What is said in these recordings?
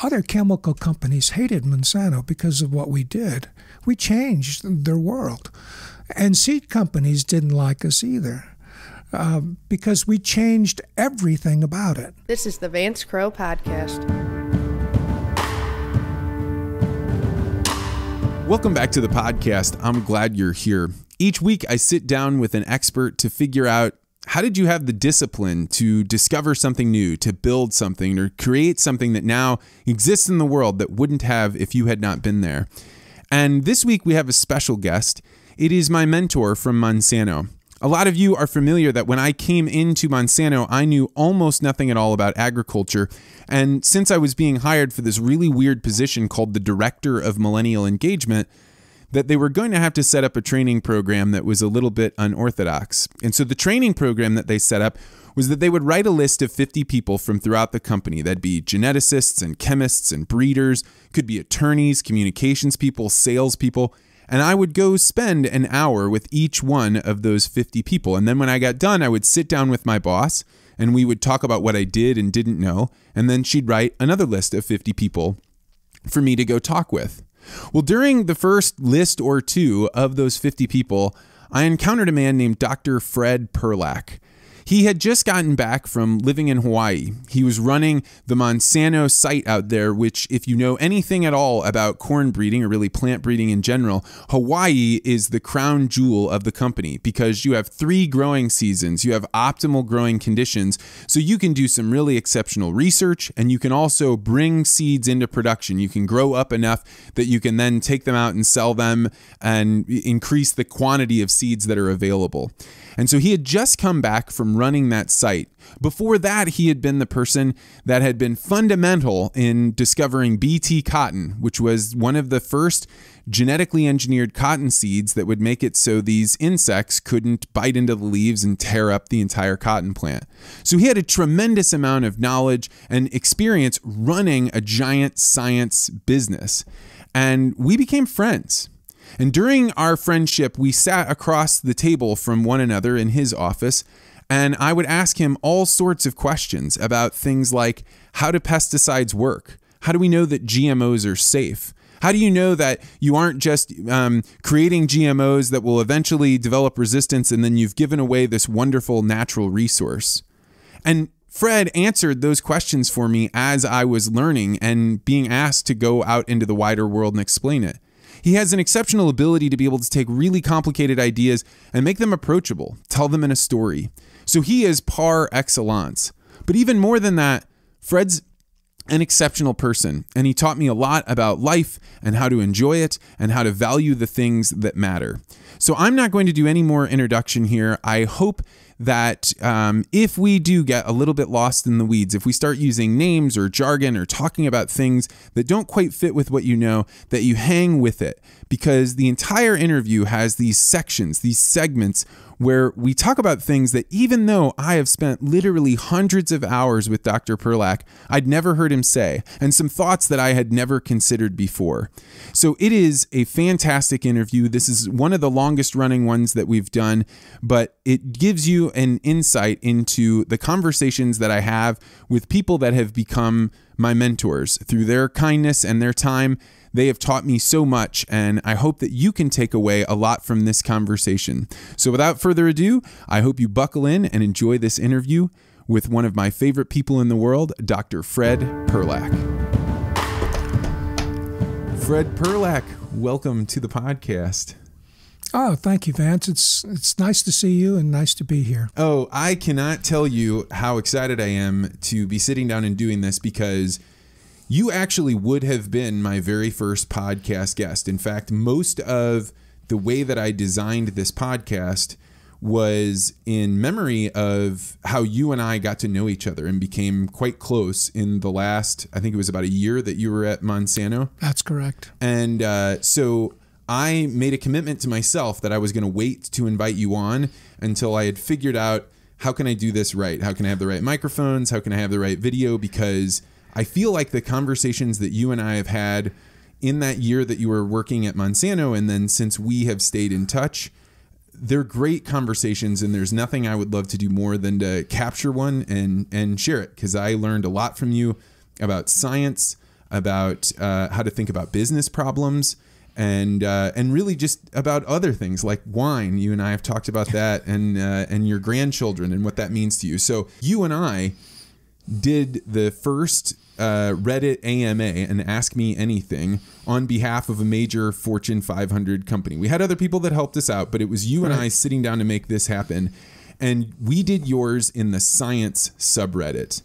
other chemical companies hated Monsanto because of what we did. We changed their world. And seed companies didn't like us either because we changed everything about it. This is the Vance Crowe Podcast. Welcome back to the podcast. I'm glad you're here. Each week, I sit down with an expert to figure out how did you have the discipline to discover something new, to build something, or create something that now exists in the world that wouldn't have if you had not been there. And this week, we have a special guest. It is my mentor from Monsanto. A lot of you are familiar that when I came into Monsanto, I knew almost nothing at all about agriculture. And since I was being hired for this really weird position called the Director of Millennial Engagement, that they were going to have to set up a training program that was a little bit unorthodox. And so the training program that they set up was that they would write a list of 50 people from throughout the company. That'd be geneticists and chemists and breeders, could be attorneys, communications people, salespeople. And I would go spend an hour with each one of those 50 people. And then when I got done, I would sit down with my boss and we would talk about what I did and didn't know. And then she'd write another list of 50 people for me to go talk with. Well, during the first list or two of those 50 people, I encountered a man named Dr. Fred Perlak. He had just gotten back from living in Hawaii. He was running the Monsanto site out there, which, if you know anything at all about corn breeding or really plant breeding in general, Hawaii is the crown jewel of the company because you have 3 growing seasons. You have optimal growing conditions, so you can do some really exceptional research, and you can also bring seeds into production. You can grow up enough that you can then take them out and sell them and increase the quantity of seeds that are available. And so he had just come back from running that site. Before that, he had been the person that had been fundamental in discovering BT cotton, which was one of the first genetically engineered cotton seeds that would make it so these insects couldn't bite into the leaves and tear up the entire cotton plant. So he had a tremendous amount of knowledge and experience running a giant science business. And we became friends. And during our friendship, we sat across the table from one another in his office, and I would ask him all sorts of questions about things like, how do pesticides work? How do we know that GMOs are safe? How do you know that you aren't just creating GMOs that will eventually develop resistance and then you've given away this wonderful natural resource? And Fred answered those questions for me as I was learning and being asked to go out into the wider world and explain it. He has an exceptional ability to be able to take really complicated ideas and make them approachable, tell them in a story. So he is par excellence. But even more than that, Fred's an exceptional person, and he taught me a lot about life and how to enjoy it and how to value the things that matter. So I'm not going to do any more introduction here. I hope that if we do get a little bit lost in the weeds, if we start using names or jargon or talking about things that don't quite fit with what you know, that you hang with it, because the entire interview has these sections, these segments where we talk about things that even though I have spent literally hundreds of hours with Dr. Perlak, I'd never heard him say, and some thoughts that I had never considered before. So it is a fantastic interview. This is one of the longest running ones that we've done, but it gives you an insight into the conversations that I have with people that have become my mentors through their kindness and their time. They have taught me so much, and I hope that you can take away a lot from this conversation. So without further ado, I hope you buckle in and enjoy this interview with one of my favorite people in the world, Dr. Fred Perlak. Fred Perlak, welcome to the podcast. Oh, thank you, Vance. It's nice to see you and nice to be here. Oh, I cannot tell you how excited I am to be sitting down and doing this because you actually would have been my very first podcast guest. In fact, most of the way that I designed this podcast was in memory of how you and I got to know each other and became quite close in the last, I think it was about a year that you were at Monsanto. That's correct. And so I made a commitment to myself that I was going to wait to invite you on until I had figured out, how can I do this right? How can I have the right microphones? How can I have the right video? Because I feel like the conversations that you and I have had in that year that you were working at Monsanto, and then since we have stayed in touch, they're great conversations, and there's nothing I would love to do more than to capture one and share it, because I learned a lot from you about science, about how to think about business problems, and really just about other things like wine. You and I have talked about that, and your grandchildren and what that means to you. So you and I did the first Reddit AMA and Ask Me Anything on behalf of a major Fortune 500 company. We had other people that helped us out, but it was you and I sitting down to make this happen. And we did yours in the science subreddit.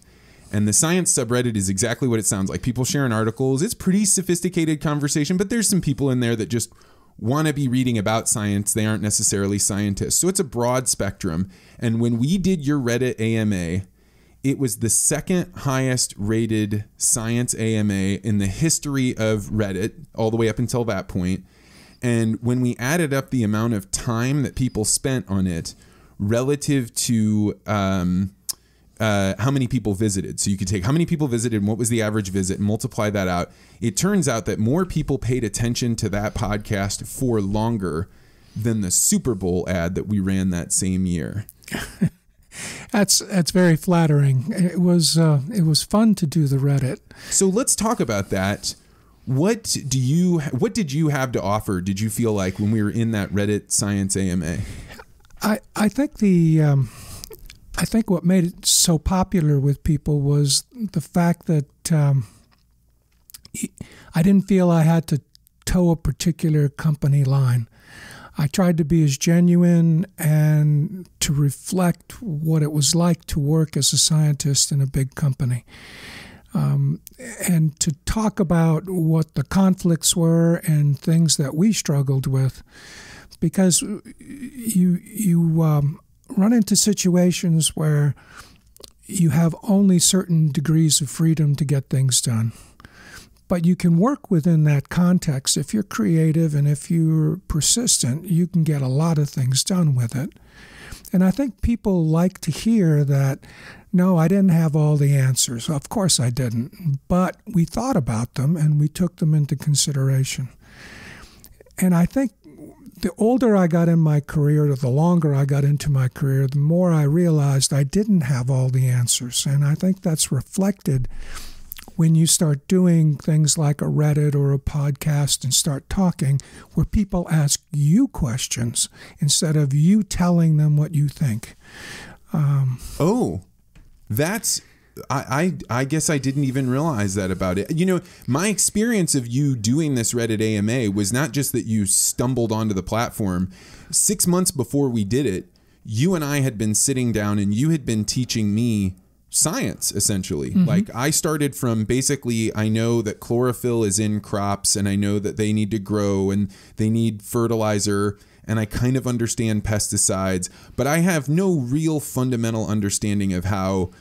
And the science subreddit is exactly what it sounds like. People sharing articles. It's pretty sophisticated conversation, but there's some people in there that just want to be reading about science. They aren't necessarily scientists. So it's a broad spectrum. And when we did your Reddit AMA, it was the second highest rated science AMA in the history of Reddit, all the way up until that point. And when we added up the amount of time that people spent on it relative to how many people visited, so you could take how many people visited and what was the average visit and multiply that out, it turns out that more people paid attention to that podcast for longer than the Super Bowl ad that we ran that same year. That's very flattering. It was fun to do the Reddit. So let's talk about that. What did you have to offer? Did you feel like when we were in that Reddit Science AMA? I think what made it so popular with people was the fact that I didn't feel I had to toe a particular company line. I tried to be as genuine and to reflect what it was like to work as a scientist in a big company, and to talk about what the conflicts were and things that we struggled with, because you run into situations where you have only certain degrees of freedom to get things done. But you can work within that context. If you're creative and if you're persistent, you can get a lot of things done with it. And I think people like to hear that, no, I didn't have all the answers. Of course I didn't. But we thought about them and we took them into consideration. And I think the older I got in my career, or the longer I got into my career, the more I realized I didn't have all the answers. And I think that's reflected when you start doing things like a Reddit or a podcast and start talking, where people ask you questions instead of you telling them what you think. I guess I didn't even realize that about it. You know, my experience of you doing this Reddit AMA was not just that you stumbled onto the platform. 6 months before we did it, you and I had been sitting down and you had been teaching me science, essentially. Mm-hmm. Like, I started from basically, I know that chlorophyll is in crops and I know that they need to grow and they need fertilizer, and I kind of understand pesticides, but I have no real fundamental understanding of how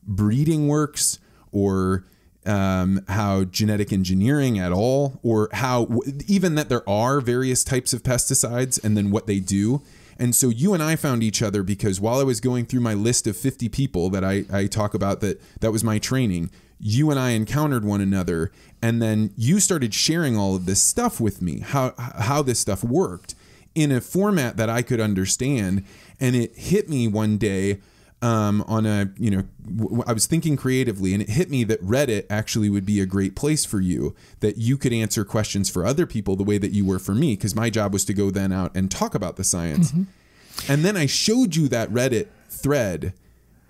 breeding works, or how genetic engineering at all, or how even that there are various types of pesticides and then what they do. And so you and I found each other because while I was going through my list of 50 people that I talk about, that was my training, you and I encountered one another, and then you started sharing all of this stuff with me, how this stuff worked in a format that I could understand. And it hit me one day I was thinking creatively, and it hit me that Reddit actually would be a great place for you, that you could answer questions for other people the way that you were for me, because my job was to go then out and talk about the science. Mm-hmm. And then I showed you that Reddit thread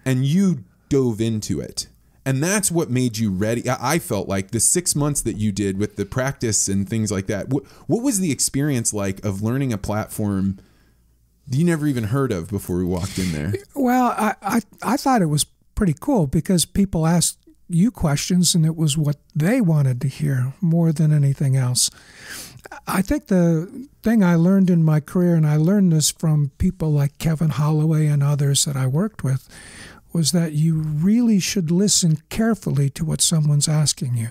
and you dove into it. And that's what made you ready. I felt like the 6 months that you did with the practice and things like that. What was the experience like of learning a platform you never even heard of before we walked in there? Well, I thought it was pretty cool because people asked you questions and it was what they wanted to hear more than anything else. I think the thing I learned in my career, and I learned this from people like Kevin Holloway and others that I worked with, was that you really should listen carefully to what someone's asking you.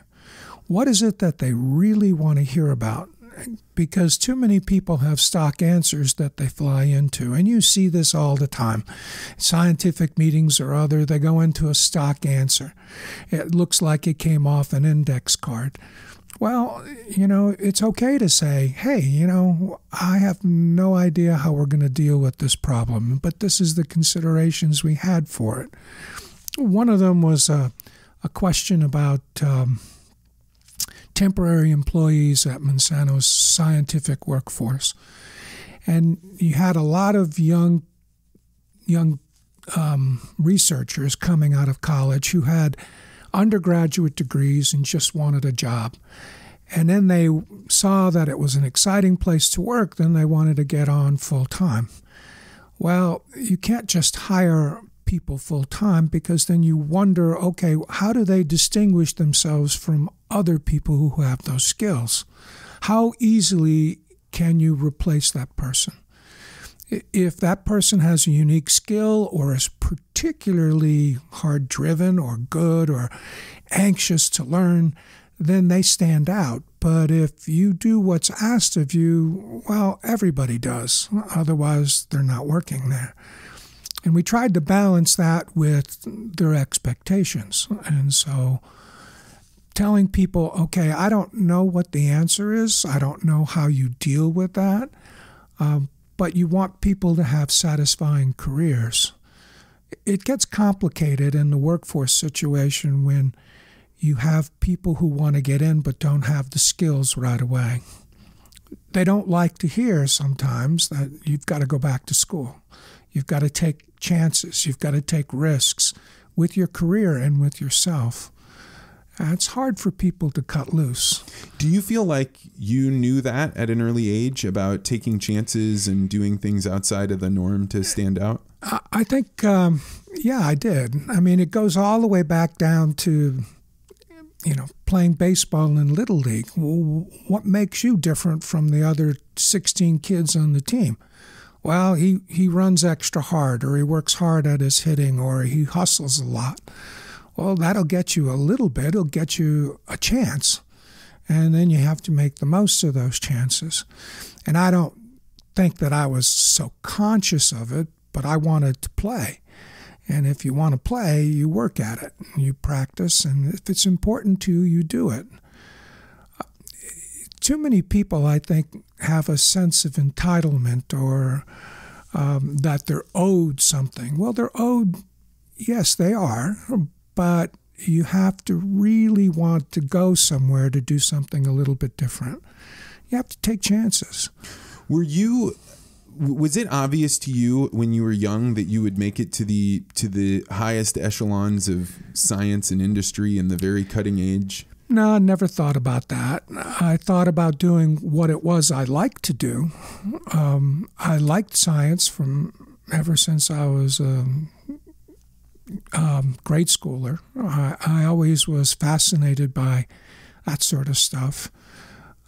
What is it that they really want to hear about? Because too many people have stock answers that they fly into. And you see this all the time. Scientific meetings or other, they go into a stock answer. It looks like it came off an index card. Well, it's okay to say, hey, I have no idea how we're going to deal with this problem, but this is the considerations we had for it. One of them was a question about temporary employees at Monsanto's scientific workforce. And you had a lot of young researchers coming out of college who had undergraduate degrees and just wanted a job. And then they saw that it was an exciting place to work, then they wanted to get on full time. Well, you can't just hire people full time, because then you wonder, okay, how do they distinguish themselves from other people who have those skills? How easily can you replace that person? If that person has a unique skill or is particularly hard-driven or good or anxious to learn, then they stand out. But if you do what's asked of you, well, everybody does. Otherwise, they're not working there. And we tried to balance that with their expectations. And so telling people, okay, I don't know what the answer is. I don't know how you deal with that. But you want people to have satisfying careers. It gets complicated in the workforce situation when you have people who want to get in but don't have the skills right away. They don't like to hear sometimes that you've got to go back to school. You've got to take chances. You've got to take risks with your career and with yourself. It's hard for people to cut loose. Do you feel like you knew that at an early age about taking chances and doing things outside of the norm to stand out? I think, yeah, I did. I mean, it goes all the way back down to, playing baseball in Little League. What makes you different from the other 16 kids on the team? Well, he runs extra hard, or he works hard at his hitting, or he hustles a lot. Well, that'll get you a little bit. It'll get you a chance. And then you have to make the most of those chances. And I don't think that I was so conscious of it, but I wanted to play. And if you want to play, you work at it. You practice. And if it's important to you, you do it. Too many people, I think, have a sense of entitlement or that they're owed something. Well, they're owed, yes, they are. But you have to really want to go somewhere to do something a little bit different. You have to take chances. Was it obvious to you when you were young that you would make it to the highest echelons of science and industry and the very cutting edge? No, I never thought about that. I thought about doing what it was I liked to do. I liked science from ever since I was grade schooler. I always was fascinated by that sort of stuff.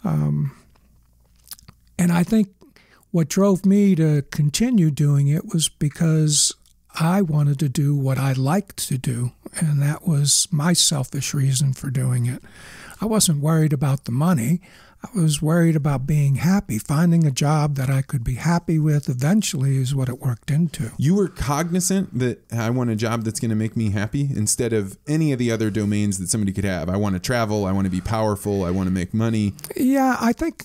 And I think what drove me to continue doing it was because I wanted to do what I liked to do, and that was my selfish reason for doing it. I wasn't worried about the money. I was worried about being happy. Finding a job that I could be happy with eventually is what it worked into. You were cognizant that I want a job that's going to make me happy instead of any of the other domains that somebody could have. I want to travel. I want to be powerful. I want to make money. Yeah, I think,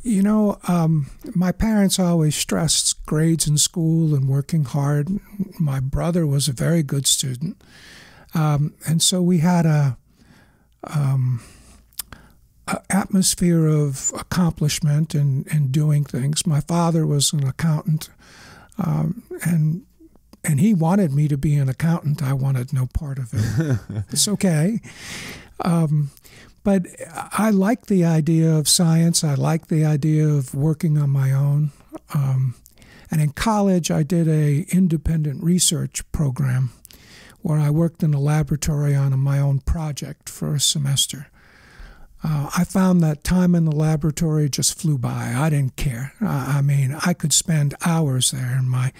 my parents always stressed grades in school and working hard. My brother was a very good student. And so we had a atmosphere of accomplishment and doing things. My father was an accountant, and he wanted me to be an accountant. I wanted no part of it. It's okay. But I like the idea of science. I like the idea of working on my own. And in college, I did an independent research program where I worked in a laboratory on my own project for a semester. I found that time in the laboratory just flew by. I didn't care. I could spend hours there, and my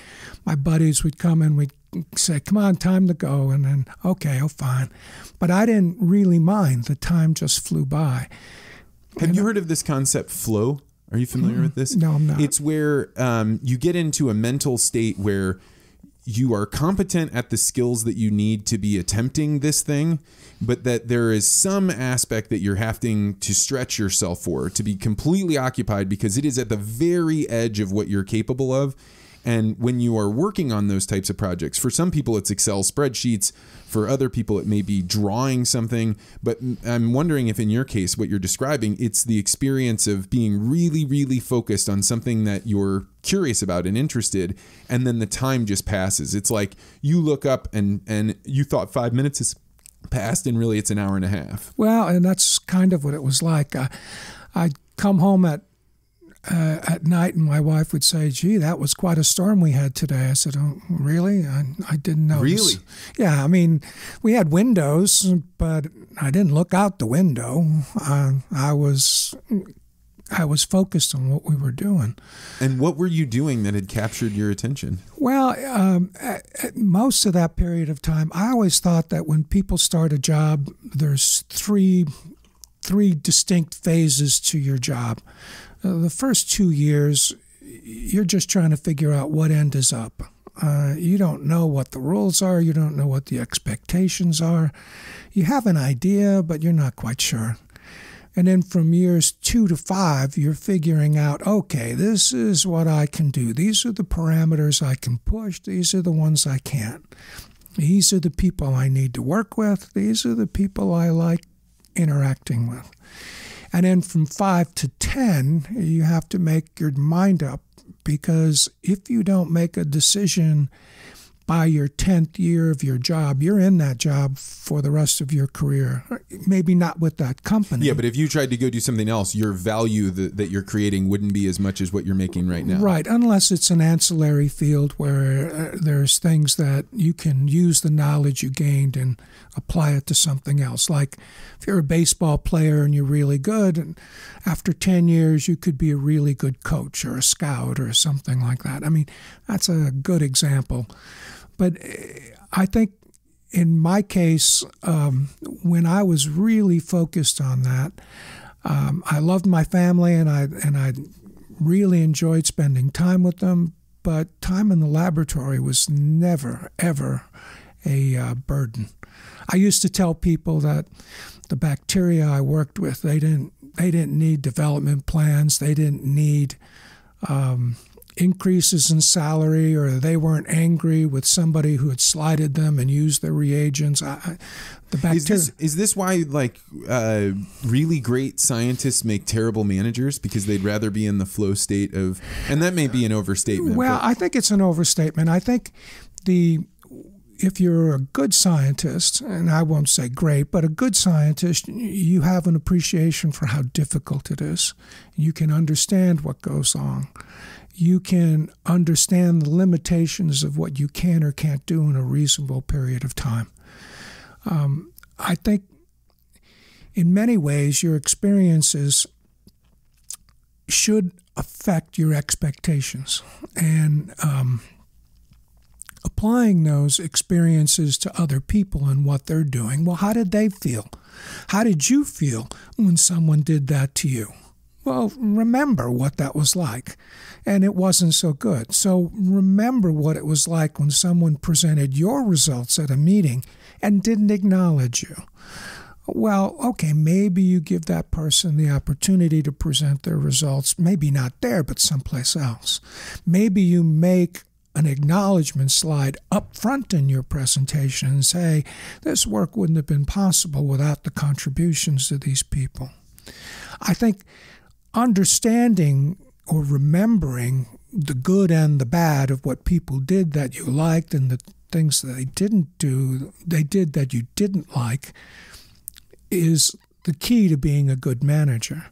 buddies would come and we'd say, come on, time to go, and then, okay, fine. But I didn't really mind. The time just flew by. Have you heard of this concept, flow? Are you familiar with this? No, I'm not. It's where you get into a mental state where you are competent at the skills that you need to be attempting this thing, but that there is some aspect that you're having to stretch yourself for, to be completely occupied because it is at the very edge of what you're capable of. And when you are working on those types of projects, for some people it's Excel spreadsheets, for other people it may be drawing something, but I'm wondering if in your case, what you're describing, it's the experience of being really, really focused on something that you're curious about and interested, and then the time just passes. It's like you look up and you thought 5 minutes has passed, and really it's an hour and a half. Well, and that's kind of what it was like. I'd come home at night, and my wife would say, "Gee, that was quite a storm we had today." I said, "Oh, really? I didn't notice." Really? Yeah, I mean, we had windows, but I didn't look out the window. I was focused on what we were doing. And what were you doing that had captured your attention? Well, at most of that period of time, I always thought that when people start a job, there's three distinct phases to your job. The first 2 years, you're just trying to figure out what end is up. You don't know what the rules are. You don't know what the expectations are. You have an idea, but you're not quite sure. And then from years 2 to 5, you're figuring out, okay, this is what I can do. These are the parameters I can push. These are the ones I can't. These are the people I need to work with. These are the people I like interacting with. And then from 5 to 10, you have to make your mind up, because if you don't make a decision by your 10th year of your job, you're in that job for the rest of your career. Maybe not with that company. Yeah, but if you tried to go do something else, your value that you're creating wouldn't be as much as what you're making right now. Right, unless it's an ancillary field where there's things that you can use the knowledge you gained and apply it to something else. Like if you're a baseball player and you're really good, and after 10 years you could be a really good coach or a scout or something like that. I mean, that's a good example. But I think in my case, when I was really focused on that, I loved my family and I really enjoyed spending time with them. But time in the laboratory was never, ever a burden. I used to tell people that the bacteria I worked with, they didn't need development plans. They didn't need increases in salary, or they weren't angry with somebody who had slighted them and used their reagents. The bacteria. Is this why really great scientists make terrible managers? Because they'd rather be in the flow state of, and that may be an overstatement. Well, I think it's an overstatement. I think if you're a good scientist, and I won't say great, but a good scientist, you have an appreciation for how difficult it is. You can understand what goes on. You can understand the limitations of what you can or can't do in a reasonable period of time. I think in many ways your experiences should affect your expectations. And applying those experiences to other people and what they're doing, well, how did they feel? How did you feel when someone did that to you? Well, remember what that was like, and it wasn't so good. So remember what it was like when someone presented your results at a meeting and didn't acknowledge you. Well, okay, maybe you give that person the opportunity to present their results, maybe not there, but someplace else. Maybe you make an acknowledgement slide up front in your presentation and say, this work wouldn't have been possible without the contributions of these people. I think understanding or remembering the good and the bad of what people did that you liked and the things that they did that you didn't like is the key to being a good manager.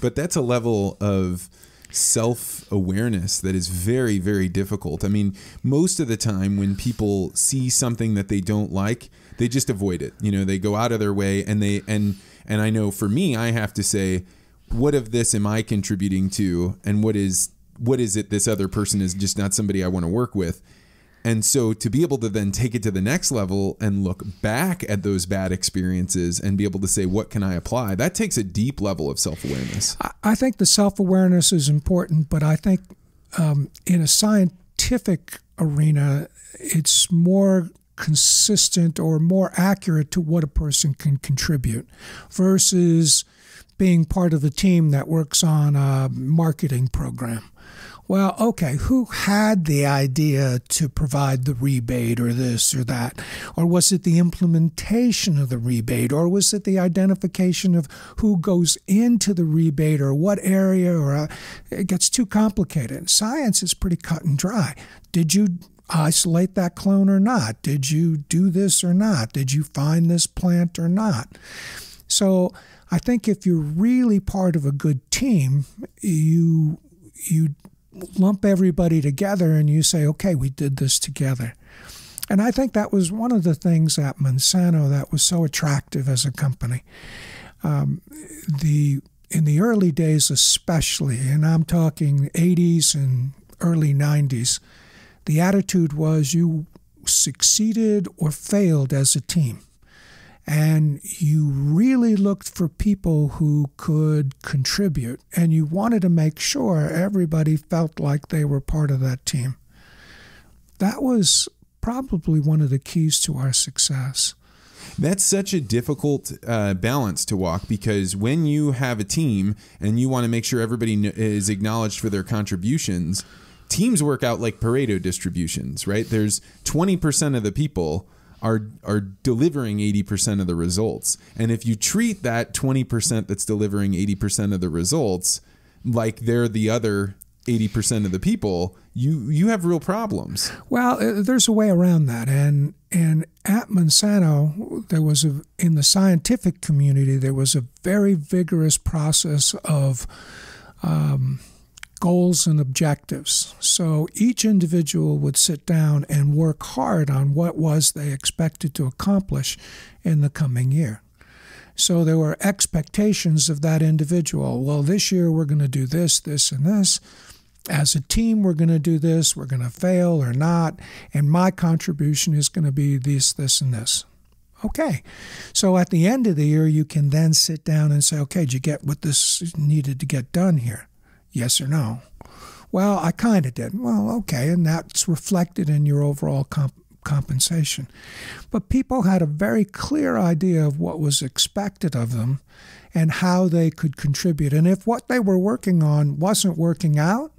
But that's a level of self-awareness that is very, very difficult. I mean, most of the time when people see something that they don't like, they just avoid it. You know, they go out of their way, and I know for me, I have to say, what of this am I contributing to, and what is it this other person is just not somebody I want to work with. And so to be able to then take it to the next level and look back at those bad experiences and be able to say, what can I apply? That takes a deep level of self-awareness. I think the self-awareness is important, but I think in a scientific arena, it's more consistent or more accurate to what a person can contribute versus being part of a team that works on a marketing program Well, okay, who had the idea to provide the rebate or this or that? Or was it the implementation of the rebate? Or was it the identification of who goes into the rebate or what area? Or it gets too complicated. Science is pretty cut and dry. Did you isolate that clone or not? Did you do this or not? Did you find this plant or not? So I think if you're really part of a good team, you lump everybody together and you say, okay, we did this together. And I think that was one of the things at Monsanto that was so attractive as a company. In the early days especially, and I'm talking 80s and early 90s, the attitude was you succeeded or failed as a team. And you really looked for people who could contribute, and you wanted to make sure everybody felt like they were part of that team. That was probably one of the keys to our success. That's such a difficult balance to walk, because when you have a team and you want to make sure everybody is acknowledged for their contributions, teams work out like Pareto distributions, right? There's 20% of the people are delivering 80% of the results. And if you treat that 20% that's delivering 80% of the results like they're the other 80% of the people, you have real problems. Well, there's a way around that. And at Monsanto, in the scientific community, there was a very vigorous process of goals and objectives. So each individual would sit down and work hard on what was they expected to accomplish in the coming year. So there were expectations of that individual. Well, this year we're going to do this, this, and this. As a team, we're going to do this. We're going to fail or not. And my contribution is going to be this, this, and this. Okay. So at the end of the year, you can then sit down and say, okay, did you get what this needed to get done here? Yes or no? Well, I kind of did. Well, okay, and that's reflected in your overall compensation. But people had a very clear idea of what was expected of them and how they could contribute. And if what they were working on wasn't working out,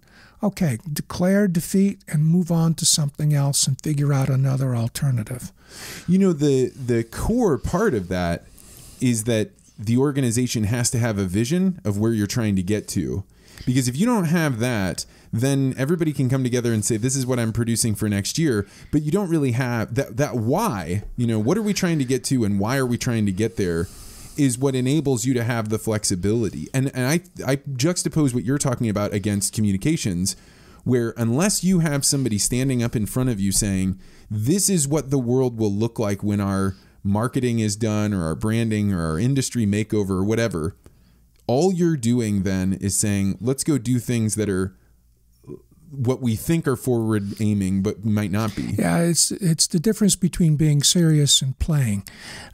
okay, declare defeat and move on to something else and figure out another alternative. You know, the core part of that is that the organization has to have a vision of where you're trying to get to. Because if you don't have that, then everybody can come together and say, this is what I'm producing for next year. But you don't really have that why, what are we trying to get to and why are we trying to get there is what enables you to have the flexibility. And I juxtapose what you're talking about against communications, where unless you have somebody standing up in front of you saying, this is what the world will look like when our marketing is done or our branding or our industry makeover or whatever, all you're doing then is saying, let's go do things that are what we think are forward aiming, but might not be. Yeah, it's the difference between being serious and playing.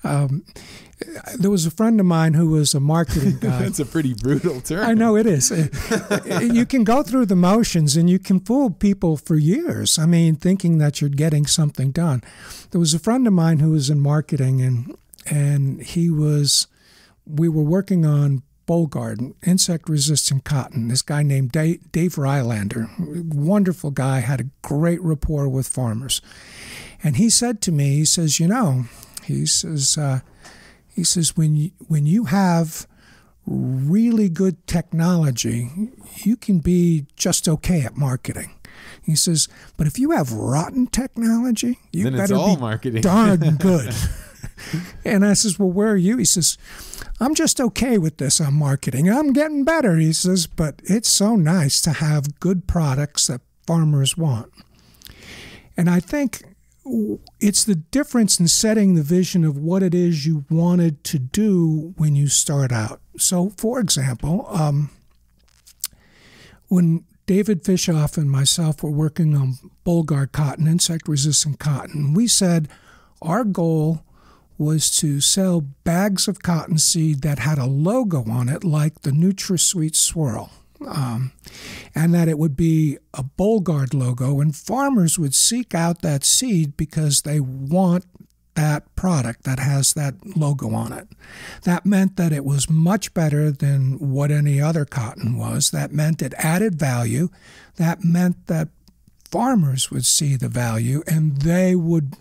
There was a friend of mine who was a marketing guy. That's a pretty brutal term. I know it is. You can go through the motions and you can fool people for years. I mean, thinking that you're getting something done. There was a friend of mine who was in marketing, and we were working on Bollgard, insect-resistant cotton. This guy named Dave Rylander, wonderful guy, had a great rapport with farmers. And he said to me, he says, when you have really good technology, you can be just okay at marketing. He says, but if you have rotten technology, you then better it's all be marketing. Darn good. And I says, well, where are you? He says, I'm just okay with this on marketing. I'm getting better, he says, but it's so nice to have good products that farmers want. And I think it's the difference in setting the vision of what it is you wanted to do when you start out. So, for example, when David Fishoff and myself were working on Bollgard cotton, insect-resistant cotton, we said our goal was to sell bags of cottonseed that had a logo on it like the NutraSweet Swirl, and that it would be a Bollgard logo, and farmers would seek out that seed because they want that product that has that logo on it. That meant that it was much better than what any other cotton was. That meant it added value. That meant that farmers would see the value and they would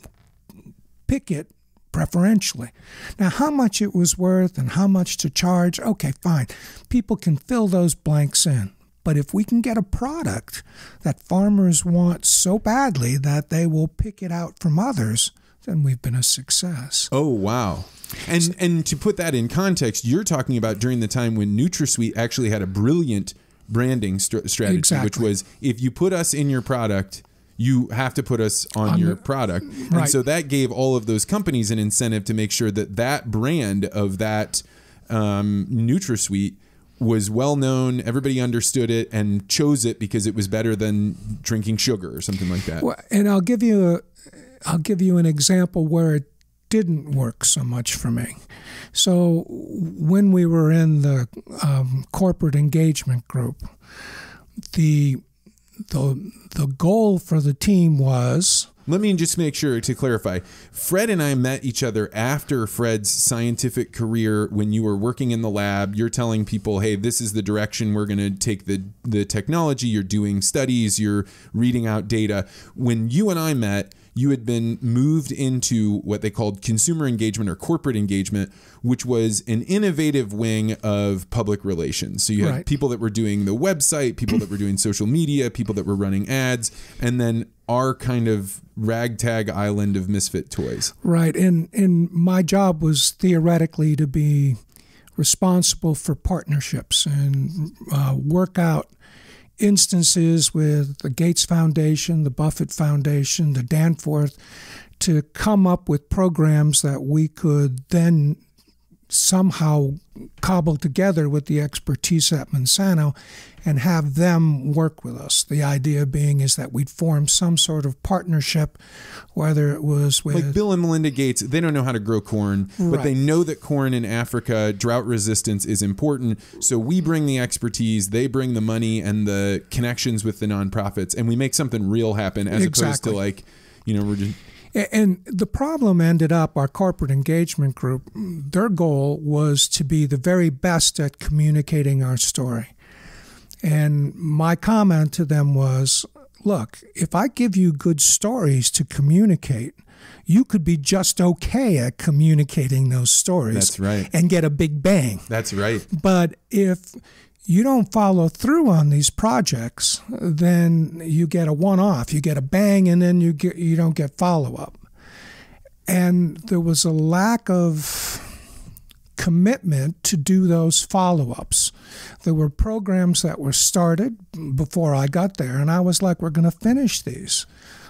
pick it preferentially. Now, how much it was worth and how much to charge, okay, fine. People can fill those blanks in. But if we can get a product that farmers want so badly that they will pick it out from others, then we've been a success. Oh, wow. And to put that in context, you're talking about during the time when NutraSweet actually had a brilliant branding strategy, exactly. Which was, if you put us in your product, you have to put us on your product. Right. And so that gave all of those companies an incentive to make sure that that brand of that NutraSweet was well known, everybody understood it and chose it because it was better than drinking sugar or something like that. Well, and I'll give you an example where it didn't work so much for me. So when we were in the corporate engagement group, the goal for the team was... Let me just make sure to clarify. Fred and I met each other after Fred's scientific career. When you were working in the lab, you're telling people, hey, this is the direction we're going to take the technology. You're doing studies. You're reading out data. When you and I met, you had been moved into what they called consumer engagement or corporate engagement, which was an innovative wing of public relations. So you had people that were doing the website, people that were doing social media, people that were running ads, and then our kind of ragtag island of misfit toys. Right. And my job was theoretically to be responsible for partnerships and work out instances with the Gates Foundation, the Buffett Foundation, the Danforth, to come up with programs that we could then somehow cobble together with the expertise at Monsanto and have them work with us. The idea being is that we'd form some sort of partnership, whether it was with... Like Bill and Melinda Gates, they don't know how to grow corn, but they know that corn in Africa, drought resistance is important. So we bring the expertise, they bring the money and the connections with the nonprofits, and we make something real happen as opposed to like, we're just... And the problem ended up, our corporate engagement group, their goal was to be the very best at communicating our story. And my comment to them was, look, if I give you good stories to communicate, you could be just okay at communicating those stories. That's right. And get a big bang. That's right. But if you don't follow through on these projects, then you get a one-off. You get a bang, and then you don't get follow-up. And there was a lack of commitment to do those follow-ups. There were programs that were started before I got there, and I was like, we're going to finish these.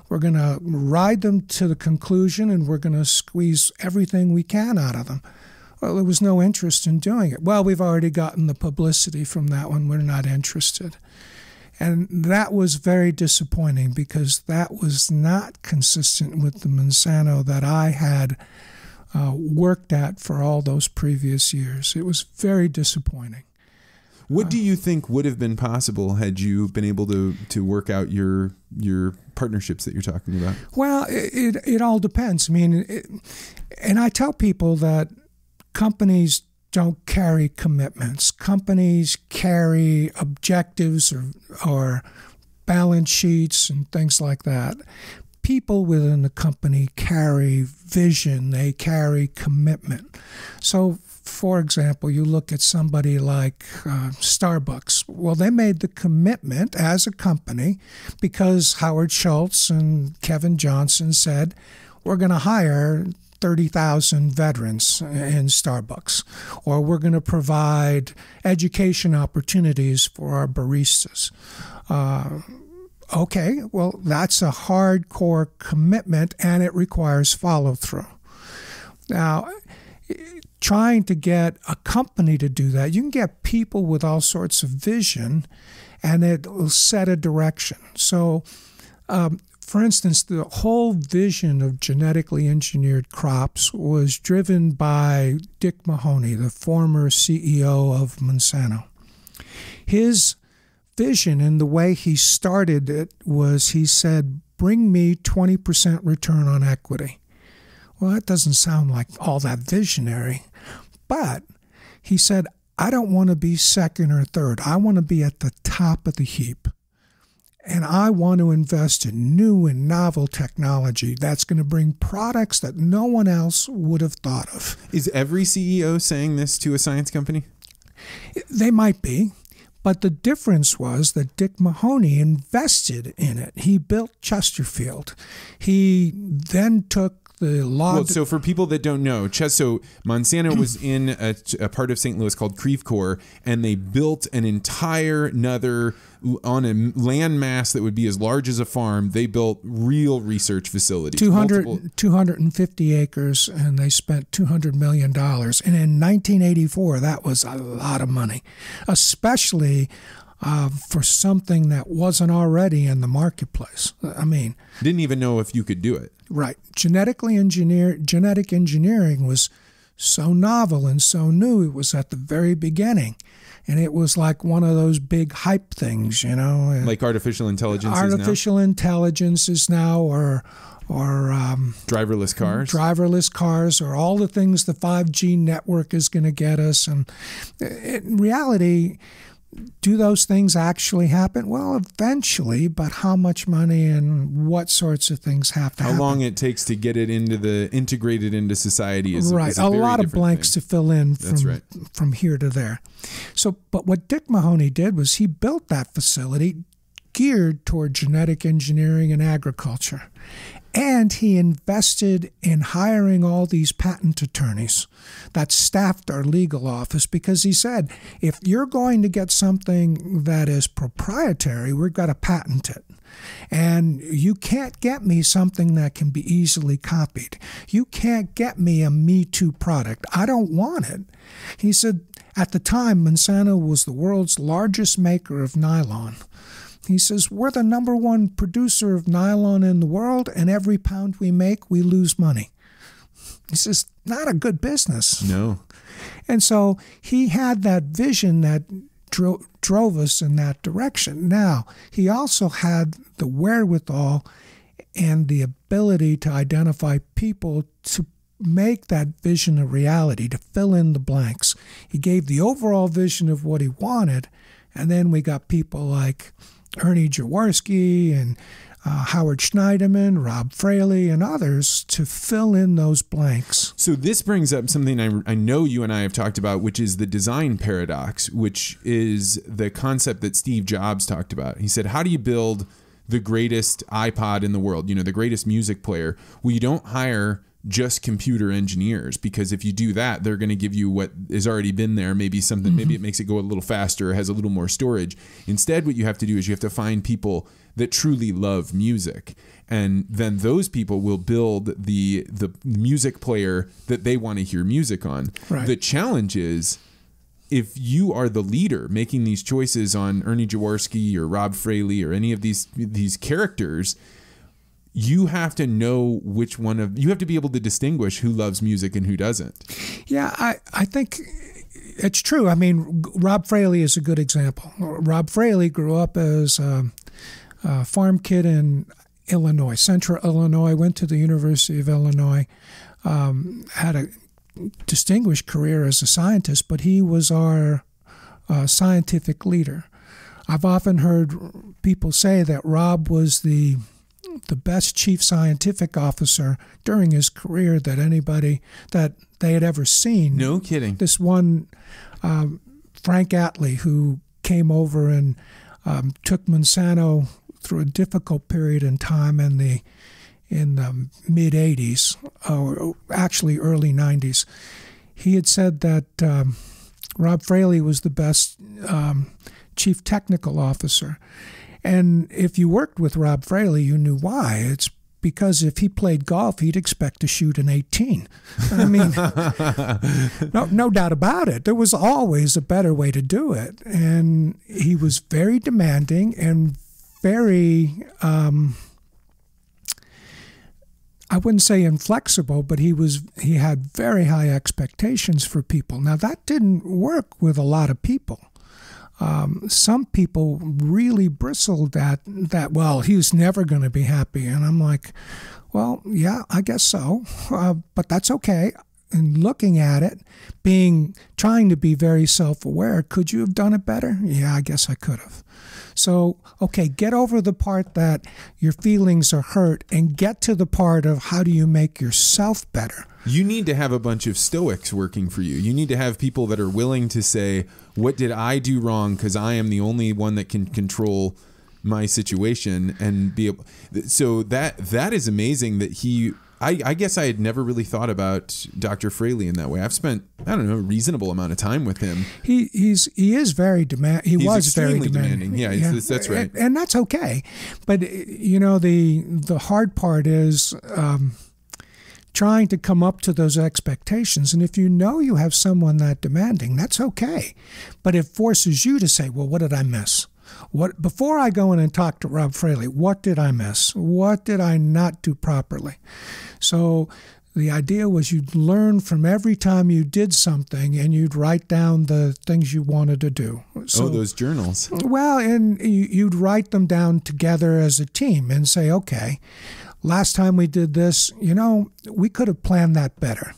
We're going to ride them to the conclusion, and we're going to squeeze everything we can out of them. Well, there was no interest in doing it. Well, we've already gotten the publicity from that one. We're not interested. And that was very disappointing because that was not consistent with the Monsanto that I had worked at for all those previous years. It was very disappointing. What do you think would have been possible had you been able to work out your partnerships that you're talking about? Well, it all depends. I mean, and I tell people that companies don't carry commitments. Companies carry objectives or balance sheets and things like that. People within the company carry vision. They carry commitment. So, for example, you look at somebody like Starbucks. Well, they made the commitment as a company because Howard Schultz and Kevin Johnson said, we're going to hire 30,000 veterans in Starbucks, or we're going to provide education opportunities for our baristas. Okay, well, that's a hardcore commitment, and it requires follow-through. Now, trying to get a company to do that, you can get people with all sorts of vision, and it will set a direction. So, for instance, the whole vision of genetically engineered crops was driven by Dick Mahoney, the former CEO of Monsanto. His vision and the way he started it was he said, bring me 20% return on equity. Well, that doesn't sound like all that visionary. But he said, I don't want to be second or third. I want to be at the top of the heap. And I want to invest in new and novel technology that's going to bring products that no one else would have thought of. Is every CEO saying this to a science company? They might be. But the difference was that Dick Mahoney invested in it. He built Chesterfield. He then took the law. Well, so for people that don't know, so Monsanto was in a part of St. Louis called Creve Coeur, and they built an entire another on a land mass that would be as large as a farm. They built real research facilities. 250 acres, and they spent $200 million. And in 1984, that was a lot of money, especially for something that wasn't already in the marketplace. I mean, didn't even know if you could do it. Right. Genetic engineering was so novel and so new. It was at the very beginning. And it was like one of those big hype things, you know. Like artificial intelligence intelligence is now, or driverless cars. Driverless cars, or all the things the 5G network is going to get us. And in reality, do those things actually happen? Well, eventually, but how much money and what sorts of things have to happen? How long it takes to get it integrated into society is right. Is a lot of blanks thing to fill in from here to there. So, but what Dick Mahoney did was he built that facility geared toward genetic engineering and agriculture. And he invested in hiring all these patent attorneys that staffed our legal office, because he said, if you're going to get something that is proprietary, we've got to patent it. And you can't get me something that can be easily copied. You can't get me a Me Too product. I don't want it. He said, at the time, Monsanto was the world's largest maker of nylon. He says, we're the number one producer of nylon in the world, and every pound we make, we lose money. He says, not a good business. No. And so he had that vision that drove us in that direction. Now, he also had the wherewithal and the ability to identify people to make that vision a reality, to fill in the blanks. He gave the overall vision of what he wanted, and then we got people like Ernie Jaworski and Howard Schneiderman, Rob Fraley, and others to fill in those blanks. So this brings up something I know you and I have talked about, which is the design paradox, which is the concept that Steve Jobs talked about. He said, how do you build the greatest iPod in the world, the greatest music player? Well, you don't hire just computer engineers, because if you do that, they're going to give you what has already been there, maybe something, maybe it makes it go a little faster, has a little more storage. Instead, what you have to do is you have to find people that truly love music, and then those people will build the music player that they want to hear music on. Right. The challenge is, if you are the leader making these choices on Ernie Jaworski or Rob Fraley or any of these characters, you have to know you have to be able to distinguish who loves music and who doesn't. Yeah, I think it's true. I mean, Rob Fraley is a good example. Rob Fraley grew up as a farm kid in Illinois, central Illinois, went to the University of Illinois, had a distinguished career as a scientist, but he was our scientific leader. I've often heard people say that Rob was the best chief scientific officer during his career that they had ever seen. No kidding. This one, Frank Atlee, who came over and took Monsanto through a difficult period in time in the mid 80s, or actually early 90s. He had said that Rob Fraley was the best chief technical officer. And if you worked with Rob Fraley, you knew why. It's because if he played golf, he'd expect to shoot an 18. I mean, no doubt about it. There was always a better way to do it. And he was very demanding and very, I wouldn't say inflexible, but he had very high expectations for people. Now, that didn't work with a lot of people. some people really bristled at that, well, he was never going to be happy. And I'm like, well, yeah, I guess so. But that's okay. And looking at it, trying to be very self-aware, could you have done it better? Yeah, I guess I could have. So, okay, get over the part that your feelings are hurt and get to the part of how do you make yourself better. You need to have a bunch of stoics working for you. You need to have people that are willing to say, what did I do wrong? Because I am the only one that can control my situation and be able. So that is amazing that he. I guess I had never really thought about Dr. Fraley in that way. I've spent, I don't know, a reasonable amount of time with him. He is very demanding. He was very demanding. Yeah, that's right. And that's okay. But the hard part is trying to come up to those expectations. And if you know you have someone that demanding, that's okay. But it forces you to say, well, what did I miss? Before I go in and talk to Rob Fraley, what did I miss? What did I not do properly? So the idea was you'd learn from every time you did something and you'd write down the things you wanted to do. So, those journals. Well, and you'd write them down together as a team and say, okay, last time we did this, we could have planned that better.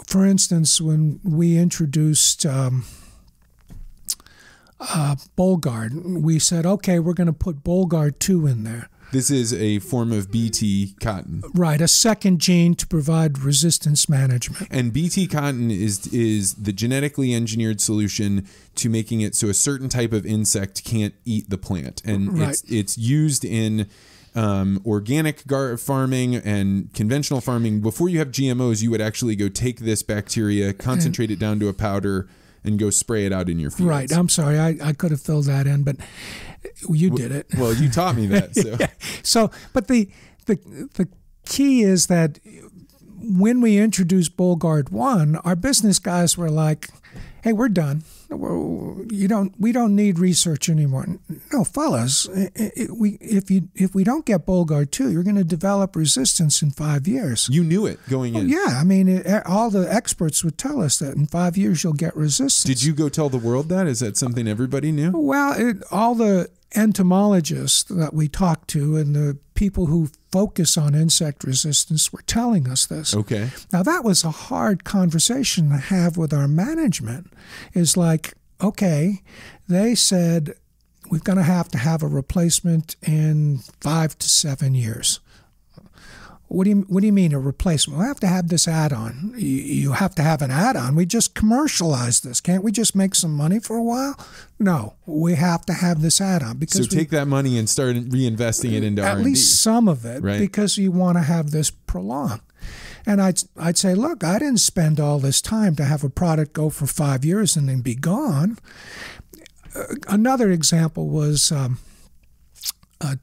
For instance, when we introduced Bollgard, we said, okay, we're going to put Bollgard 2 in there. This is a form of BT cotton. Right, a second gene to provide resistance management. And BT cotton is the genetically engineered solution to making it so a certain type of insect can't eat the plant. And right. it's used in organic farming and conventional farming. Before you have GMOs, you would actually go take this bacteria, concentrate it down to a powder, and go spray it out in your fields. Right. I'm sorry. I could have filled that in, but you did it. Well, you taught me that. So, yeah. But the key is that when we introduced Bollgard 1, our business guys were like, hey, we're done. We don't need research anymore. No, fellas, if we don't get Bollgard 2, you're going to develop resistance in 5 years. You knew it going in. Yeah, I mean, all the experts would tell us that in 5 years you'll get resistance. Did you go tell the world that? Is that something everybody knew? Well, all the entomologists that we talked to and the people who focus on insect resistance were telling us this. Okay. Now, that was a hard conversation to have with our management. Is like, okay, they said we're going to have a replacement in 5 to 7 years. What do you mean a replacement? We have to have this add-on. You have to have an add-on. We just commercialize this. Can't we just make some money for a while? No, we have to have this add-on because take that money and start reinvesting it into R&D. At least some of it, right? Because you want to have this prolonged. And I'd say, look, I didn't spend all this time to have a product go for 5 years and then be gone. Another example was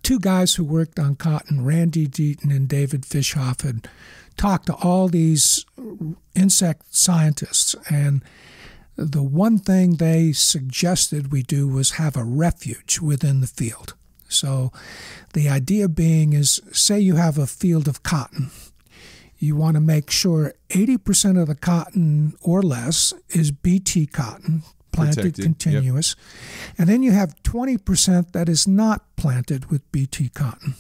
two guys who worked on cotton, Randy Deaton and David Fishhoff, had talked to all these insect scientists, and the one thing they suggested we do was have a refuge within the field. So the idea being is, say you have a field of cotton. You want to make sure 80% of the cotton or less is BT cotton, planted protected, continuous. Yep. And then you have 20% that is not planted with BT cotton.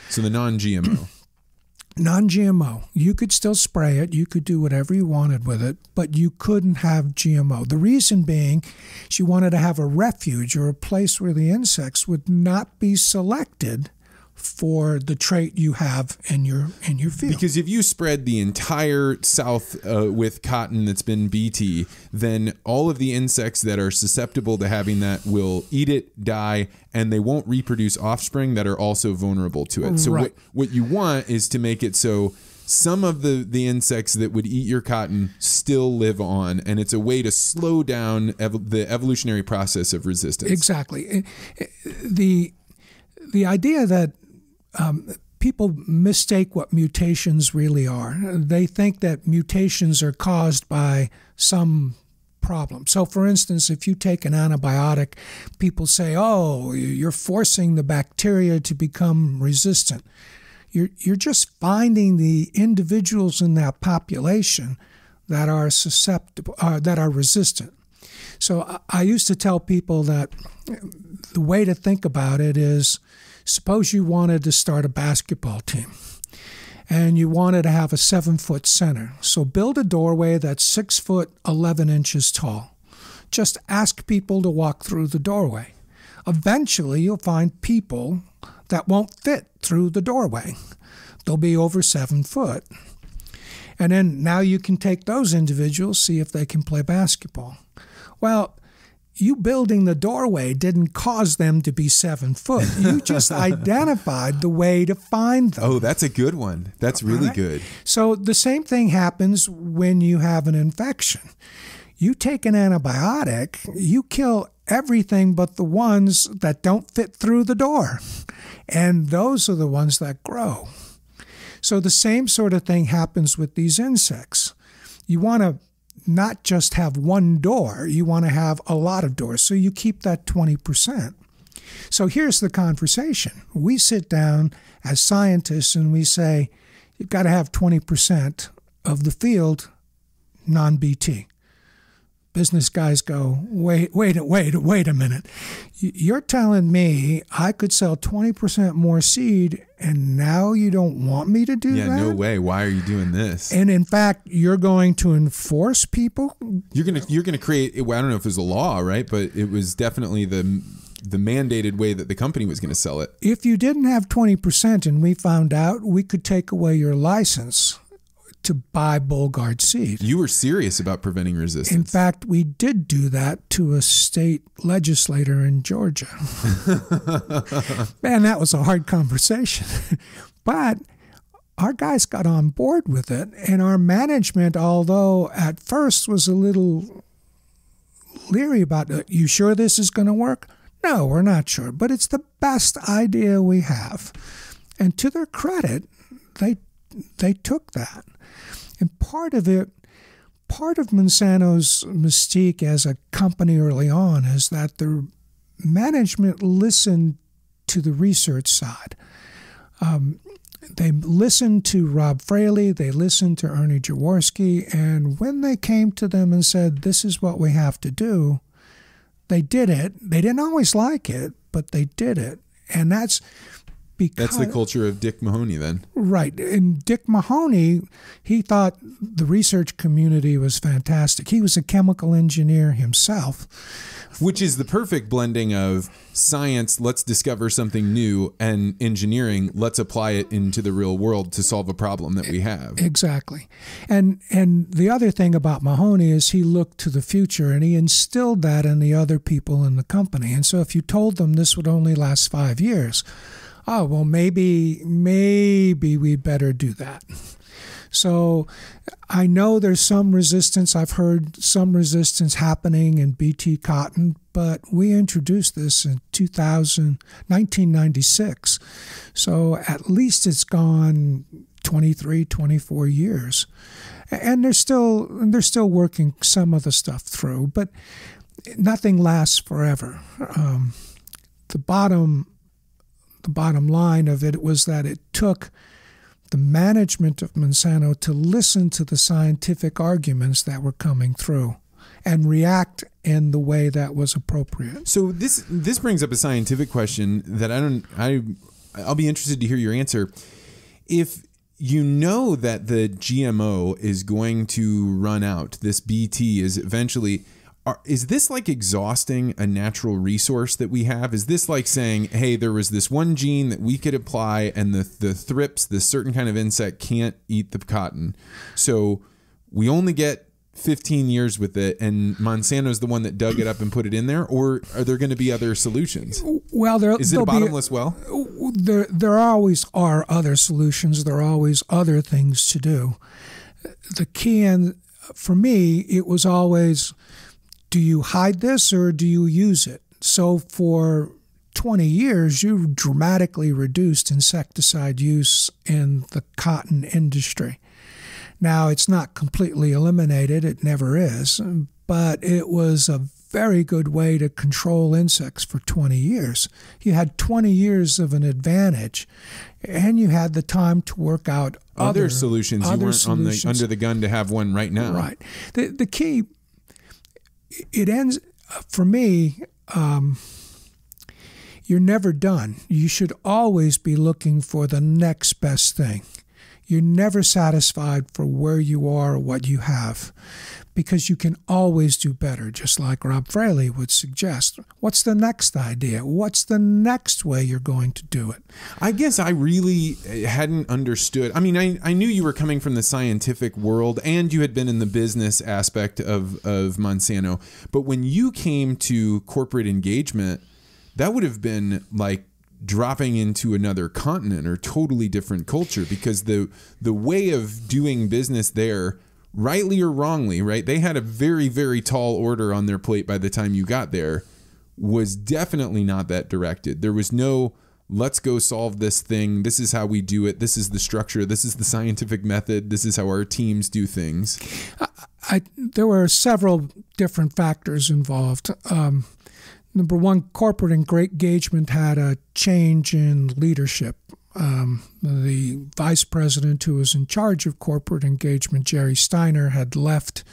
So the non-GMO. Non-GMO. You could still spray it. You could do whatever you wanted with it, but you couldn't have GMO. The reason being she wanted to have a refuge or a place where the insects would not be selected for the trait you have in your field. Because if you spread the entire South with cotton that's been BT, then all of the insects that are susceptible to having that will eat it, die, and they won't reproduce offspring that are also vulnerable to it. So right. what you want is to make it so some of the insects that would eat your cotton still live on, and it's a way to slow down the evolutionary process of resistance. Exactly. The idea that people mistake what mutations really are. They think that mutations are caused by some problem. So, for instance, if you take an antibiotic, people say, oh, you're forcing the bacteria to become resistant. You're just finding the individuals in that population that are susceptible, that are resistant. So I used to tell people that the way to think about it is, suppose you wanted to start a basketball team and you wanted to have a 7-foot center. So build a doorway that's 6 foot 11 inches tall. Just ask people to walk through the doorway. Eventually, you'll find people that won't fit through the doorway. They'll be over 7 foot. And then now you can take those individuals, see if they can play basketball. Well, you building the doorway didn't cause them to be 7 foot. You just identified the way to find them. Oh, that's a good one. That's really good. So the same thing happens when you have an infection. You take an antibiotic, you kill everything but the ones that don't fit through the door. And those are the ones that grow. So the same sort of thing happens with these insects. You want to not just have one door, you want to have a lot of doors. So you keep that 20%. So here's the conversation. We sit down as scientists and we say, you've got to have 20% of the field non-BT. Business guys go, wait a minute. You're telling me I could sell 20% more seed and now you don't want me to do that? Yeah, no way. Why are you doing this? And in fact, you're going to enforce people? You're gonna create, I don't know if it was a law, right? But it was definitely the mandated way that the company was going to sell it. If you didn't have 20% and we found out, we could take away your license to buy Bollgard seed. You were serious about preventing resistance. In fact, we did do that to a state legislator in Georgia. Man, that was a hard conversation. But our guys got on board with it, and our management, although at first was a little leery about it, you sure this is going to work? No, we're not sure, but it's the best idea we have. And to their credit, they took that. And part of Monsanto's mystique as a company early on is that the management listened to the research side. They listened to Rob Fraley, they listened to Ernie Jaworski, and when they came to them and said, this is what we have to do, they did it. They didn't always like it, but they did it. And that's because... That's the culture of Dick Mahoney then. Right. And Dick Mahoney, he thought the research community was fantastic. He was a chemical engineer himself. Which is the perfect blending of science, let's discover something new, and engineering, let's apply it into the real world to solve a problem that we have. Exactly. And the other thing about Mahoney is he looked to the future and he instilled that in the other people in the company. And so if you told them this would only last 5 years, oh, well, maybe we better do that. So I know there's some resistance. I've heard some resistance happening in BT cotton, but we introduced this in 1996. So at least it's gone 23, 24 years. And they're still working some of the stuff through, but nothing lasts forever. The bottom line of it was that it took the management of Monsanto to listen to the scientific arguments that were coming through and react in the way that was appropriate. So this brings up a scientific question that I'll be interested to hear your answer. If you know that the GMO is going to run out, this BT is eventually... Is this like exhausting a natural resource that we have? Is this like saying, hey, there was this one gene that we could apply and the thrips, this certain kind of insect, can't eat the cotton. So we only get 15 years with it, and Monsanto's the one that dug it up and put it in there? Or are there going to be other solutions? Well, is it a bottomless well? There always are other solutions. There are always other things to do. The key, and for me, it was always... do you hide this or do you use it? So for 20 years, you dramatically reduced insecticide use in the cotton industry. Now, it's not completely eliminated. It never is. But it was a very good way to control insects for 20 years. You had 20 years of an advantage, and you had the time to work out other solutions. You weren't under the gun to have one right now. Right. The key... it ends, for me, you're never done. You should always be looking for the next best thing. You're never satisfied for where you are or what you have, because you can always do better, just like Rob Fraley would suggest. What's the next idea? What's the next way you're going to do it? I guess I really hadn't understood. I mean, I knew you were coming from the scientific world and you had been in the business aspect of Monsanto. But when you came to corporate engagement, that would have been like dropping into another continent or totally different culture, because the way of doing business there, rightly or wrongly, right? They had a very, very tall order on their plate by the time you got there, was definitely not that directed. There was no, let's go solve this thing. This is how we do it. This is the structure. This is the scientific method. This is how our teams do things. There were several different factors involved. Number one, corporate engagement had a change in leadership. The vice president who was in charge of corporate engagement, Jerry Steiner, had left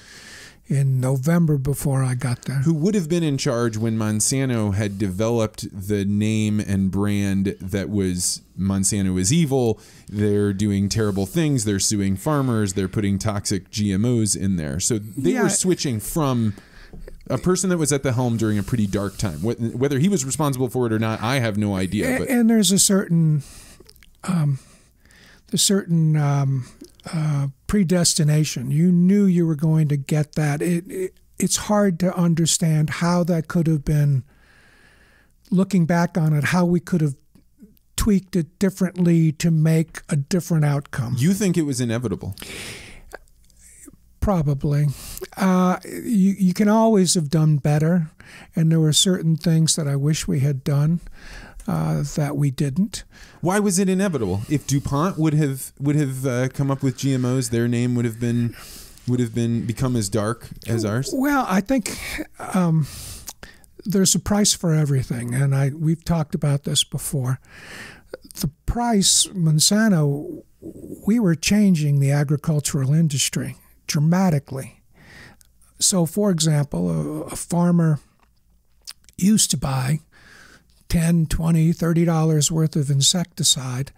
in November before I got there. Who would have been in charge when Monsanto had developed the name and brand that was Monsanto is evil. They're doing terrible things. They're suing farmers. They're putting toxic GMOs in there. So they were switching from a person that was at the helm during a pretty dark time. Whether he was responsible for it or not, I have no idea. But. And there's a certain predestination. You knew you were going to get that. It's hard to understand how that could have been, looking back on it, how we could have tweaked it differently to make a different outcome. You think it was inevitable? Probably. You can always have done better, and there were certain things that I wish we had done that we didn't. Why was it inevitable? If DuPont would have come up with GMOs, their name would have become as dark as ours. Well, I think there's a price for everything, and we've talked about this before. The price, Monsanto, we were changing the agricultural industry dramatically. So, for example, a farmer used to buy $10, $20, $30 worth of insecticide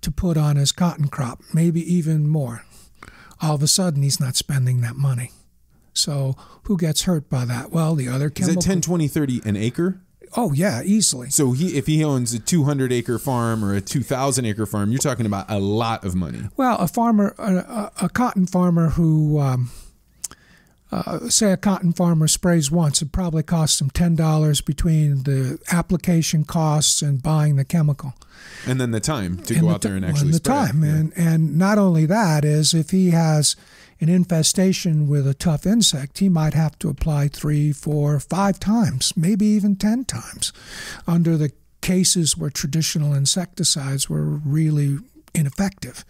to put on his cotton crop, maybe even more. All of a sudden, he's not spending that money. So who gets hurt by that? Well, the other chemical... Is it 10, 20, 30 an acre? Oh, yeah, easily. So if he owns a 200-acre farm or a 2,000-acre farm, you're talking about a lot of money. Well, a cotton farmer who, say a cotton farmer sprays once, it probably costs him $10 between the application costs and buying the chemical. And then the time to go out there and actually spray. And the time. And not only that, is if he has an infestation with a tough insect, he might have to apply 3, 4, 5 times, maybe even 10 times, under the cases where traditional insecticides were really ineffective.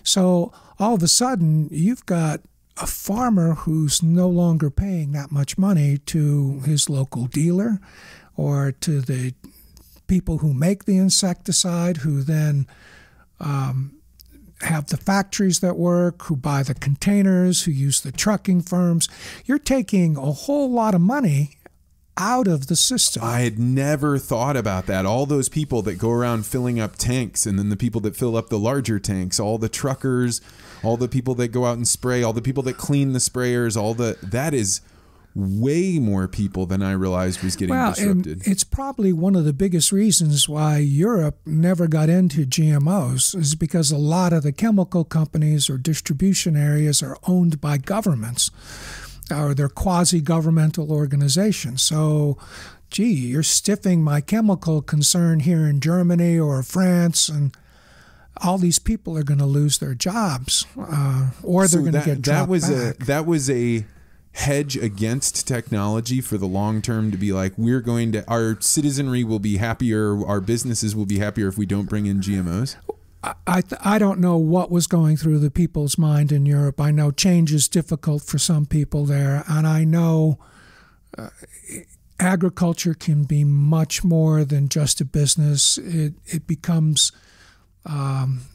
So all of a sudden, you've got a farmer who's no longer paying that much money to his local dealer or to the people who make the insecticide, who then have the factories that work, who buy the containers, who use the trucking firms. You're taking a whole lot of money out of the system. I had never thought about that. All those people that go around filling up tanks, and then the people that fill up the larger tanks, all the truckers, all the people that go out and spray, all the people that clean the sprayers, that is way more people than I realized was getting disrupted. And it's probably one of the biggest reasons why Europe never got into GMOs, is because a lot of the chemical companies or distribution areas are owned by governments, or they're quasi-governmental organizations. So, gee, you're stiffing my chemical concern here in Germany or France, and all these people are going to lose their jobs, or they're going to get dropped back. That was a hedge against technology for the long term, to be like, our citizenry will be happier, our businesses will be happier if we don't bring in GMOs? I don't know what was going through the people's mind in Europe. I know change is difficult for some people there, and I know agriculture can be much more than just a business. It becomes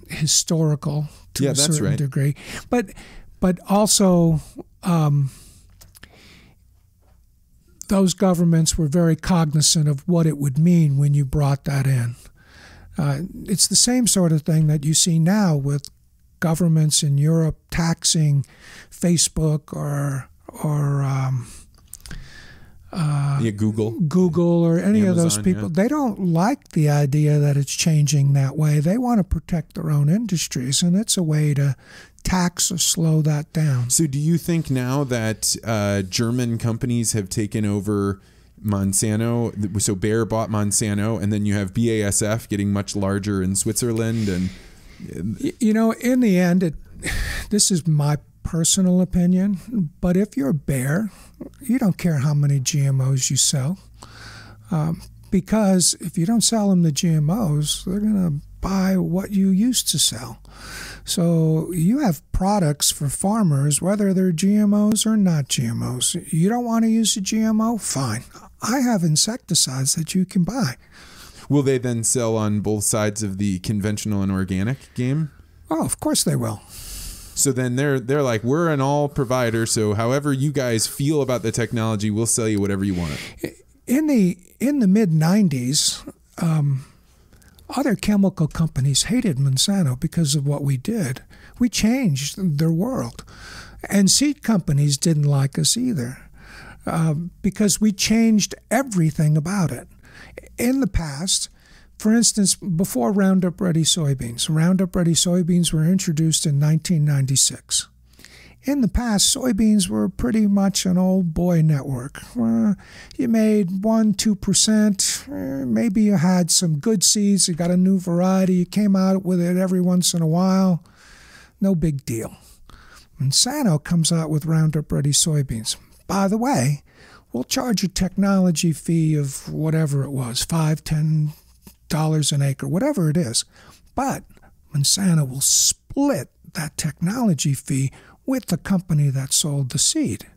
historical to a certain degree. But also those governments were very cognizant of what it would mean when you brought that in. It's the same sort of thing that you see now with governments in Europe taxing Facebook or Google or any Amazon, of those people. Yeah. They don't like the idea that it's changing that way. They want to protect their own industries, and it's a way to tax or slow that down. So do you think now that German companies have taken over Monsanto, so Bayer bought Monsanto, and then you have BASF getting much larger in Switzerland? And you know, in the end, this is my personal opinion, but if you're Bayer, you don't care how many GMOs you sell, because if you don't sell them the GMOs, they're going to buy what you used to sell. So you have products for farmers, whether they're GMOs or not GMOs. You don't want to use a GMO? Fine. I have insecticides that you can buy. Will they then sell on both sides of the conventional and organic game? Oh, of course they will. So then they're like, we're an all provider, so however you guys feel about the technology, we'll sell you whatever you want. In the mid-'90s, other chemical companies hated Monsanto because of what we did. We changed their world. And seed companies didn't like us either, because we changed everything about it. In the past, for instance, before Roundup Ready soybeans were introduced in 1996. In the past, soybeans were pretty much an old boy network. You made 1-2%, maybe you had some good seeds, you got a new variety, you came out with it every once in a while. No big deal. Monsanto comes out with Roundup Ready soybeans. By the way, we'll charge a technology fee of whatever it was, $5, $10 an acre, whatever it is. But Monsanto will split that technology fee with the company that sold the seed.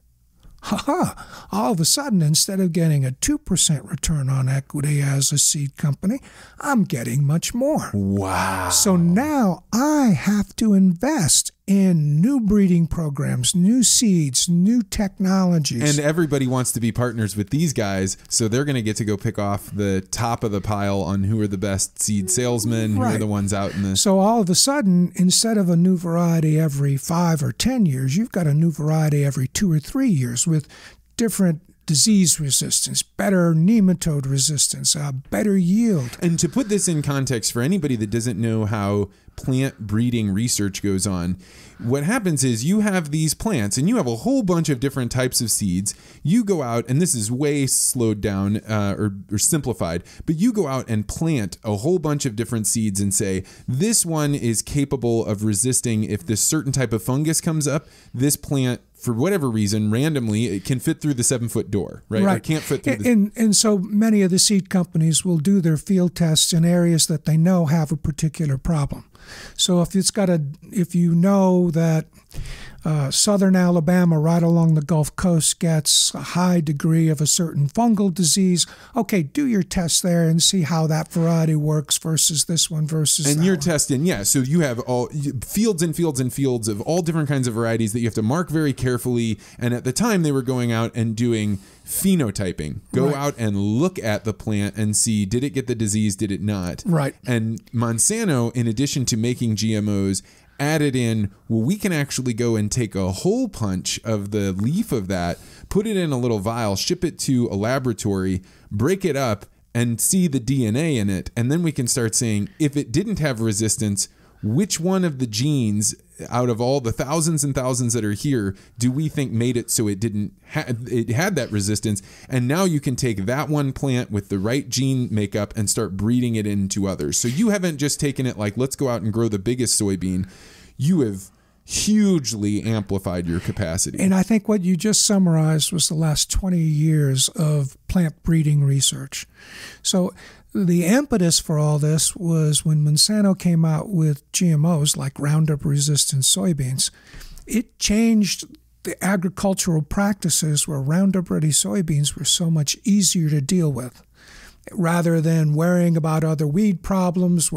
All of a sudden, instead of getting a 2% return on equity as a seed company, I'm getting much more. Wow. So now I have to invest in new breeding programs, new seeds, new technologies. And everybody wants to be partners with these guys, so they're going to get to go pick off the top of the pile on who are the best seed salesmen, who are the ones out in the... So all of a sudden, instead of a new variety every 5 or 10 years, you've got a new variety every 2 or 3 years with different disease resistance, better nematode resistance, better yield. And to put this in context for anybody that doesn't know how plant breeding research goes on, what happens is you have these plants and you have a whole bunch of different types of seeds. You go out, and this is way slowed down or simplified, but you go out and plant a whole bunch of different seeds and say, this one is capable of resisting if this certain type of fungus comes up. This plant, for whatever reason, randomly, it can fit through the 7-foot door, right? Or it can't fit through and so many of the seed companies will do their field tests in areas that they know have a particular problem. So if you know that southern Alabama, right along the Gulf Coast, gets a high degree of a certain fungal disease, okay, do your test there and see how that variety works versus this one versus that one. And you're testing, so you have all fields and fields and fields of all different kinds of varieties that you have to mark very carefully. And at the time, they were going out and doing phenotyping. Go out and look at the plant and see, did it get the disease, did it not? Right. And Monsanto, in addition to making GMOs, added in, well, we can actually go and take a hole punch of the leaf of that, put it in a little vial, ship it to a laboratory, break it up, and see the DNA in it. And then we can start saying, if it didn't have resistance, which one of the genes out of all the thousands and thousands that are here do we think made it so it it had that resistance? And now you can take that one plant with the right gene makeup and start breeding it into others. So you haven't just taken it like, let's go out and grow the biggest soybean. You have hugely amplified your capacity. And I think what you just summarized was the last 20 years of plant breeding research. So the impetus for all this was when Monsanto came out with GMOs like Roundup-resistant soybeans. It changed the agricultural practices where Roundup-ready soybeans were so much easier to deal with. rather than worrying about other weed problems,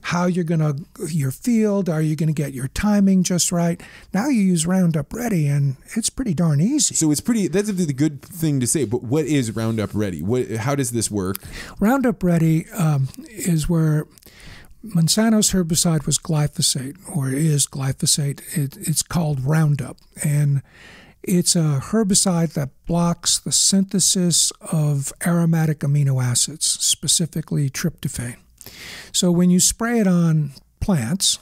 how you're going to, your field, are you going to get your timing just right? Now you use Roundup Ready, and it's pretty darn easy. So that's a good thing to say, but what is Roundup Ready? How does this work? Roundup Ready is where Monsanto's herbicide was glyphosate, or is glyphosate. It's called Roundup, and it's a herbicide that blocks the synthesis of aromatic amino acids, specifically tryptophan. So when you spray it on plants,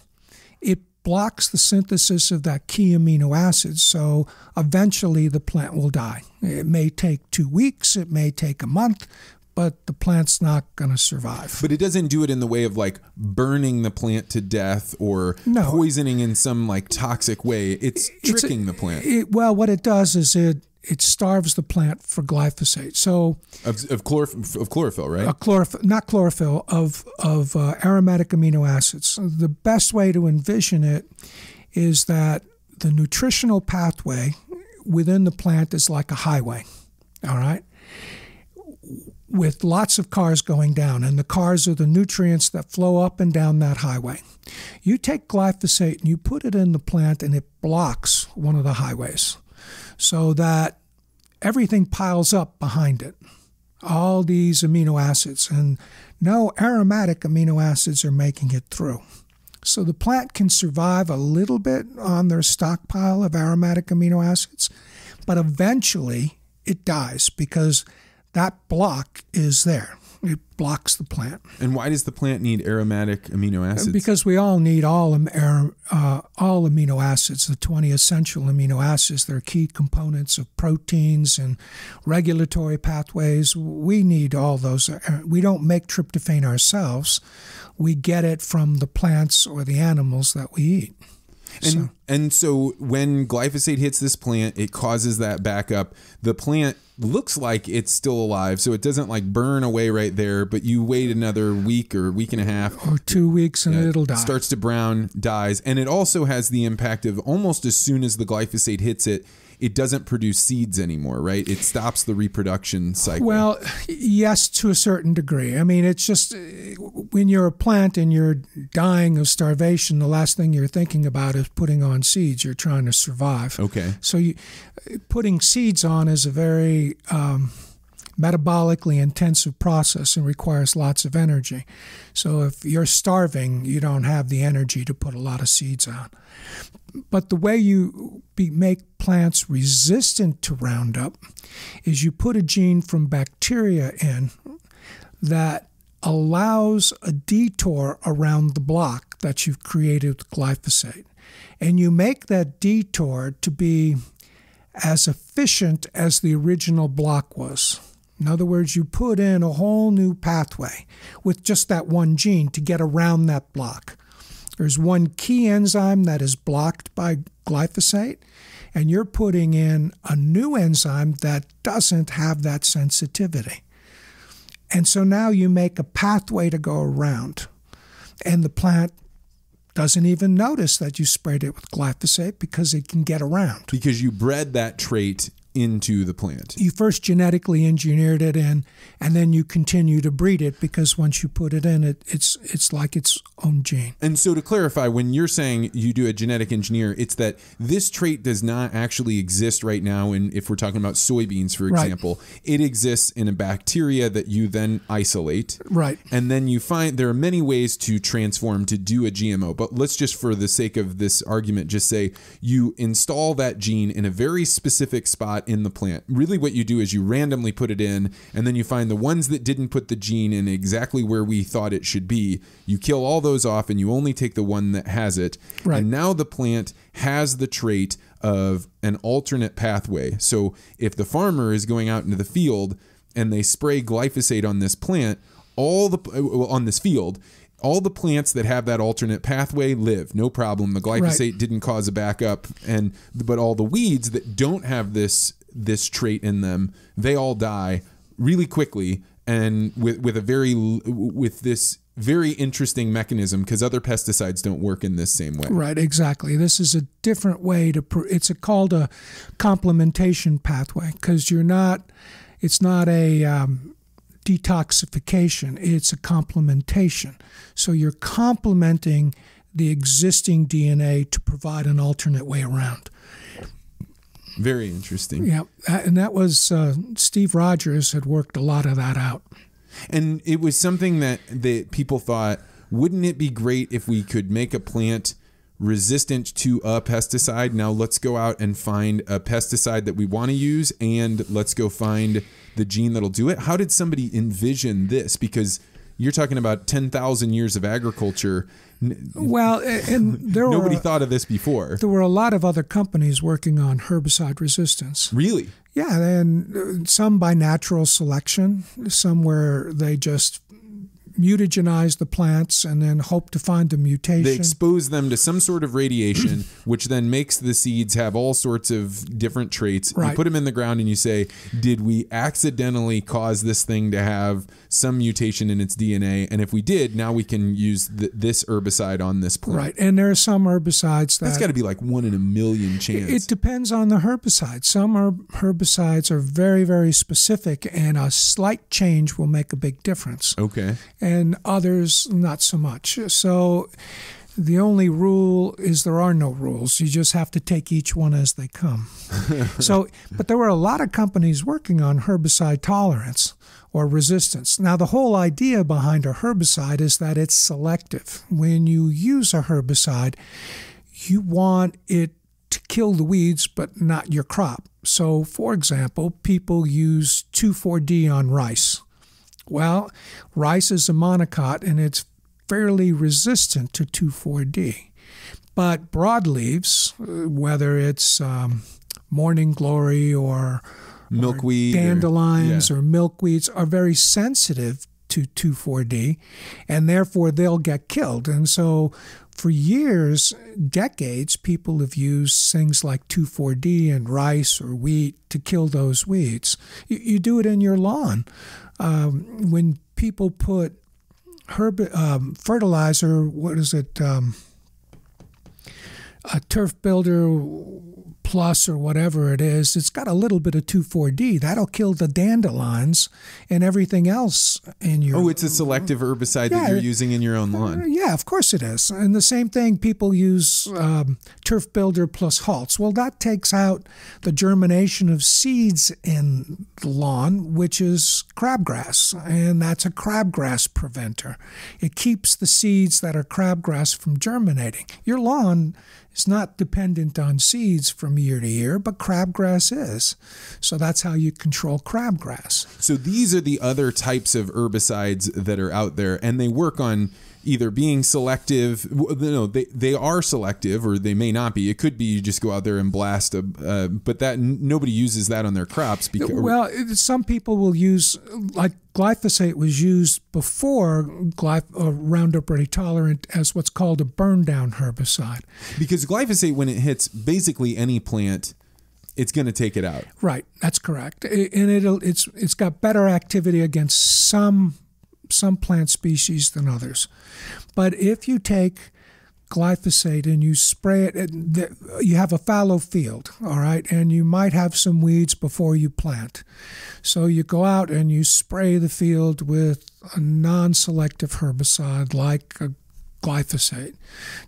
it blocks the synthesis of that key amino acid, so eventually the plant will die. It may take 2 weeks, it may take a month, but the plant's not going to survive. But it doesn't do it in the way of like burning the plant to death or poisoning in some like toxic way. It's tricking the plant. Well, what it does is it starves the plant for glyphosate. So of chlorophyll, right? Not chlorophyll, of aromatic amino acids. The best way to envision it is that the nutritional pathway within the plant is like a highway. All right? With lots of cars going down, and the cars are the nutrients that flow up and down that highway. You take glyphosate and you put it in the plant, and it blocks one of the highways so that everything piles up behind it, all these amino acids, and no aromatic amino acids are making it through. So the plant can survive a little bit on their stockpile of aromatic amino acids, but eventually it dies because that block is there. It blocks the plant. And why does the plant need aromatic amino acids? Because we all need all amino acids, the 20 essential amino acids. They're key components of proteins and regulatory pathways. We need all those. We don't make tryptophan ourselves. We get it from the plants or the animals that we eat. And so when glyphosate hits this plant, it causes that backup. The plant looks like it's still alive, so it doesn't like burn away right there, but you wait another week or week and a half. Or 2 weeks and it'll die. Starts to brown, dies. And it also has the impact of almost as soon as the glyphosate hits it, it doesn't produce seeds anymore, right? It stops the reproduction cycle. Well, yes, to a certain degree. I mean, it's just when you're a plant and you're dying of starvation, the last thing you're thinking about is putting on seeds. You're trying to survive. Okay. So putting seeds on is a very metabolically intensive process and requires lots of energy. So if you're starving, you don't have the energy to put a lot of seeds on. But the way you make plants resistant to Roundup is you put a gene from bacteria in that allows a detour around the block that you've created with glyphosate. And you make that detour to be as efficient as the original block was. In other words, you put in a whole new pathway with just that one gene to get around that block. There's one key enzyme that is blocked by glyphosate, and you're putting in a new enzyme that doesn't have that sensitivity. And so now you make a pathway to go around, and the plant doesn't even notice that you sprayed it with glyphosate because it can get around. Because you bred that trait into the plant. You first genetically engineered it in, and then you continue to breed it because once you put it in, it's like its own gene. And so to clarify, when you're saying you do a genetic engineer, it's that this trait does not actually exist right now. And if we're talking about soybeans, for example, it exists in a bacteria that you then isolate. Right. And then you find there are many ways to transform to do a GMO. But let's just, for the sake of this argument, just say you install that gene in a very specific spot in the plant. Really what you do is you randomly put it in, and then you find the ones that didn't put the gene in exactly where we thought it should be. You kill all those off and you only take the one that has it. Right. And now the plant has the trait of an alternate pathway. So if the farmer is going out into the field and they spray glyphosate on this plant, on this field, all the plants that have that alternate pathway live, no problem. The glyphosate didn't cause a backup, but all the weeds that don't have this trait in them, they all die really quickly, and with this very interesting mechanism, because other pesticides don't work in this same way. Right, exactly. This is a different way to. It's called a complementation pathway because it's not a detoxification. It's a complementation. So you're complementing the existing DNA to provide an alternate way around. Very interesting. Yeah, and that was Steve Rogers had worked a lot of that out. And it was something that people thought, wouldn't it be great if we could make a plant resistant to a pesticide? Now let's go out and find a pesticide that we want to use, and let's go find the gene that'll do it. How did somebody envision this? Because you're talking about 10,000 years of agriculture. Well, and nobody thought of this before. There were a lot of other companies working on herbicide resistance. Really? Yeah, and some by natural selection, some where they just mutagenize the plants and then hope to find a mutation. They expose them to some sort of radiation, which then makes the seeds have all sorts of different traits. Right. You put them in the ground and you say, did we accidentally cause this thing to have some mutation in its DNA? And if we did, now we can use this herbicide on this plant. Right. And there are some herbicides that's got to be like 1 in a million chance. It depends on the herbicide. Some herbicides are very, very specific, and a slight change will make a big difference. Okay. And others, not so much. So the only rule is there are no rules. You just have to take each one as they come. But there were a lot of companies working on herbicide tolerance or resistance. Now, the whole idea behind a herbicide is that it's selective. When you use a herbicide, you want it to kill the weeds, but not your crop. So, for example, people use 2,4-D on rice. Well, rice is a monocot, and it's fairly resistant to 2,4-D. But broadleaves, whether it's morning glory or milkweed, dandelions or milkweeds, are very sensitive to 2,4-D, and therefore they'll get killed. And so for years, decades, people have used things like 2,4-D in rice or wheat to kill those weeds. You do it in your lawn. When people put fertilizer, what is it, a turf builder plus or whatever it is, it's got a little bit of 2,4-D. That'll kill the dandelions and everything else in your... Oh, it's a selective herbicide that you're using in your own lawn. Yeah, of course it is. And the same thing, people use turf builder plus Halts. Well, that takes out the germination of seeds in the lawn, which is crabgrass, and that's a crabgrass preventer. It keeps the seeds that are crabgrass from germinating. Your lawn is not dependent on seeds from year to year, but crabgrass is. So that's how you control crabgrass. So these are the other types of herbicides that are out there, and they work on either being selective. No, they are selective, or they may not be. It could be you just go out there and blast but that nobody uses that on their crops. Well, some people will use, like glyphosate was used before Roundup Ready Tolerant as what's called a burn down herbicide. Because glyphosate, when it hits basically any plant, it's going to take it out. Right, that's correct. And it's got better activity against some plant species than others. But if you take glyphosate and you spray it, you have a fallow field, all right, and you might have some weeds before you plant. So you go out and you spray the field with a non-selective herbicide like glyphosate.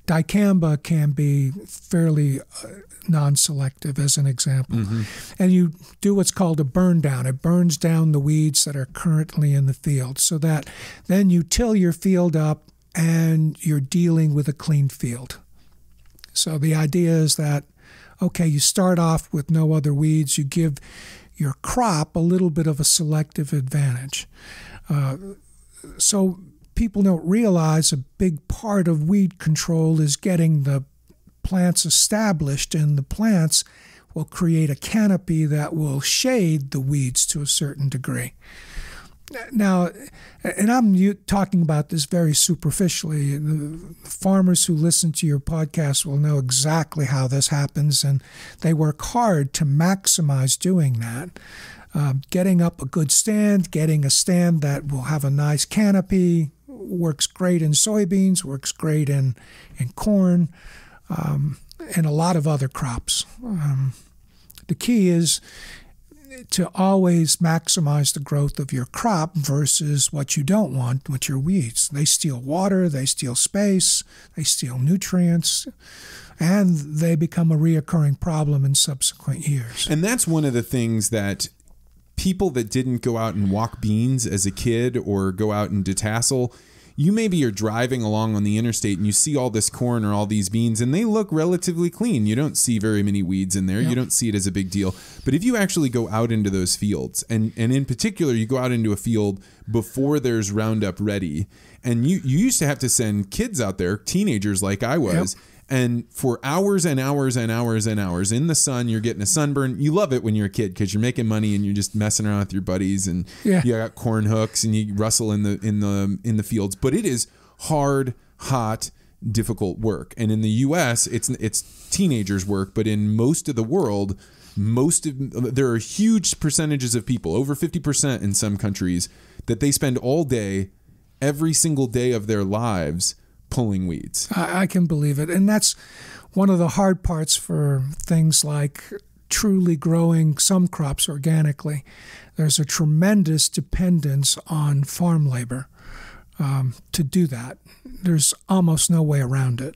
Dicamba can be fairly non-selective, as an example. Mm-hmm. And you do what's called a burn down. It burns down the weeds that are currently in the field, so that then you till your field up and you're dealing with a clean field. So the idea is that, okay, you start off with no other weeds. You give your crop a little bit of a selective advantage. So people don't realize a big part of weed control is getting the plants established, and the plants will create a canopy that will shade the weeds to a certain degree. Now, and I'm talking about this very superficially. The farmers who listen to your podcast will know exactly how this happens, and they work hard to maximize doing that. Getting up a good stand, getting a stand that will have a nice canopy, works great in soybeans, works great in corn, and a lot of other crops. The key is to always maximize the growth of your crop versus what you don't want, which are weeds. They steal water, they steal space, they steal nutrients, and they become a reoccurring problem in subsequent years. And that's one of the things that people that didn't go out and walk beans as a kid or go out and detassel, you maybe are driving along on the interstate and you see all this corn or all these beans and they look relatively clean. You don't see very many weeds in there. Yep. You don't see it as a big deal. But if you actually go out into those fields, and in particular, you go out into a field before there's Roundup ready, and you used to have to send kids out there, teenagers like I was, yep. And for hours and hours and hours and hours in the sun, you're getting a sunburn. You love it when you're a kid because you're making money and you're just messing around with your buddies, and you got corn hooks and you rustle in the fields. But it is hard, hot, difficult work. And in the U.S., it's teenagers' work. But in most of the world, there are huge percentages of people, over 50% in some countries, that they spend all day, every single day of their lives, pulling weeds. I can believe it. And that's one of the hard parts for things like truly growing some crops organically. There's a tremendous dependence on farm labor to do that. There's almost no way around it.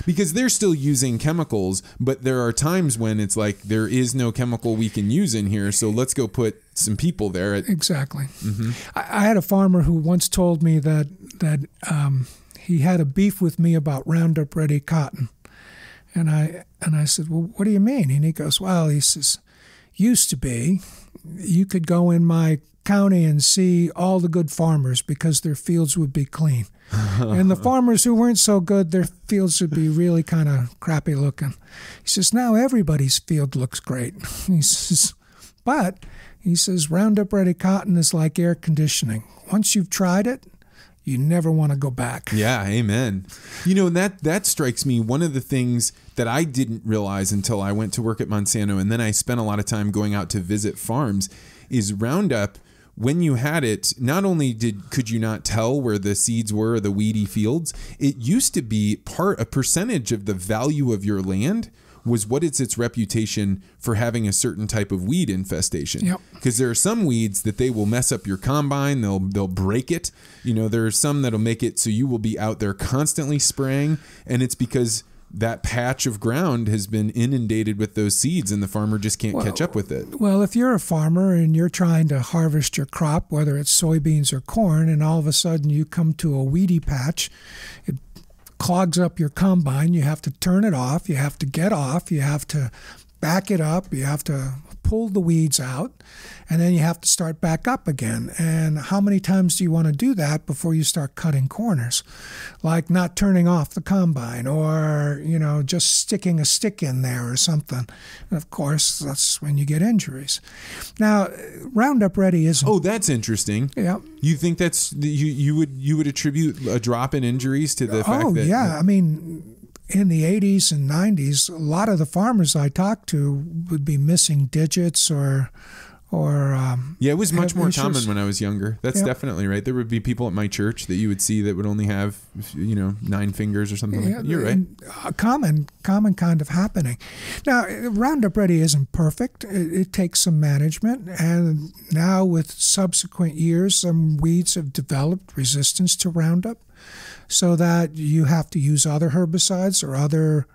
Because they're still using chemicals, but there are times when it's like there is no chemical we can use in here, so let's go put some people there. Exactly. Mm-hmm. I had a farmer who once told me that he had a beef with me about Roundup Ready cotton. And I said, well, what do you mean? And he goes, well, he says, used to be, you could go in my county and see all the good farmers because their fields would be clean. And the farmers who weren't so good, their fields would be really kind of crappy looking. He says, now everybody's field looks great. He says, but he says, Roundup Ready cotton is like air conditioning. Once you've tried it, you never want to go back. Yeah, amen. You know, that strikes me. One of the things that I didn't realize until I went to work at Monsanto, and then I spent a lot of time going out to visit farms, is Roundup, when you had it, not only could you not tell where the seeds were, the weedy fields, it used to be a percentage of the value of your land was what is its reputation for having a certain type of weed infestation. Yep. Because there are some weeds that they will mess up your combine, they'll break it. You know, there are some that'll make it so you will be out there constantly spraying, and it's because that patch of ground has been inundated with those seeds and the farmer just can't catch up with it. Well, if you're a farmer and you're trying to harvest your crop, whether it's soybeans or corn, and all of a sudden you come to a weedy patch, it clogs up your combine, you have to turn it off, you have to get off, you have to back it up, you have to pull the weeds out, and then you have to start back up again. And how many times do you want to do that before you start cutting corners? Like not turning off the combine, or, you know, just sticking a stick in there or something. And of course, that's when you get injuries. Now, Roundup Ready isn't. Oh, that's interesting. Yeah. You think that's you would attribute a drop in injuries to the fact that? Oh, yeah. I mean, in the 80s and 90s, a lot of the farmers I talked to would be missing digits or yeah, it was much more issues. common when I was younger. That's definitely right. There would be people at my church that you would see that would only have, 9 fingers or something like that. You're right. Common kind of happening. Now, Roundup Ready isn't perfect. It takes some management, and now with subsequent years, some weeds have developed resistance to Roundup, so that you have to use other herbicides or other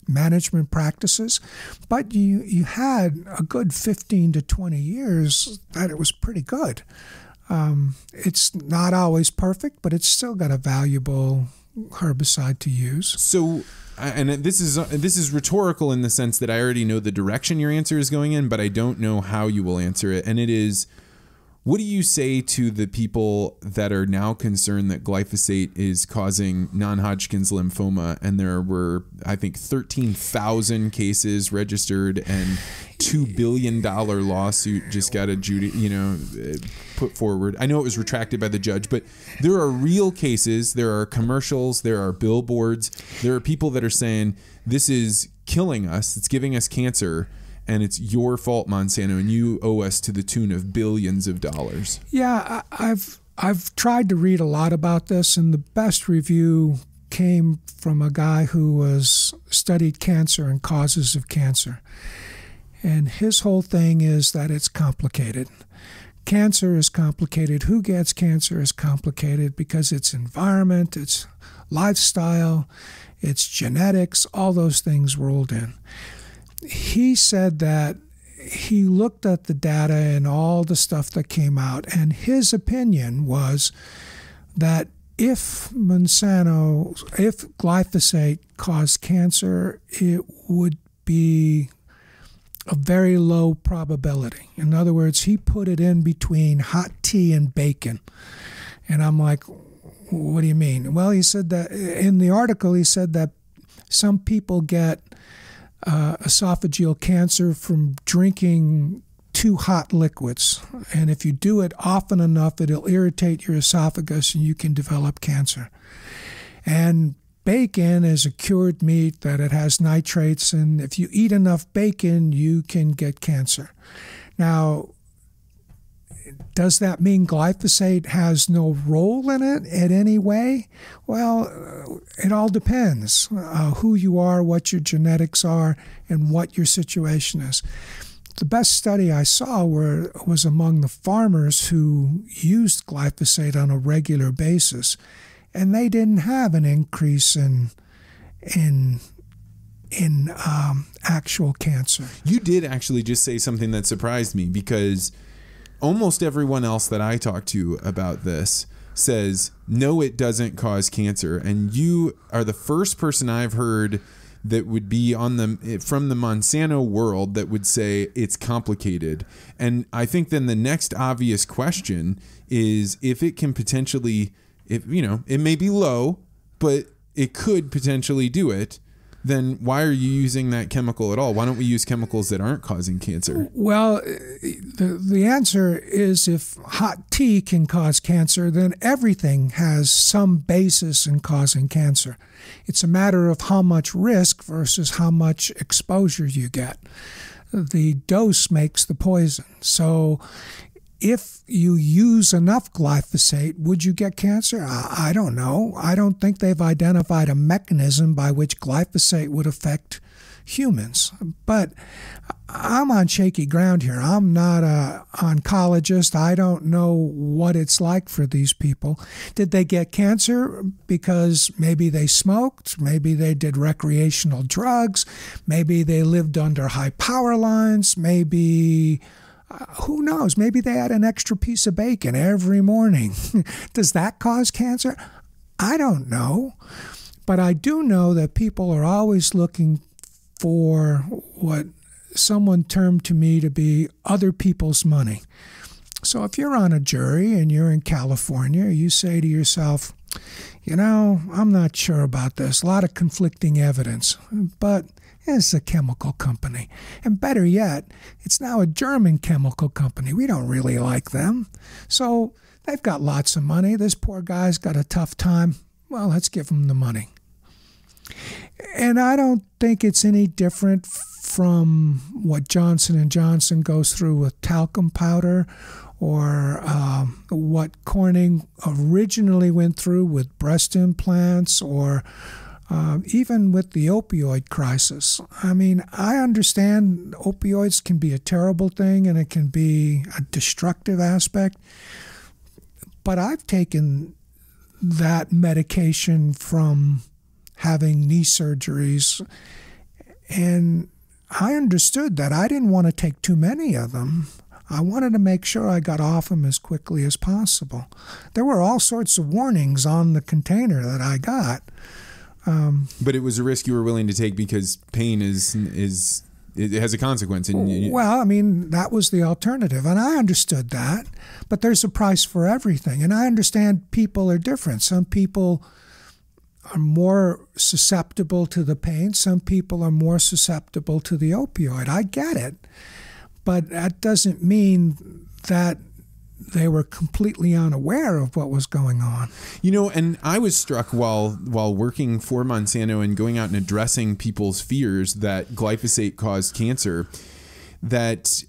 management practices. But you had a good 15 to 20 years that it was pretty good. It's not always perfect, but it's still got a valuable herbicide to use. So, and this is rhetorical in the sense that I already know the direction your answer is going in, but I don't know how you will answer it. And it is, what do you say to the people that are now concerned that glyphosate is causing non-Hodgkin's lymphoma? And there were, I think, 13,000 cases registered, and $2 billion lawsuit just got put forward. I know it was retracted by the judge, but there are real cases. There are commercials. There are billboards. There are people that are saying this is killing us. It's giving us cancer. And it's your fault, Monsanto, and you owe us to the tune of billions of dollars. Yeah, I've tried to read a lot about this, and the best review came from a guy who studied cancer and causes of cancer. And his whole thing is that it's complicated. Cancer is complicated. Who gets cancer is complicated because it's environment, it's lifestyle, it's genetics, all those things rolled in. He said that he looked at the data and all the stuff that came out, and his opinion was that if glyphosate caused cancer, it would be a very low probability. In other words, he put it in between hot tea and bacon. And I'm like, what do you mean? Well, he said that in the article, he said that some people get esophageal cancer from drinking too hot liquids. And if you do it often enough, it'll irritate your esophagus and you can develop cancer. And bacon is a cured meat that it has nitrates, and if you eat enough bacon, you can get cancer. Now, does that mean glyphosate has no role in it in any way? Well, it all depends who you are, what your genetics are, and what your situation is. The best study I saw was among the farmers who used glyphosate on a regular basis, and they didn't have an increase in actual cancer. You did actually just say something that surprised me, because almost everyone else that I talk to about this says, no, it doesn't cause cancer. And you are the first person I've heard that would be from the Monsanto world that would say it's complicated. And I think then the next obvious question is, if it can potentially, it may be low, but it could potentially do it, then why are you using that chemical at all? Why don't we use chemicals that aren't causing cancer? Well, the answer is, if hot tea can cause cancer, then everything has some basis in causing cancer. It's a matter of how much risk versus how much exposure you get. The dose makes the poison. So if you use enough glyphosate, would you get cancer? I don't know. I don't think they've identified a mechanism by which glyphosate would affect humans. But I'm on shaky ground here. I'm not an oncologist. I don't know what it's like for these people. Did they get cancer because maybe they smoked? Maybe they did recreational drugs? Maybe they lived under high power lines? Maybe... who knows? Maybe they had an extra piece of bacon every morning. Does that cause cancer? I don't know. But I do know that people are always looking for what someone termed to me to be other people's money. So if you're on a jury and you're in California, you say to yourself, I'm not sure about this. A lot of conflicting evidence. But it's a chemical company. And better yet, it's now a German chemical company. We don't really like them. So they've got lots of money. This poor guy's got a tough time. Well, let's give him the money. And I don't think it's any different from what Johnson & Johnson goes through with talcum powder, or what Corning originally went through with breast implants, or even with the opioid crisis. I mean, I understand opioids can be a terrible thing and it can be a destructive aspect, but I've taken that medication from having knee surgeries, and I understood that I didn't want to take too many of them. I wanted to make sure I got off them as quickly as possible. There were all sorts of warnings on the container that I got. But it was a risk you were willing to take because pain it has a consequence. Well, I mean, that was the alternative, and I understood that. But there's a price for everything, and I understand people are different. Some people are more susceptible to the pain. Some people are more susceptible to the opioid. I get it, but that doesn't mean that they were completely unaware of what was going on. And I was struck while working for Monsanto and going out and addressing people's fears that glyphosate caused cancer, that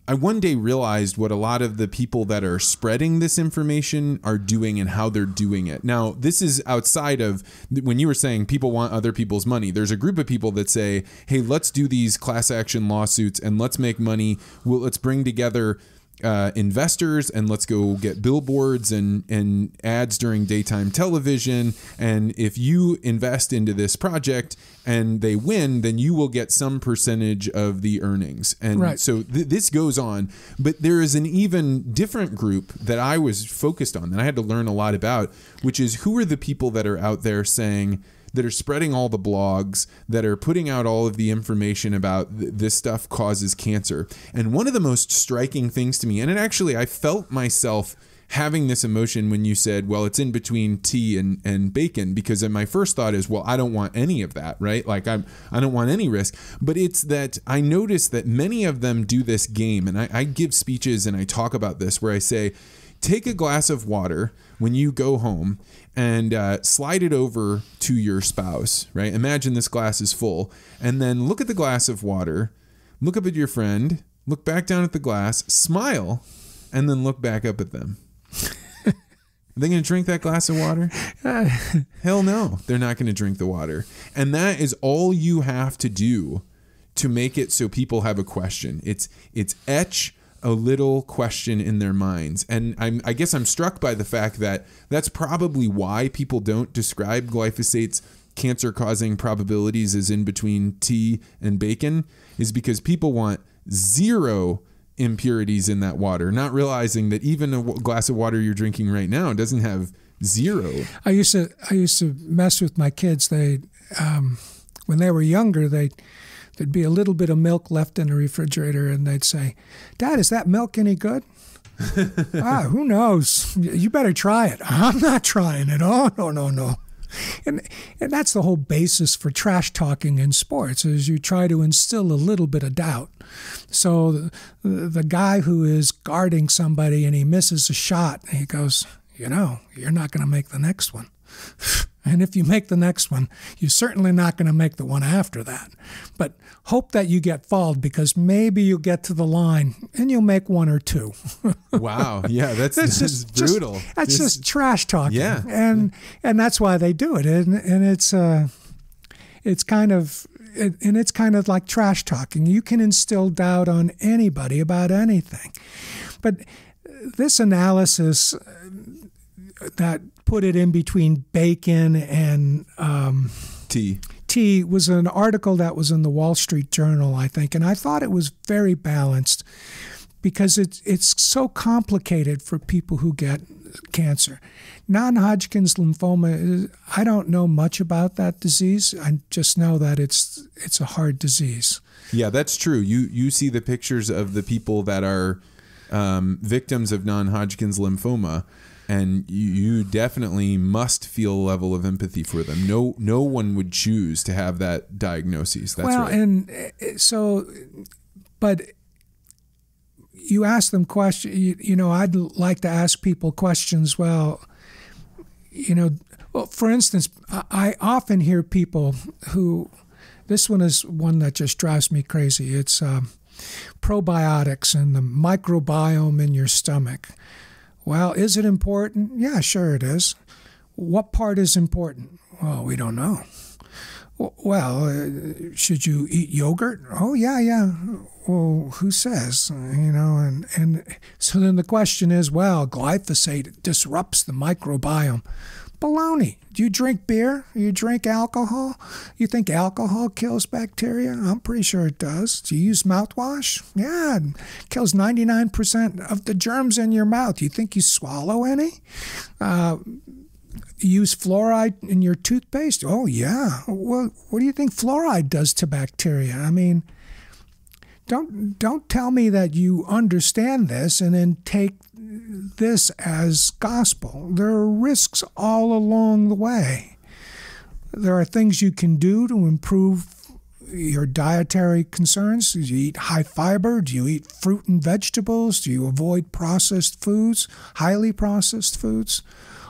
I one day realized what a lot of the people that are spreading this information are doing and how they're doing it. Now, this is outside of when you were saying people want other people's money. There's a group of people that say, hey, let's do these class action lawsuits and let's make money. Let's bring together investors and let's go get billboards and ads during daytime television. And if you invest into this project and they win, then you will get some percentage of the earnings. And so this goes on. But there is an even different group that I was focused on that I had to learn a lot about, which is who are the people that are out there saying, that are spreading all the blogs, that are putting out all of the information about this stuff causes cancer. And one of the most striking things to me, and I felt myself having this emotion when you said, well, it's in between tea and bacon, because then my first thought is, well, I don't want any of that, right? Like I don't want any risk. But it's that I noticed that many of them do this game, and I give speeches and I talk about this where I say, take a glass of water when you go home and slide it over to your spouse, right? Imagine this glass is full, and then look at the glass of water, look up at your friend, look back down at the glass, smile, and then look back up at them. Are they going to drink that glass of water? Hell no, they're not going to drink the water. And that is all you have to do to make it so people have a question. It's etch a little question in their minds. And I guess I'm struck by the fact that that's probably why people don't describe glyphosate's cancer-causing probabilities as in between tea and bacon, is because people want zero impurities in that water, not realizing that even a glass of water you're drinking right now doesn't have zero. I used to mess with my kids. They when they were younger, there'd be a little bit of milk left in the refrigerator, and they'd say, "Dad, is that milk any good?" Who knows? You better try it. I'm not trying it. Oh, no. And that's the whole basis for trash talking in sports, is you try to instill a little bit of doubt. So the guy who is guarding somebody and he misses a shot, and he goes, you're not going to make the next one. And if you make the next one, you're certainly not going to make the one after that. But hope that you get fouled, because maybe you'll get to the line and you'll make one or two. Wow. Yeah, that's brutal. That's just trash talking. Yeah. And that's why they do it. And it's kind of like trash talking. You can instill doubt on anybody about anything. But this analysis that put it in between bacon and tea was an article that was in the Wall Street Journal, I think, and I thought it was very balanced, because it's so complicated for people who get cancer. Non-Hodgkin's lymphoma, I don't know much about that disease. I just know that it's a hard disease. Yeah, that's true. You see the pictures of the people that are victims of non-Hodgkin's lymphoma, and you definitely must feel a level of empathy for them. No one would choose to have that diagnosis. That's right. And so, but you ask them questions. I'd like to ask people questions. Well, for instance, I often hear people who, this one is one that just drives me crazy. It's probiotics and the microbiome in your stomach. Well, is it important? Yeah, sure it is. What part is important? Well, we don't know. Well, should you eat yogurt? Oh, yeah. Well, who says? And so then the question is, well, glyphosate disrupts the microbiome. Baloney. Do you drink beer? Do you drink alcohol? You think alcohol kills bacteria? I'm pretty sure it does. Do you use mouthwash? Yeah, it kills 99% of the germs in your mouth. You think you swallow any? You use fluoride in your toothpaste? Oh, yeah. Well, what do you think fluoride does to bacteria? I mean, don't tell me that you understand this and then take this as gospel. There are risks all along the way. There are things you can do to improve your dietary concerns. Do you eat high fiber? Do you eat fruit and vegetables? Do you avoid processed foods, highly processed foods?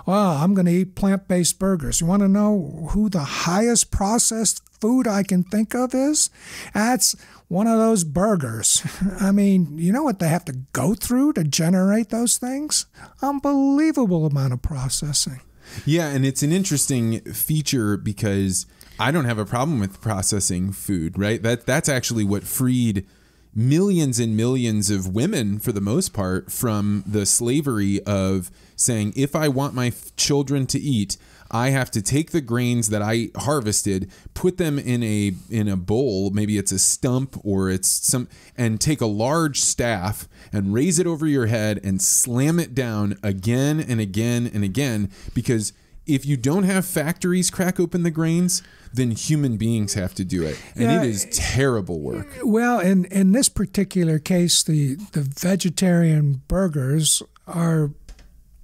Well, I'm going to eat plant-based burgers. You want to know who the highest processed food I can think of is? That's one of those burgers. I mean, you know what they have to go through to generate those things? Unbelievable amount of processing. Yeah, and it's an interesting feature because I don't have a problem with processing food, right? That's actually what freed millions and millions of women, for the most part, from the slavery of saying, if I want my children to eat, I have to take the grains that I harvested, put them in a bowl, maybe it's a stump or it's some, and take a large staff and raise it over your head and slam it down again and again and again. Because if you don't have factories crack open the grains, then human beings have to do it. And it is terrible work. Well, in this particular case, the vegetarian burgers are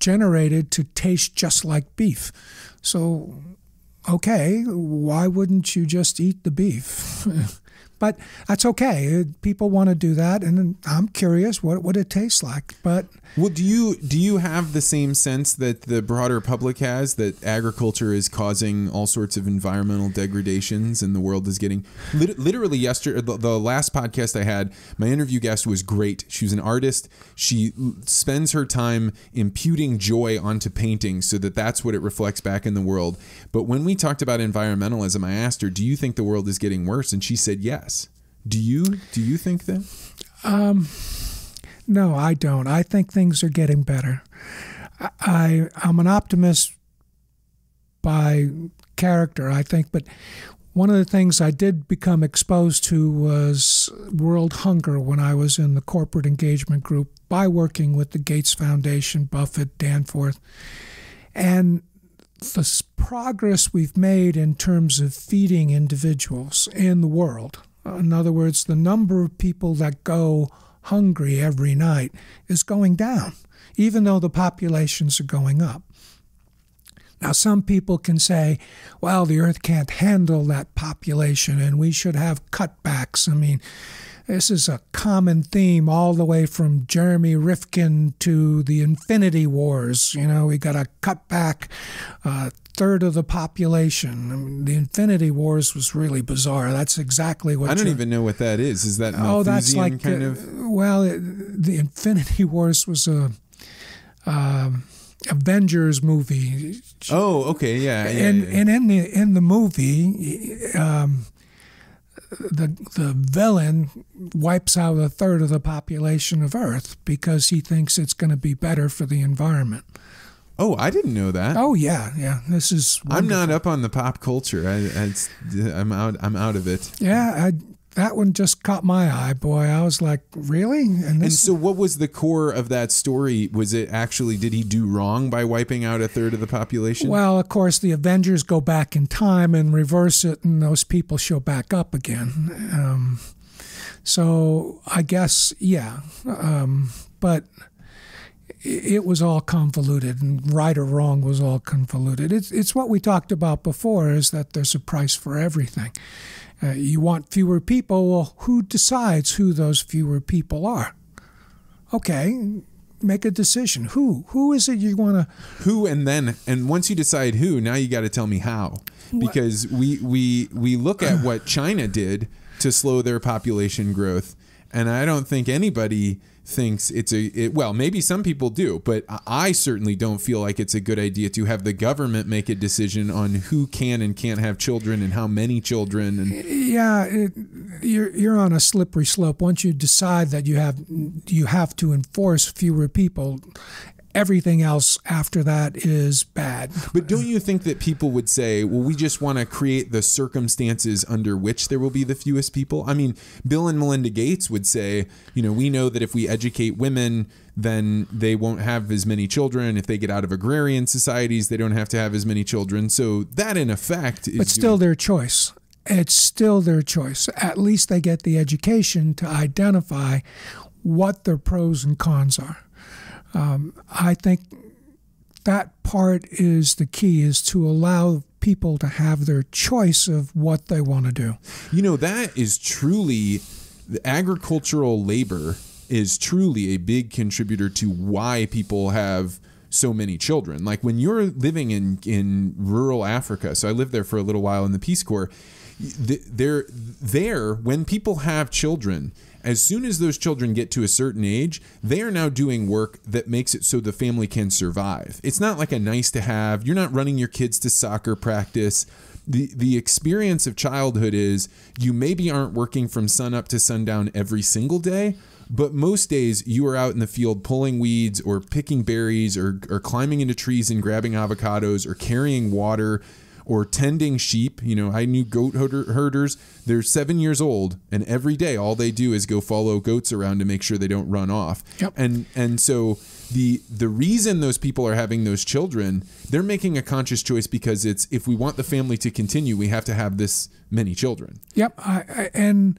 generated to taste just like beef. So, okay, why wouldn't you just eat the beef? But that's okay. People want to do that, and I'm curious what would it taste like. But well, do you have the same sense that the broader public has, that agriculture is causing all sorts of environmental degradations and the world is getting literally yesterday, the last podcast I had, my interview guest was great. She was an artist. She spends her time imputing joy onto painting so that that's what it reflects back in the world. But when we talked about environmentalism, I asked her, do you think the world is getting worse? And she said yes. Do you think that? No, I don't. I think things are getting better. I'm an optimist by character, I think, but one of the things I did become exposed to was world hunger when I was in the corporate engagement group by working with the Gates Foundation, Buffett, Danforth. And the progress we've made in terms of feeding individuals in the world, in other words, the number of people that go hungry every night is going down, even though the populations are going up. Now, some people can say, well, the earth can't handle that population and we should have cutbacks. I mean, this is a common theme all the way from Jeremy Rifkin to the Infinity Wars. You know, we got to cut back a third of the population. I mean, the Infinity Wars was really bizarre. That's exactly what I don't even know what that is. Is that Malthusian that's like kind of? Well, the Infinity Wars was a Avengers movie. Oh, okay, yeah. And in the movie, the villain wipes out a third of the population of Earth because he thinks it's going to be better for the environment. Oh, I didn't know that. Oh yeah. This is wonderful. I'm not up on the pop culture. I'm out of it. Yeah, that one just caught my eye. Boy, I was like, really? And so what was the core of that story? Was it actually, did he do wrong by wiping out a third of the population? Well, of course, the Avengers go back in time and reverse it, and those people show back up again. So I guess, yeah. But it was all convoluted, and right or wrong was all convoluted. It's what we talked about before, is that there's a price for everything. You want fewer people. Well, who decides who those fewer people are? Okay, make a decision. Who is it you want to? Who, and once you decide who, now you got to tell me how. Because we look at what China did to slow their population growth, and I don't think anybody thinks well, maybe some people do, but I certainly don't feel like it's a good idea to have the government make a decision on who can and can't have children and how many children. And yeah, you're on a slippery slope. Once you decide that you have to enforce fewer people, everything else after that is bad. But don't you think that people would say, well, we just want to create the circumstances under which there will be the fewest people? I mean, Bill and Melinda Gates would say, we know that if we educate women, then they won't have as many children. If they get out of agrarian societies, they don't have to have as many children. So that, in effect, is... But still their choice. It's still their choice. At least they get the education to identify what their pros and cons are. I think that part is the key, is to allow people to have their choice of what they want to do. That is truly, the agricultural labor is truly a big contributor to why people have so many children. Like when you're living in rural Africa, so I lived there for a little while in the Peace Corps, they're there when people have children. As soon as those children get to a certain age, they are now doing work that makes it so the family can survive. It's not like a nice to have. You're not running your kids to soccer practice. The experience of childhood is you maybe aren't working from sun up to sundown every single day, but most days you are out in the field pulling weeds or picking berries or climbing into trees and grabbing avocados or carrying water or tending sheep. You know, I knew goat herders. They're 7 years old, and every day all they do is go follow goats around to make sure they don't run off. Yep. And so the reason those people are having those children, they're making a conscious choice because it's, if we want the family to continue, we have to have this many children. Yep. I'm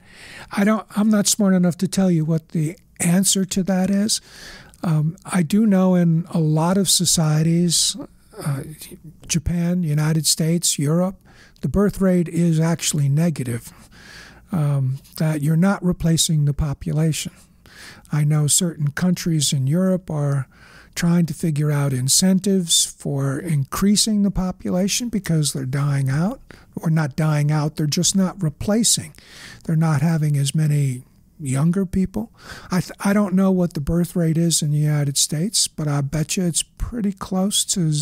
not smart enough to tell you what the answer to that is. I do know in a lot of societies, Japan, United States, Europe, the birth rate is actually negative, that you're not replacing the population. I know certain countries in Europe are trying to figure out incentives for increasing the population because they're dying out, or not dying out, they're just not replacing. They're not having as many younger people. I don't know what the birth rate is in the United States, but I bet you it's pretty close to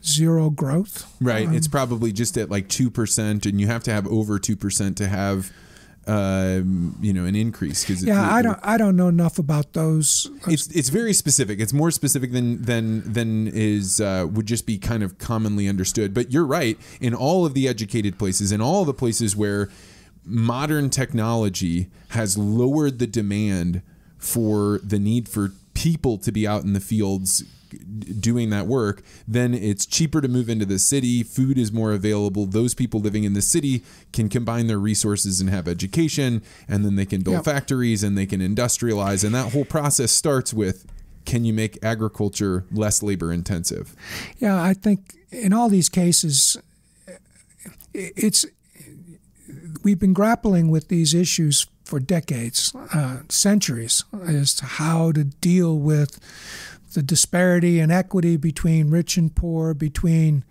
zero growth. Right. It's probably just at like 2%, and you have to have over 2% to have an increase. I don't know enough about those. It's very specific. It's more specific than is would just be kind of commonly understood. But you're right. In all of the educated places, in all of the places where modern technology has lowered the demand for the need for people to be out in the fields doing that work, then it's cheaper to move into the city. Food is more available. Those people living in the city can combine their resources and have education, and then they can build factories and they can industrialize. And that whole process starts with, can you make agriculture less labor intensive? Yeah, I think in all these cases, we've been grappling with these issues for decades, centuries, as to how to deal with the disparity and equity between rich and poor, between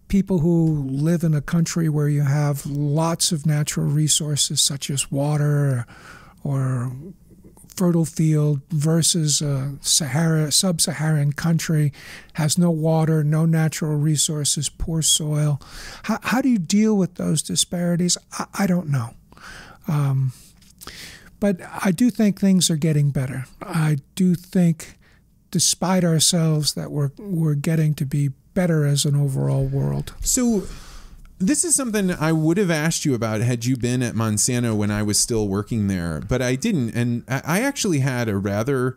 people who live in a country where you have lots of natural resources such as water or fertile field versus a sub-Saharan country has no water, no natural resources, poor soil. How do you deal with those disparities? I don't know. But I do think things are getting better. I do think, despite ourselves, that we're getting to be better as an overall world. So this is something I would have asked you about had you been at Monsanto when I was still working there, but I didn't. And I actually had a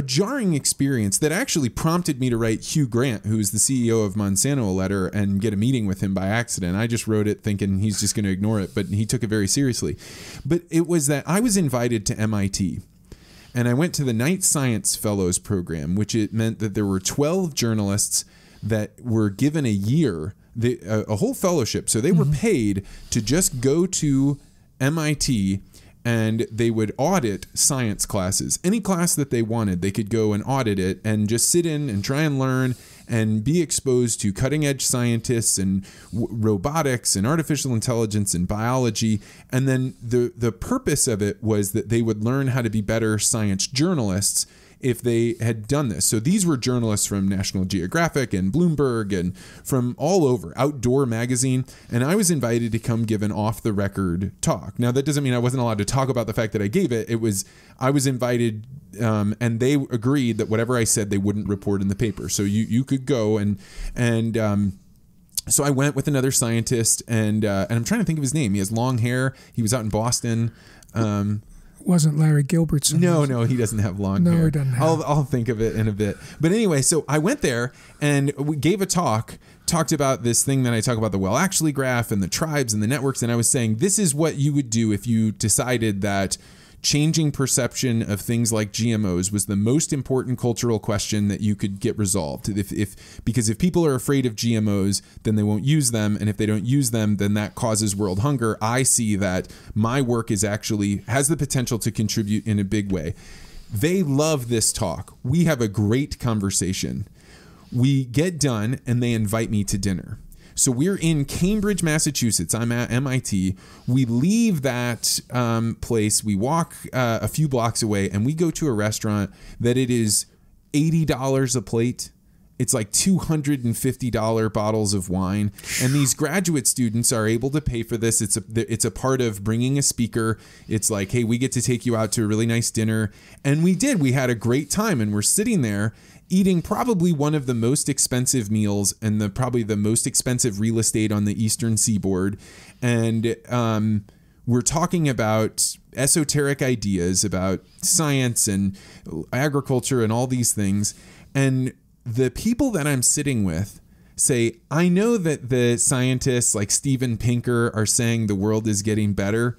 jarring experience that actually prompted me to write Hugh Grant, who's the CEO of Monsanto, a letter and get a meeting with him by accident. I just wrote it thinking he's just going to ignore it, but he took it very seriously. But it was that I was invited to MIT. And I went to the Knight Science Fellows program, which it meant that there were 12 journalists that were given a year, a whole fellowship. So they were paid to just go to MIT, and they would audit science classes. Any class that they wanted, they could go and audit it and just sit in and try and learn and be exposed to cutting-edge scientists and robotics and artificial intelligence and biology. And then the purpose of it was that they would learn how to be better science journalists if they had done this. So these were journalists from National Geographic and Bloomberg and from all over, Outdoor Magazine. And I was invited to come give an off-the-record talk. Now, that doesn't mean I wasn't allowed to talk about the fact that I gave it. I was invited, and they agreed that whatever I said, they wouldn't report in the paper. So you could go and so I went with another scientist, and I'm trying to think of his name. He has long hair. He was out in Boston. Wasn't Larry Gilbertson? No, he doesn't have long hair. No, he doesn't have. I'll think of it in a bit. But anyway, so I went there and we gave a talked about this thing that I talk about, the well actually graph and the tribes and the networks. And I was saying, this is what you would do if you decided that changing perception of things like GMOs was the most important cultural question that you could get resolved. Because if people are afraid of GMOs, then they won't use them. And if they don't use them, then that causes world hunger. I see that my work has the potential to contribute in a big way. They love this talk. We have a great conversation. We get done and they invite me to dinner. So we're in Cambridge, Massachusetts. I'm at MIT. We leave that place. We walk a few blocks away, and we go to a restaurant that it is $80 a plate. It's like $250 bottles of wine. And these graduate students are able to pay for this. It's a part of bringing a speaker. It's like, hey, we get to take you out to a really nice dinner. And we did. We had a great time. And we're sitting there eating probably one of the most expensive meals and probably the most expensive real estate on the Eastern Seaboard. And we're talking about esoteric ideas about science and agriculture and all these things. And the people that I'm sitting with say, I know that the scientists like Steven Pinker are saying the world is getting better,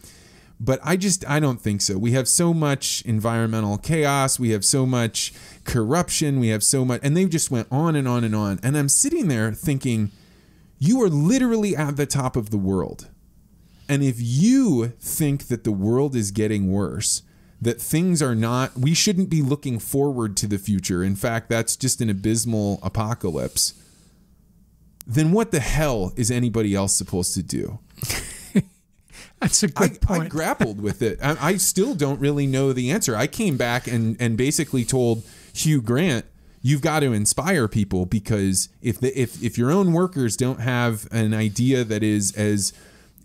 but I don't think so. We have so much environmental chaos. We have so much corruption. We have so much, and they just went on and on and on. And I'm sitting there thinking, you are literally at the top of the world. And if you think that the world is getting worse, that things are not, we shouldn't be looking forward to the future. In fact, that's just an abysmal apocalypse. Then what the hell is anybody else supposed to do? That's a good point. I grappled with it. I still don't really know the answer. I came back and basically told Hugh Grant, you've got to inspire people, because if your own workers don't have an idea that is as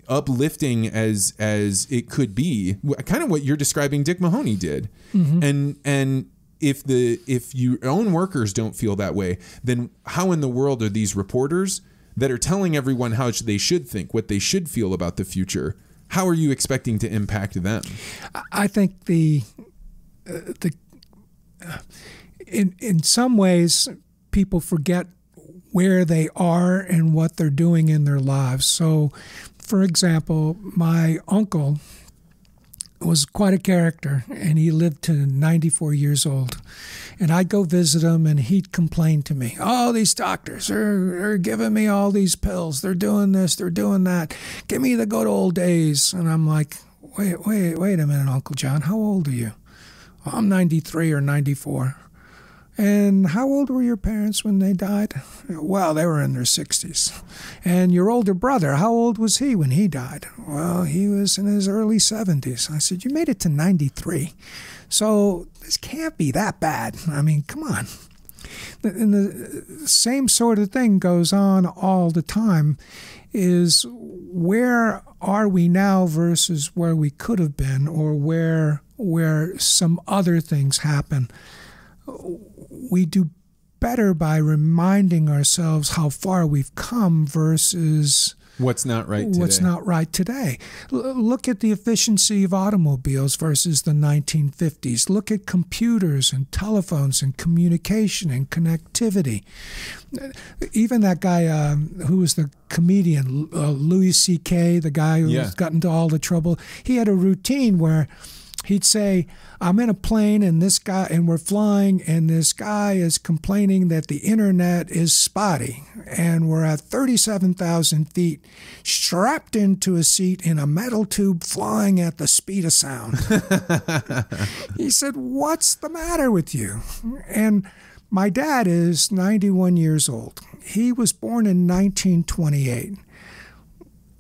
uplifting as it could be, kind of what you're describing Dick Mahoney did. Mm-hmm. And if your own workers don't feel that way, then how in the world are these reporters that are telling everyone how they should think, what they should feel about the future, how are you expecting to impact them? I think in some ways people forget where they are and what they're doing in their lives. So, for example, my uncle was quite a character, and he lived to 94 years old. And I'd go visit him, and he'd complain to me, oh, these doctors are giving me all these pills. They're doing this, they're doing that. Give me the good old days. And I'm like, wait a minute, Uncle John, how old are you? Well, I'm 93 or 94. And how old were your parents when they died? Well, they were in their 60s. And your older brother, how old was he when he died? Well, he was in his early 70s. I said, you made it to 93. So this can't be that bad. I mean, come on. And the same sort of thing goes on all the time, is where are we now versus where we could have been, or where some other things happen. We do better by reminding ourselves how far we've come versus what's not right today. Look at the efficiency of automobiles versus the 1950s. Look at computers and telephones and communication and connectivity. Even that guy who was the comedian, Louis C.K., the guy who got into all the trouble, he had a routine where he'd say, I'm in a plane and we're flying, and this guy is complaining that the internet is spotty, and we're at 37,000 feet strapped into a seat in a metal tube flying at the speed of sound. He said, what's the matter with you? And my dad is 91 years old. He was born in 1928.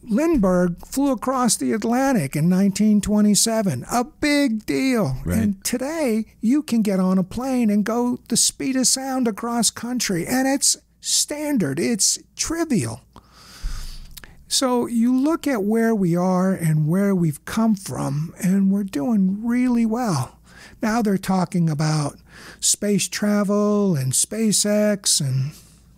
Lindbergh flew across the Atlantic in 1927. A big deal. Right. And today, you can get on a plane and go the speed of sound across country. And it's standard. It's trivial. So you look at where we are and where we've come from, and we're doing really well. Now they're talking about space travel and SpaceX and...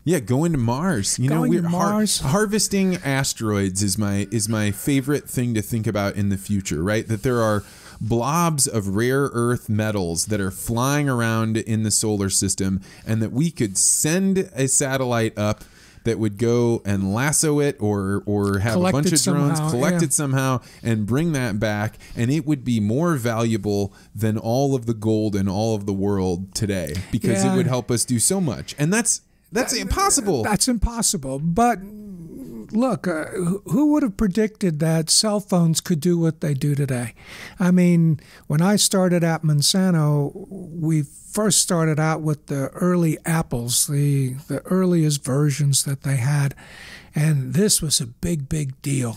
Yeah, going to Mars. Mars. Harvesting asteroids is my favorite thing to think about in the future, right? That there are blobs of rare earth metals that are flying around in the solar system, and that we could send a satellite up that would go and lasso it or have a bunch of drones, collect it somehow, and bring that back, and it would be more valuable than all of the gold in all of the world today, because it would help us do so much. And that's impossible. That's impossible. But look, who would have predicted that cell phones could do what they do today? I mean, when I started at Monsanto, we first started out with the early apples, the earliest versions that they had, and this was a big, big deal.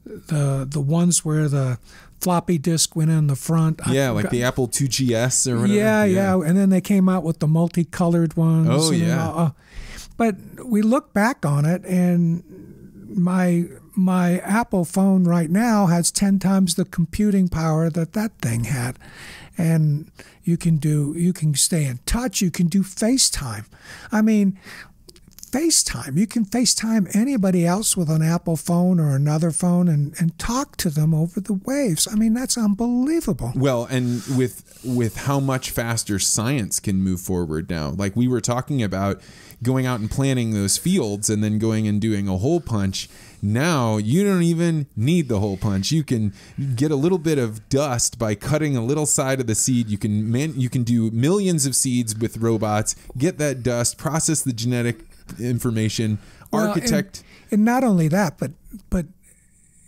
The ones where the floppy disk went in the front. Yeah, like the Apple IIgs or whatever. Yeah. And then they came out with the multicolored ones. Oh, yeah. But we look back on it, and my Apple phone right now has 10 times the computing power that thing had. And you can stay in touch. You can do FaceTime. I mean, FaceTime. You can FaceTime anybody else with an Apple phone or another phone and talk to them over the waves. I mean, that's unbelievable. Well, and with how much faster science can move forward now. Like we were talking about going out and planting those fields and then going and doing a hole punch. Now you don't even need the hole punch. You can get a little bit of dust by cutting a little side of the seed. You can do millions of seeds with robots, get that dust, process the genetic information, architect. And not only that, but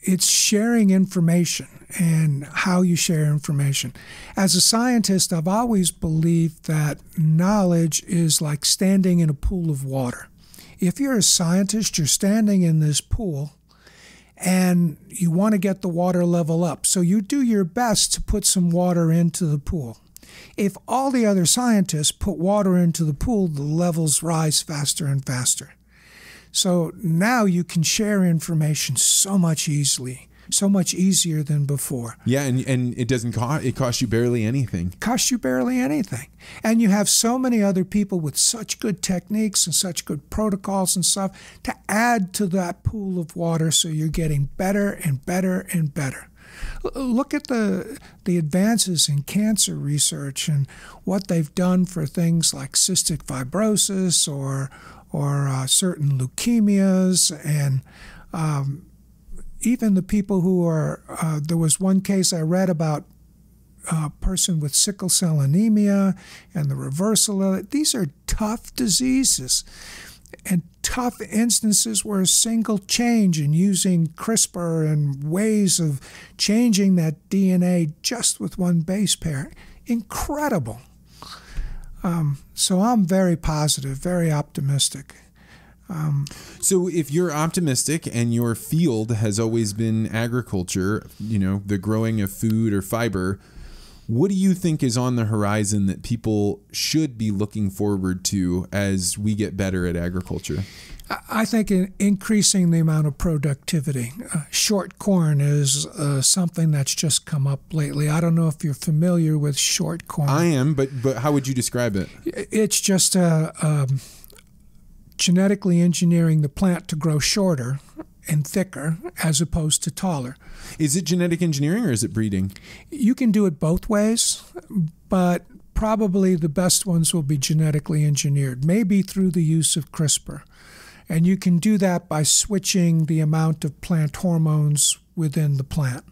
it's sharing information and how you share information. As a scientist, I've always believed that knowledge is like standing in a pool of water. If you're a scientist, you're standing in this pool and you want to get the water level up. So you do your best to put some water into the pool. If all the other scientists put water into the pool, the levels rise faster and faster. So now you can share information so much easier than before. Yeah, and it doesn't cost you barely anything. Costs you barely anything. And you have so many other people with such good techniques and such good protocols and stuff to add to that pool of water, so you're getting better and better and better. Look at the advances in cancer research and what they've done for things like cystic fibrosis or certain leukemias, and even the people who are, there was one case I read about a person with sickle cell anemia and the reversal of it. These are tough diseases and tough instances where a single change in using CRISPR and ways of changing that DNA just with one base pair, incredible. So I'm very positive, very optimistic. So if you're optimistic and your field has always been agriculture, the growing of food or fiber, what do you think is on the horizon that people should be looking forward to as we get better at agriculture? I think increasing the amount of productivity. Short corn is something that's just come up lately. I don't know if you're familiar with short corn. I am, but how would you describe it? It's just genetically engineering the plant to grow shorter and thicker as opposed to taller. Is it genetic engineering or is it breeding? You can do it both ways, but probably the best ones will be genetically engineered, maybe through the use of CRISPR. And you can do that by switching the amount of plant hormones within the plant.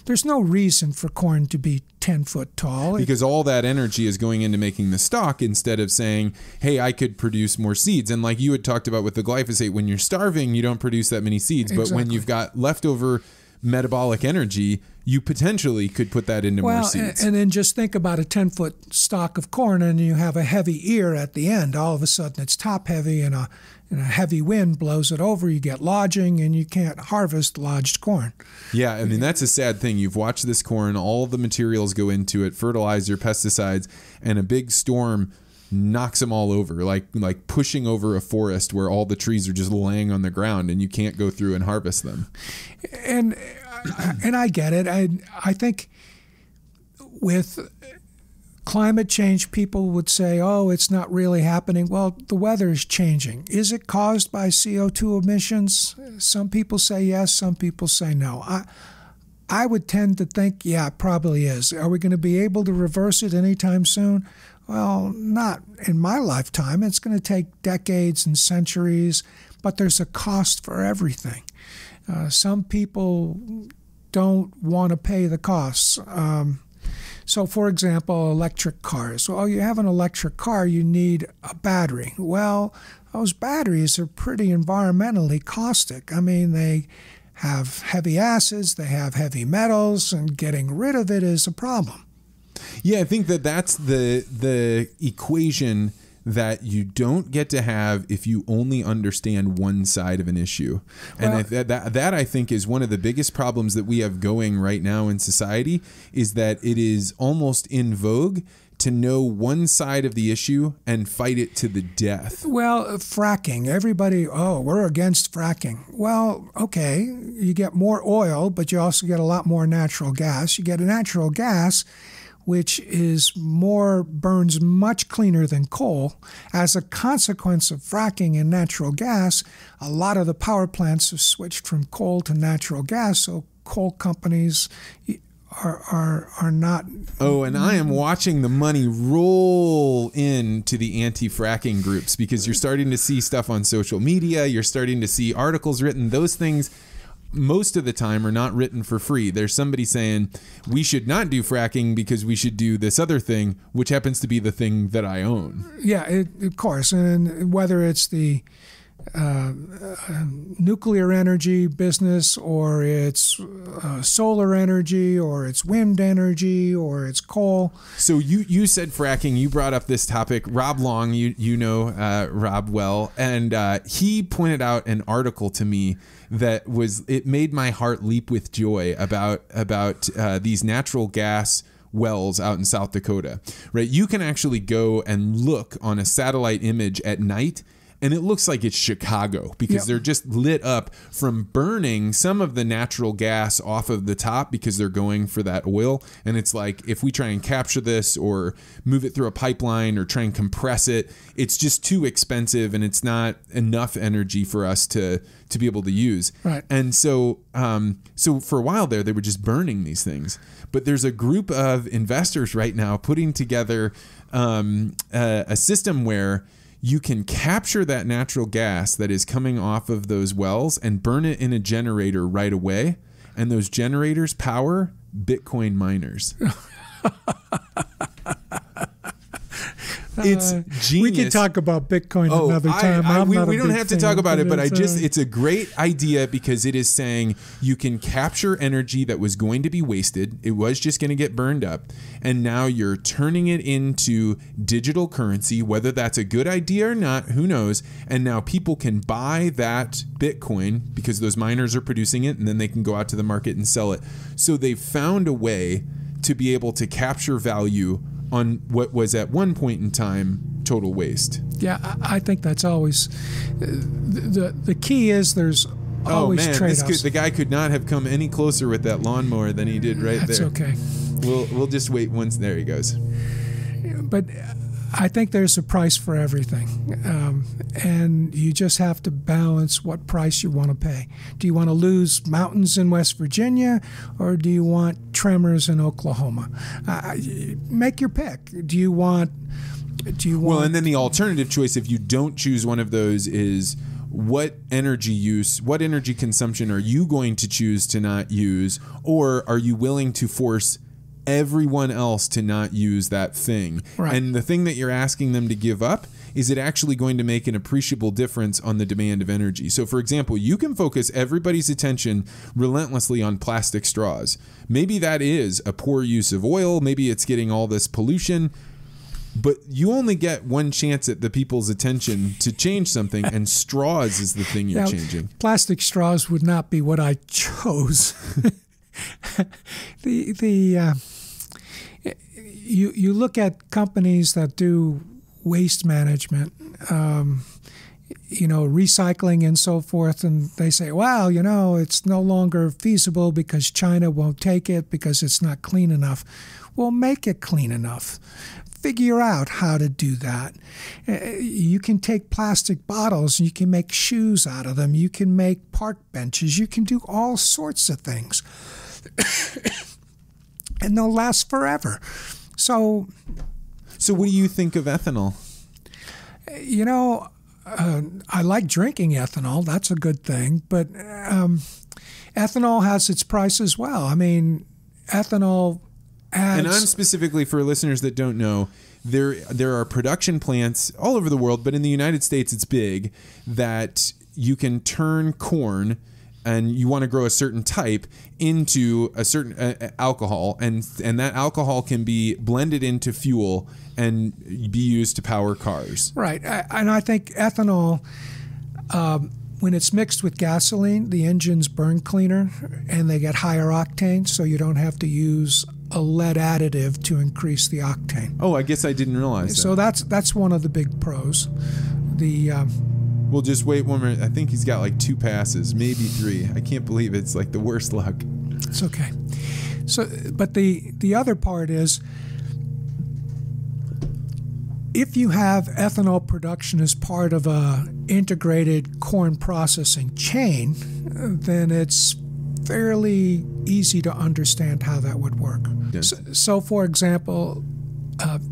There's no reason for corn to be 10 foot tall. Because all that energy is going into making the stalk instead of saying, hey, I could produce more seeds. And like you had talked about with the glyphosate, when you're starving, you don't produce that many seeds. Exactly. But when you've got leftover metabolic energy, you potentially could put that into more seeds. And then just think about a 10-foot stalk of corn and you have a heavy ear at the end. All of a sudden it's top heavy and a heavy wind blows it over. You get lodging and you can't harvest lodged corn. Yeah, I mean, that's a sad thing. You've watched this corn, all the materials go into it, fertilizer, pesticides, and a big storm knocks them all over, like pushing over a forest where all the trees are just laying on the ground and you can't go through and harvest them. And I get it. I think with climate change, people would say, oh, it's not really happening. Well, the weather is changing. Is it caused by CO2 emissions? Some people say yes, some people say no. I would tend to think, yeah, it probably is. Are we going to be able to reverse it anytime soon? Well, not in my lifetime. It's going to take decades and centuries, but there's a cost for everything. Some people don't want to pay the costs. So, for example, electric cars. Well, you have an electric car, you need a battery. Well, those batteries are pretty environmentally caustic. I mean, they have heavy acids, they have heavy metals, and getting rid of it is a problem. Yeah, I think that's the equation that you don't get to have if you only understand one side of an issue. And that I think is one of the biggest problems that we have going right now in society, is that it is almost in vogue to know one side of the issue and fight it to the death. Well, fracking. Everybody, we're against fracking. Well, okay, you get more oil, but you also get a lot more natural gas. You get a natural gas which burns much cleaner than coal. As a consequence of fracking and natural gas, a lot of the power plants have switched from coal to natural gas, so coal companies are not. Oh, and I am watching the money roll into the anti-fracking groups, because you're starting to see stuff on social media, you're starting to see articles written. Those things most of the time are not written for free. There's somebody saying we should not do fracking because we should do this other thing, which happens to be the thing that I own. Yeah, of course. And whether it's the nuclear energy business, or it's solar energy, or it's wind energy, or it's coal. So you said fracking. You brought up this topic. Rob Long, you know Rob well, and he pointed out an article to me that it made my heart leap with joy about these natural gas wells out in South Dakota. Right, you can actually go and look on a satellite image at night, and it looks like it's Chicago, because they're just lit up from burning some of the natural gas off of the top, because they're going for that oil. And it's like, if we try and capture this or move it through a pipeline or try and compress it, it's just too expensive, and it's not enough energy for us to be able to use. Right. And so for a while there, they were just burning these things. But there's a group of investors right now putting together a system where you can capture that natural gas that is coming off of those wells and burn it in a generator right away. And those generators power Bitcoin miners. It's genius. We can talk about Bitcoin another time. We don't have to talk about it, but it's a great idea, because it is saying you can capture energy that was going to be wasted. It was just going to get burned up. And now you're turning it into digital currency, whether that's a good idea or not, who knows. And now people can buy that Bitcoin because those miners are producing it, and then they can go out to the market and sell it. So they've found a way to be able to capture value on what was at one point in time total waste. Yeah, I think that's always the key. Is there's always trade-offs. The guy could not have come any closer with that lawnmower than he did right there. That's okay. We'll just wait once. There he goes. But I think there's a price for everything, and you just have to balance what price you want to pay. Do you want to lose mountains in West Virginia, or do you want tremors in Oklahoma? Make your pick. Do you want? Well, and then the alternative choice, if you don't choose one of those, is what energy consumption are you going to choose to not use, or are you willing to force everyone else to not use that thing? Right. And the thing that you're asking them to give up, is it actually going to make an appreciable difference on the demand of energy? So, for example, you can focus everybody's attention relentlessly on plastic straws. Maybe that is a poor use of oil. Maybe it's getting all this pollution. But you only get one chance at the people's attention to change something, and straws is the thing you're changing. Plastic straws would not be what I chose. You look at companies that do waste management, recycling and so forth, and they say, well, it's no longer feasible because China won't take it because it's not clean enough. Well, make it clean enough. Figure out how to do that. You can take plastic bottles and you can make shoes out of them. You can make park benches. You can do all sorts of things. And they'll last forever. So what do you think of ethanol? I like drinking ethanol. That's a good thing. But ethanol has its price as well. I mean, ethanol adds. And I'm specifically, for listeners that don't know, there are production plants all over the world, but in the United States it's big, that you can turn corn, and you want to grow a certain type, into a certain alcohol, and that alcohol can be blended into fuel and be used to power cars. Right. And I think ethanol, when it's mixed with gasoline, the engines burn cleaner and they get higher octane, so you don't have to use a lead additive to increase the octane. Oh, I guess I didn't realize that. So that's one of the big pros. We'll just wait 1 minute. I think he's got like 2 passes, maybe 3. I can't believe it's like the worst luck. It's okay. So, but the other part is, if you have ethanol production as part of a integrated corn processing chain, then it's fairly easy to understand how that would work. Yes. So for example,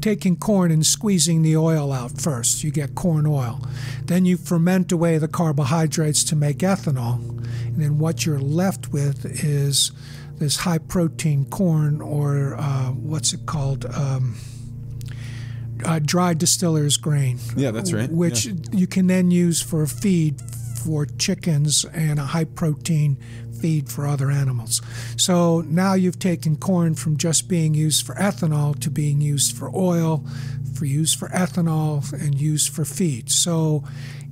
taking corn and squeezing the oil out first, you get corn oil. Then you ferment away the carbohydrates to make ethanol. And then what you're left with is this high-protein corn, or what's it called? Dry distillers grain. Yeah, that's right. Which you can then use for feed for chickens and a high-protein feed for other animals. So now you've taken corn from just being used for ethanol to being used for oil, for use for ethanol, and used for feed. So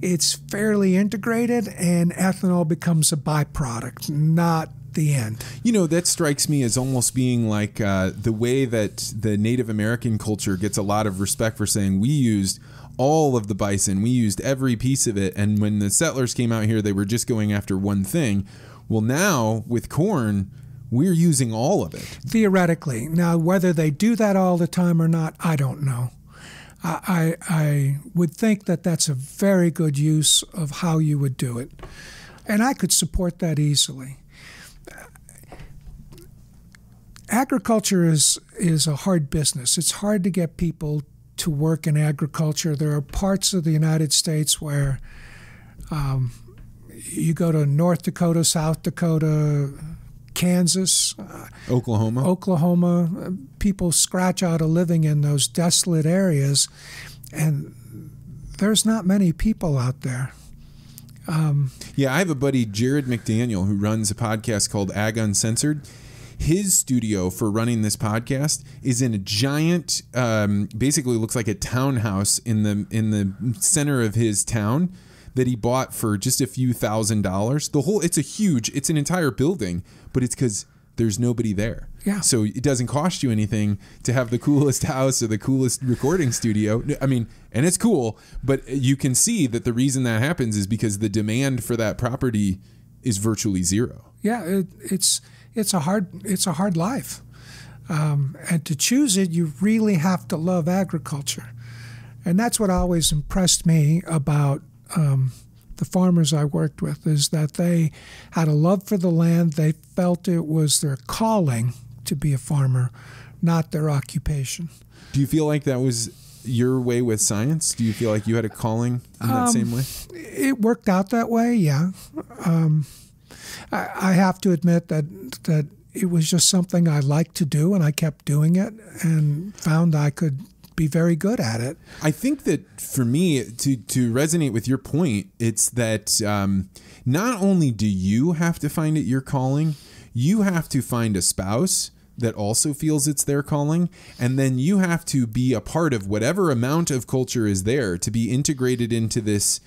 it's fairly integrated, and ethanol becomes a byproduct, not the end. You know, that strikes me as almost being like the way that the Native American culture gets a lot of respect for saying, we used all of the bison, we used every piece of it, and when the settlers came out here, they were just going after one thing. Well, now with corn, we're using all of it. Theoretically. Now, whether they do that all the time or not, I don't know. I would think that that's a very good use of how you would do it. And I could support that easily. Agriculture is a hard business. It's hard to get people to work in agriculture. There are parts of the United States where you go to North Dakota, South Dakota, Kansas, Oklahoma, people scratch out a living in those desolate areas, and there's not many people out there. Yeah, I have a buddy, Jared McDaniel, who runs a podcast called Ag Uncensored. His studio for running this podcast is in a giant, basically looks like a townhouse in the center of his town that he bought for just a few $1,000s. It's an entire building, but it's because there's nobody there. Yeah. So it doesn't cost you anything to have the coolest house or the coolest recording studio. I mean, and it's cool, but you can see that the reason that happens is because the demand for that property is virtually zero. Yeah, it's a hard life, and to choose it, you really have to love agriculture, and that's what always impressed me about the farmers I worked with, is that they had a love for the land. They felt it was their calling to be a farmer, not their occupation. Do you feel like that was your way with science? Do you feel like you had a calling in that same way? It worked out that way, yeah. I have to admit that it was just something I liked to do, and I kept doing it and found I could be very good at it. I think that for me, to resonate with your point, it's that not only do you have to find it your calling, you have to find a spouse that also feels it's their calling, and then you have to be a part of whatever amount of culture is there to be integrated into this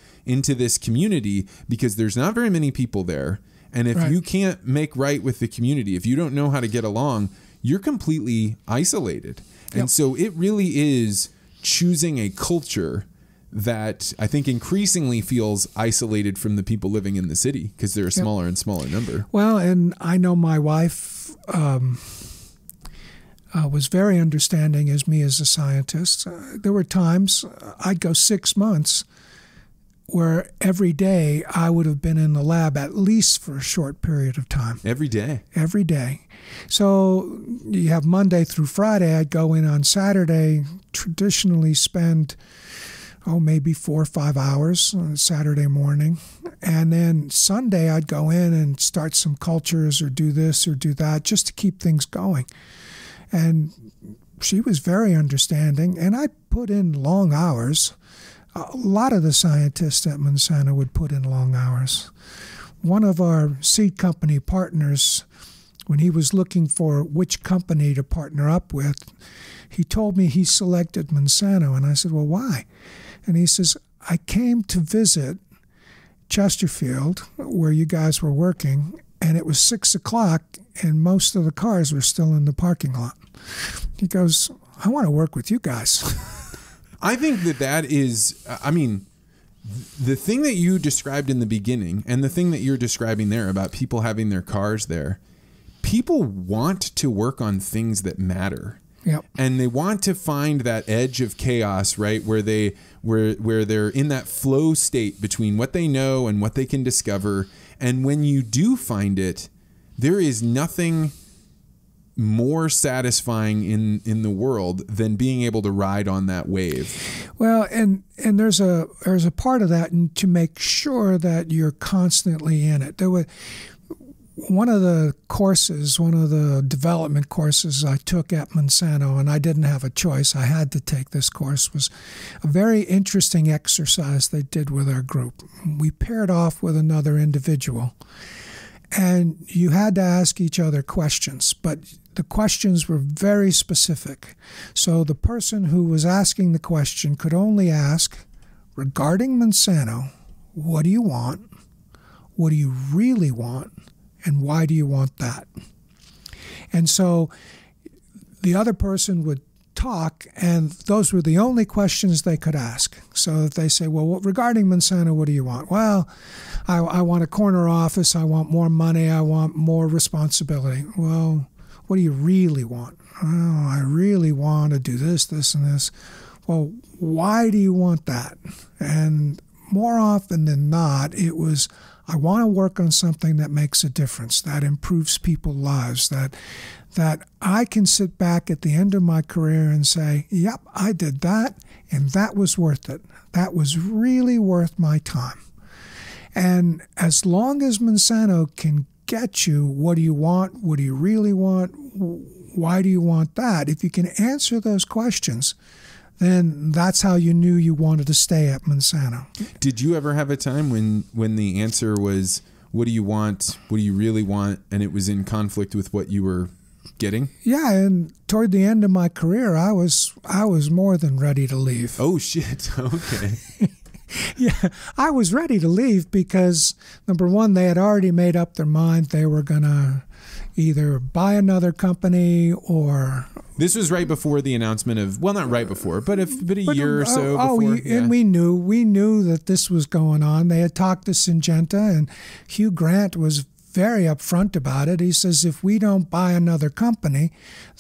community, because there's not very many people there. And if you can't make right with the community, if you don't know how to get along, you're completely isolated. And so it really is choosing a culture that I think increasingly feels isolated from the people living in the city, because they're a smaller and smaller number. Well, and I know my wife was very understanding as me as a scientist. There were times I'd go 6 months where every day I would have been in the lab at least for a short period of time. Every day? Every day. So you have Monday through Friday. I'd go in on Saturday, traditionally spend, maybe 4 or 5 hours on Saturday morning. And then Sunday I'd go in and start some cultures or do this or do that just to keep things going. And she was very understanding, and I put in long hours. A lot of the scientists at Monsanto would put in long hours. One of our seed company partners, when he was looking for which company to partner up with, he told me he selected Monsanto. And I said, well, why? And he says, I came to visit Chesterfield, where you guys were working, and it was 6 o'clock, and most of the cars were still in the parking lot. He goes, I want to work with you guys. I think that is, I mean, the thing that you described in the beginning and the thing that you're describing there about people having their cars there, people want to work on things that matter. Yep. And they want to find that edge of chaos, right? Where they're in that flow state between what they know and what they can discover. And when you do find it, there is nothing more satisfying in the world than being able to ride on that wave. Well, and there's a part of that to make sure that you're constantly in it. There was one of the development courses I took at Monsanto, and I didn't have a choice, I had to take this course, was a very interesting exercise they did with our group. We paired off with another individual, and you had to ask each other questions, but the questions were very specific. So the person who was asking the question could only ask, regarding Monsanto, what do you want? What do you really want? And why do you want that? And so the other person would talk, and those were the only questions they could ask. So if they say, well, regarding Monsanto, what do you want? Well, I want a corner office. I want more money. I want more responsibility. Well, what do you really want? Oh, I really want to do this, this, and this. Well, why do you want that? And more often than not, it was, I want to work on something that makes a difference, that improves people's lives, that I can sit back at the end of my career and say, yep, I did that, and that was worth it. That was really worth my time. And as long as Monsanto can get you, what do you want? What do you really want? Why do you want that? If you can answer those questions, then that's how you knew you wanted to stay at Monsanto. Did you ever have a time when the answer was, what do you want? What do you really want? And it was in conflict with what you were getting? Yeah, and toward the end of my career, I was more than ready to leave. Oh, shit. Okay. Yeah, I was ready to leave because, number one, they had already made up their mind they were going to either buy another company or... This was right before the announcement of, well, not right before, but a year or so before. And we knew that this was going on. They had talked to Syngenta, and Hugh Grant was very upfront about it. He says, if we don't buy another company,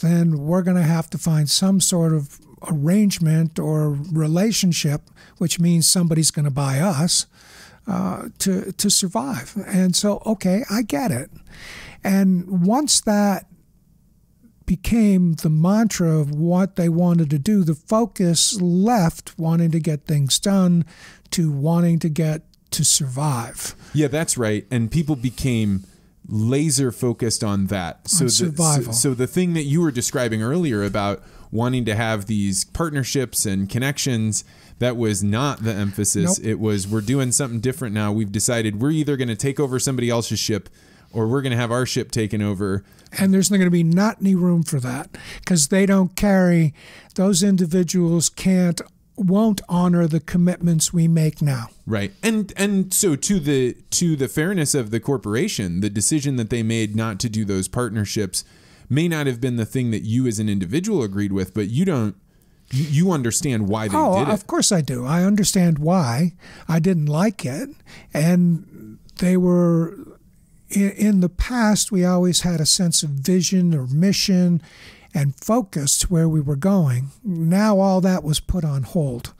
then we're going to have to find some sort of arrangement or relationship, which means somebody's going to buy us to survive. And so, okay, I get it. And once that became the mantra of what they wanted to do, the focus left wanting to get things done to wanting to get to survive. Yeah, that's right. And people became laser focused on that. So survival. So the thing that you were describing earlier about wanting to have these partnerships and connections, that was not the emphasis. Nope. It was, we're doing something different now. We've decided we're either going to take over somebody else's ship or we're going to have our ship taken over. And there's not going to be not any room for that because they don't carry, those individuals won't honor the commitments we make now. Right. And so to the fairness of the corporation, the decision that they made not to do those partnerships may not have been the thing that you as an individual agreed with, but you understand why they did it. Of course I do. I understand why. I didn't like it. And they were, in the past, we always had a sense of vision or mission and focus to where we were going. Now all that was put on hold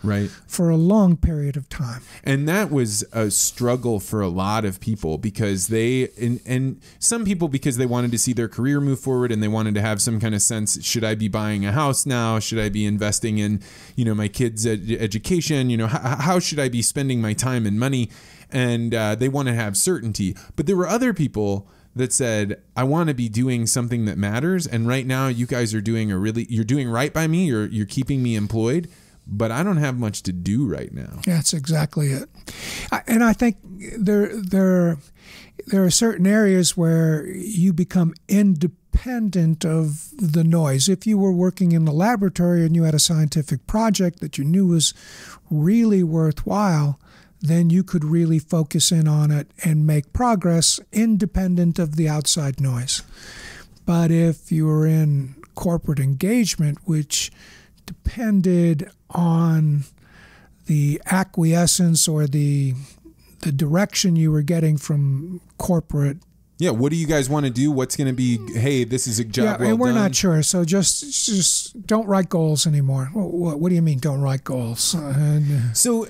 for a long period of time. And that was a struggle for a lot of people because and some people because they wanted to see their career move forward and they wanted to have some kind of sense, should I be buying a house now? Should I be investing in, my kids' education? How should I be spending my time and money? And they want to have certainty. But there were other people that said, I want to be doing something that matters. And right now you guys are doing you're doing right by me. You're keeping me employed, but I don't have much to do right now. That's exactly it. And I think there are certain areas where you become independent of the noise. If you were working in the laboratory and you had a scientific project that you knew was really worthwhile, then you could really focus in on it and make progress independent of the outside noise. But if you were in corporate engagement, which depended on the acquiescence or the direction you were getting from corporate. Yeah, what do you guys want to do? What's going to be, hey, this is a job well and we're done. not sure. So just don't write goals anymore. What do you mean don't write goals? So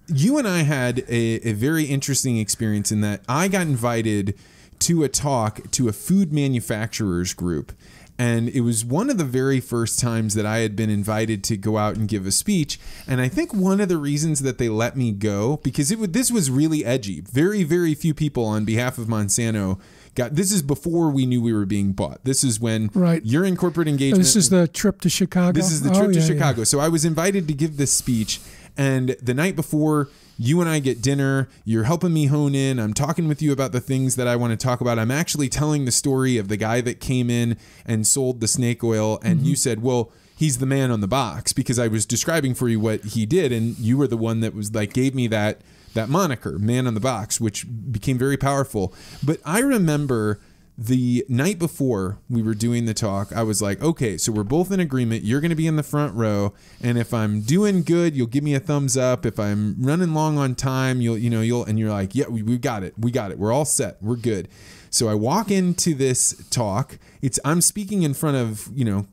you and I had a very interesting experience in that I got invited to a talk to a food manufacturers group. And it was one of the very first times that I had been invited to go out and give a speech. And I think one of the reasons that they let me go, because this was really edgy. Very, very few people on behalf of Monsanto this is before we knew we were being bought. This is when you're in corporate engagement. This is the trip to Chicago? This is the trip to Chicago. Yeah. So I was invited to give this speech. And the night before, you and I get dinner, you're helping me hone in, I'm talking with you about the things that I want to talk about. I'm actually telling the story of the guy that came in and sold the snake oil, and you said, well, he's the man on the box, because I was describing for you what he did, and you were the one that was like, gave me that moniker, man on the box, which became very powerful. But I remember the night before we were doing the talk, I was like, okay, so we're both in agreement. You're going to be in the front row. And if I'm doing good, you'll give me a thumbs up. If I'm running long on time, and you're like, yeah, we got it. We got it. We're all set. We're good. So I walk into this talk. I'm speaking in front of,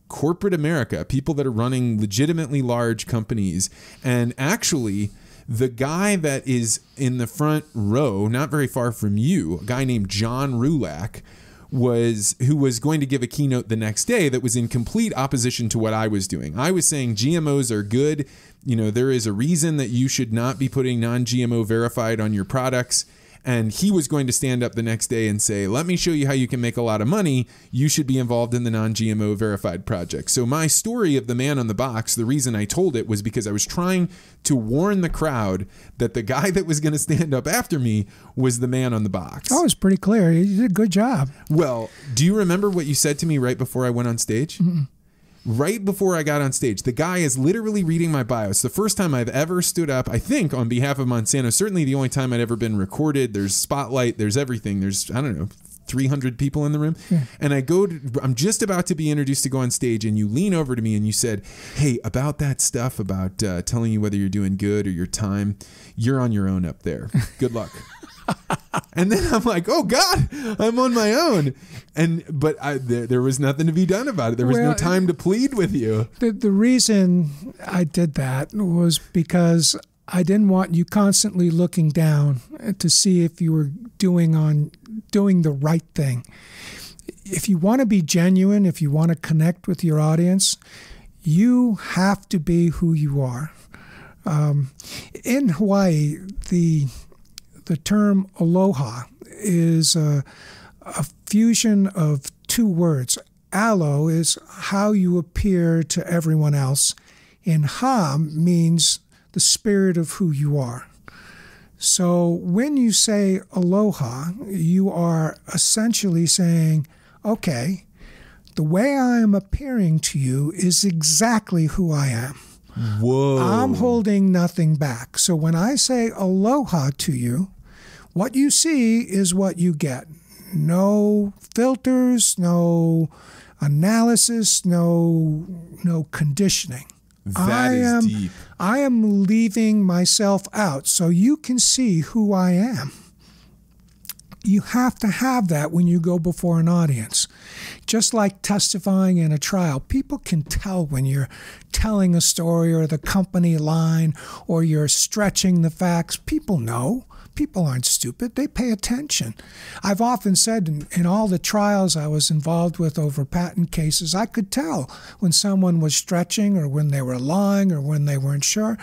corporate America, people that are running legitimately large companies. And actually, the guy that is in the front row, not very far from you, a guy named John Rulak, who was going to give a keynote the next day that was in complete opposition to what I was doing. I was saying GMOs are good. There is a reason that you should not be putting non-GMO verified on your products. And he was going to stand up the next day and say, let me show you how you can make a lot of money. You should be involved in the non-GMO verified project. So my story of the man on the box, the reason I told it was because I was trying to warn the crowd that the guy that was going to stand up after me was the man on the box. Oh, it was pretty clear. You did a good job. Well, do you remember what you said to me right before I went on stage? Mm-hmm. Right before I got on stage, the guy is literally reading my bio. It's the first time I've ever stood up, I think, on behalf of Monsanto. Certainly the only time I'd ever been recorded. There's spotlight. There's everything. There's, 300 people in the room. Yeah. And I'm just about to be introduced to go on stage, and you lean over to me and you said, hey, about that stuff about telling you whether you're doing good or your time, you're on your own up there. Good luck. And then I'm like, oh God, I'm on my own. But there was nothing to be done about it. There was no time to plead with you. The reason I did that was because I didn't want you constantly looking down to see if you were doing the right thing. If you want to be genuine, if you want to connect with your audience, you have to be who you are. In Hawaii, the term aloha is a fusion of two words. Alo is how you appear to everyone else, and ha means the spirit of who you are. So when you say aloha, you are essentially saying, okay, the way I am appearing to you is exactly who I am. Whoa. I'm holding nothing back. So when I say aloha to you, what you see is what you get. No filters, no analysis, no conditioning. That is deep. I am leaving myself out so you can see who I am. You have to have that when you go before an audience. Just like testifying in a trial, people can tell when you're telling a story or the company line or you're stretching the facts. People know. People aren't stupid. They pay attention. I've often said in all the trials I was involved with over patent cases, I could tell when someone was stretching or when they were lying or when they weren't sure.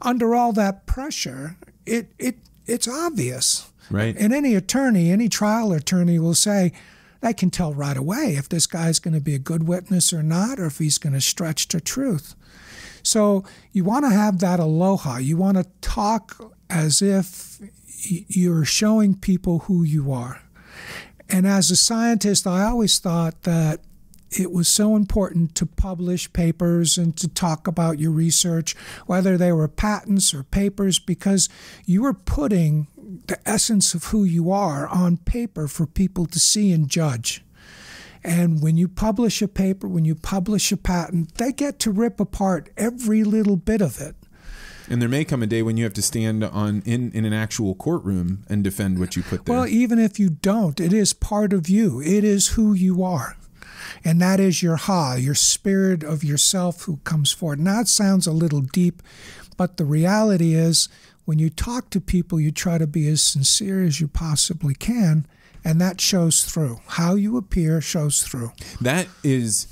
Under all that pressure, it's obvious. Right. And any trial attorney will say, they can tell right away if this guy's going to be a good witness or not, or if he's going to stretch the truth. So you want to have that aloha. You want to talk as if you're showing people who you are. And as a scientist, I always thought that it was so important to publish papers and to talk about your research, whether they were patents or papers, because you were putting the essence of who you are on paper for people to see and judge. And when you publish a paper, when you publish a patent, they get to rip apart every little bit of it. And there may come a day when you have to stand in an actual courtroom and defend what you put there. Well, even if you don't, it is part of you. It is who you are. And that is your your spirit of yourself who comes forward. Now, it sounds a little deep, but the reality is when you talk to people, you try to be as sincere as you possibly can, and that shows through. How you appear shows through. That is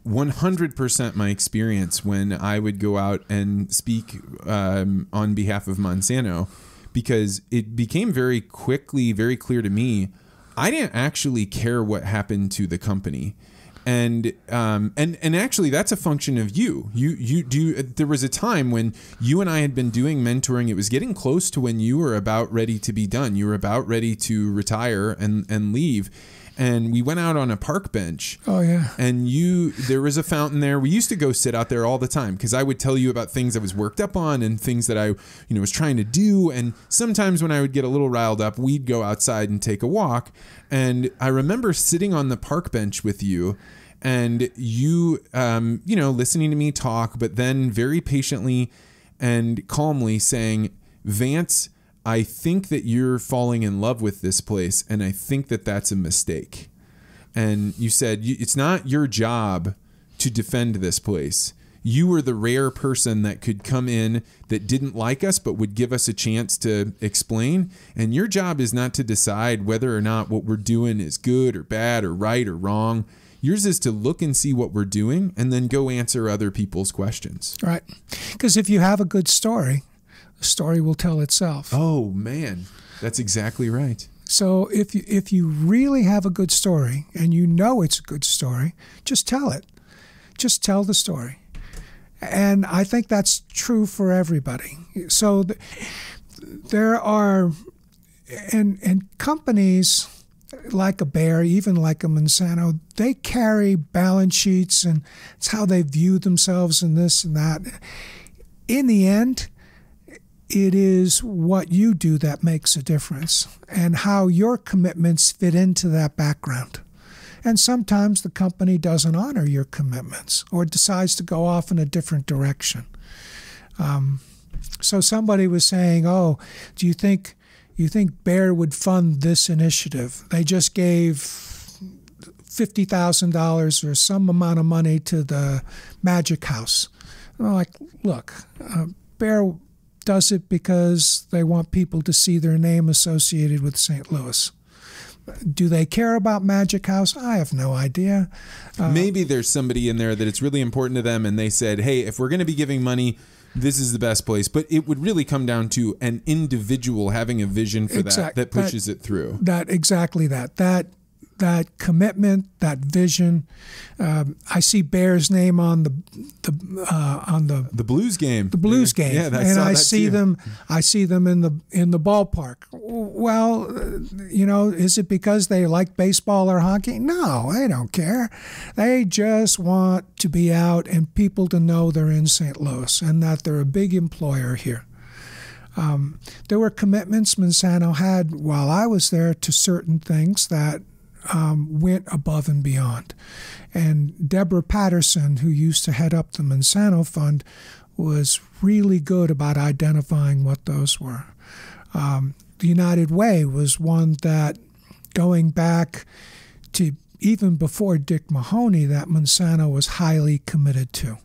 100% my experience when I would go out and speak on behalf of Monsanto, because it became very quickly very clear to me I didn't actually care what happened to the company. And actually that's a function of you. There was a time when you and I had been doing mentoring. It was getting close to when you were about ready to be done. You were about ready to retire and leave. And we went out on a park bench. Oh, yeah. And there was a fountain there. We used to go sit out there all the time because I would tell you about things I was worked up on and things that I was trying to do. And sometimes when I would get a little riled up, we'd go outside and take a walk. And I remember sitting on the park bench with you and you, listening to me talk, but then very patiently and calmly saying, Vance, I think that you're falling in love with this place, and I think that that's a mistake. And you said, it's not your job to defend this place. You were the rare person that could come in that didn't like us, but would give us a chance to explain. And your job is not to decide whether or not what we're doing is good or bad or right or wrong. Yours is to look and see what we're doing and then go answer other people's questions. Right. Because if you have a good story, the story will tell itself. Oh, man. That's exactly right. So if you really have a good story and you know it's a good story, just tell it. Just tell the story. And I think that's true for everybody. So there are, and companies like a Bayer, even like a Monsanto, they carry balance sheets and it's how they view themselves and this and that. In the end, it is what you do that makes a difference and how your commitments fit into that background. And sometimes the company doesn't honor your commitments or decides to go off in a different direction. So somebody was saying, oh, do you think Bayer would fund this initiative? They just gave $50,000 or some amount of money to the Magic House. And I'm like, look, Bayer does it because they want people to see their name associated with St. Louis. Do they care about Magic House? I have no idea. Maybe there's somebody in there that it's really important to them and they said, hey, if we're going to be giving money, this is the best place. But it would really come down to an individual having a vision for that pushes it through. Exactly that commitment, that vision. I see Bayer's name on the Blues game. The Blues game, yeah, and I see them in the ballpark. Well, is it because they like baseball or hockey? No, they don't care. They just want to be out and people to know they're in St. Louis and that they're a big employer here. There were commitments Monsanto had while I was there to certain things that went above and beyond. And Deborah Patterson, who used to head up the Monsanto Fund, was really good about identifying what those were. The United Way was one that, going back to even before Dick Mahoney, that Monsanto was highly committed to,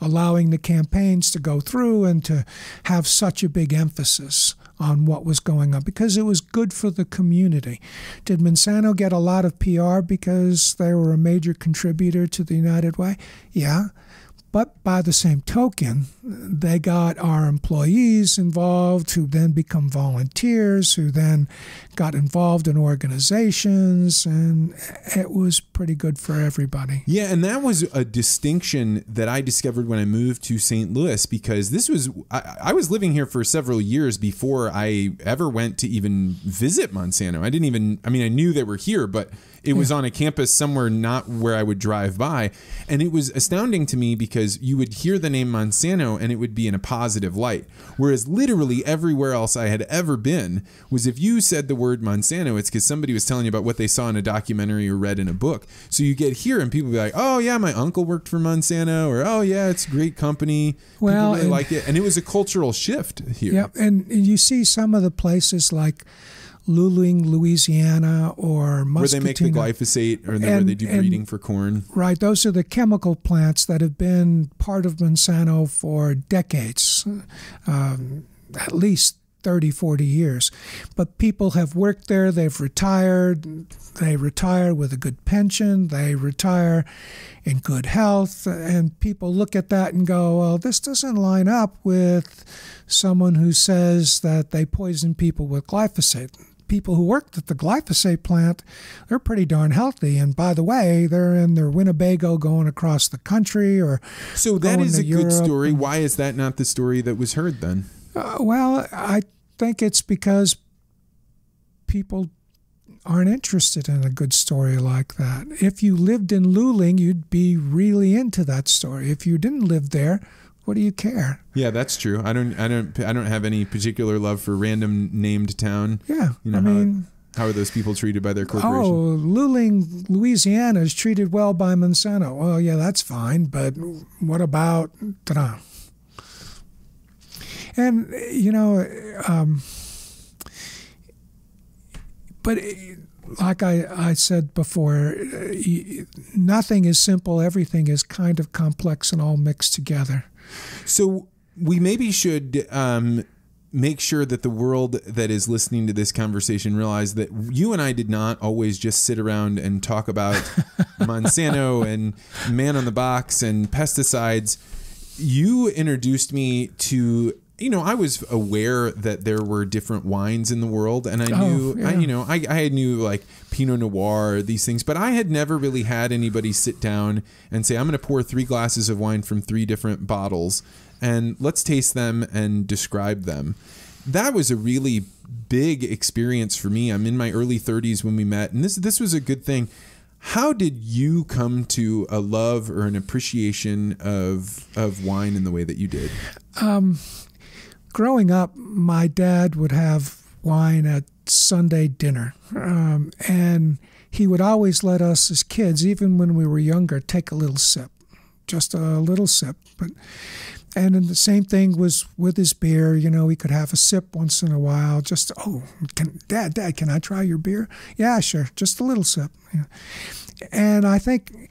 allowing the campaigns to go through and to have such a big emphasis on what was going on because it was good for the community. Did Monsanto get a lot of PR because they were a major contributor to the United Way? Yeah, But by the same token, they got our employees involved, who then become volunteers, who then got involved in organizations, and it was pretty good for everybody. Yeah, and that was a distinction that I discovered when I moved to St. Louis, because I was living here for several years before I ever went to even visit Monsanto. I knew they were here, but it was on a campus somewhere not where I would drive by. And it was astounding to me because you would hear the name Monsanto and it would be in a positive light. Whereas literally everywhere else I had ever been was, if you said the word Monsanto, it's because somebody was telling you about what they saw in a documentary or read in a book. So you get here and people be like, oh yeah, my uncle worked for Monsanto, or oh yeah, it's a great company. Well, people really like it. And it was a cultural shift here. Yeah, and you see some of the places like Luling, Louisiana, or Muscatine, where they make the glyphosate, or where they do breeding for corn. Right. Those are the chemical plants that have been part of Monsanto for decades, at least 30, 40 years. But people have worked there. They've retired. They retire with a good pension. They retire in good health. And people look at that and go, well, this doesn't line up with someone who says that they poison people with glyphosate. People who worked at the glyphosate plant, they're pretty darn healthy. And by the way, they're in their Winnebago going across the country, or so that is a good story. Why is that not the story that was heard then? Well, I think it's because people aren't interested in a good story like that. If you lived in Luling, you'd be really into that story. If you didn't live there, what do you care? Yeah, that's true. I don't have any particular love for random named town. Yeah, how are those people treated by their corporation? Oh, Luling, Louisiana is treated well by Monsanto. Well, yeah, that's fine, but what about ta-da? And but like I said before, nothing is simple. Everything is kind of complex and all mixed together. So we maybe should make sure that the world that is listening to this conversation realize that you and I did not always just sit around and talk about Monsanto and man on the box and pesticides. You introduced me to, I was aware that there were different wines in the world, and I knew, I knew like Pinot Noir, these things, but I had never really had anybody sit down and say, I'm going to pour 3 glasses of wine from 3 different bottles and let's taste them and describe them. That was a really big experience for me. I'm in my early 30s when we met, and this was a good thing. How did you come to a love or an appreciation of wine in the way that you did? Growing up, my dad would have wine at Sunday dinner, and he would always let us as kids, even when we were younger, take a little sip, just a little sip. And then the same thing was with his beer. He could have a sip once in a while. Just, Dad, can I try your beer? Yeah, sure, just a little sip. Yeah. And I think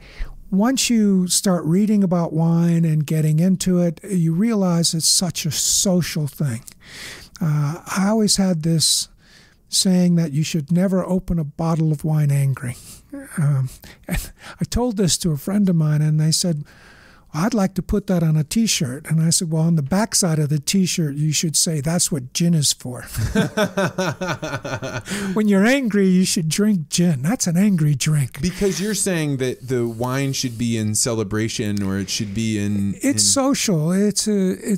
once you start reading about wine and getting into it, you realize it's such a social thing. I always had this saying that you should never open a bottle of wine angry. And I told this to a friend of mine, and they said, I'd like to put that on a T-shirt. And I said, well, on the backside of the T-shirt, you should say, that's what gin is for. When you're angry, you should drink gin. That's an angry drink. Because you're saying that the wine should be in celebration, or it should be in... It's social. It's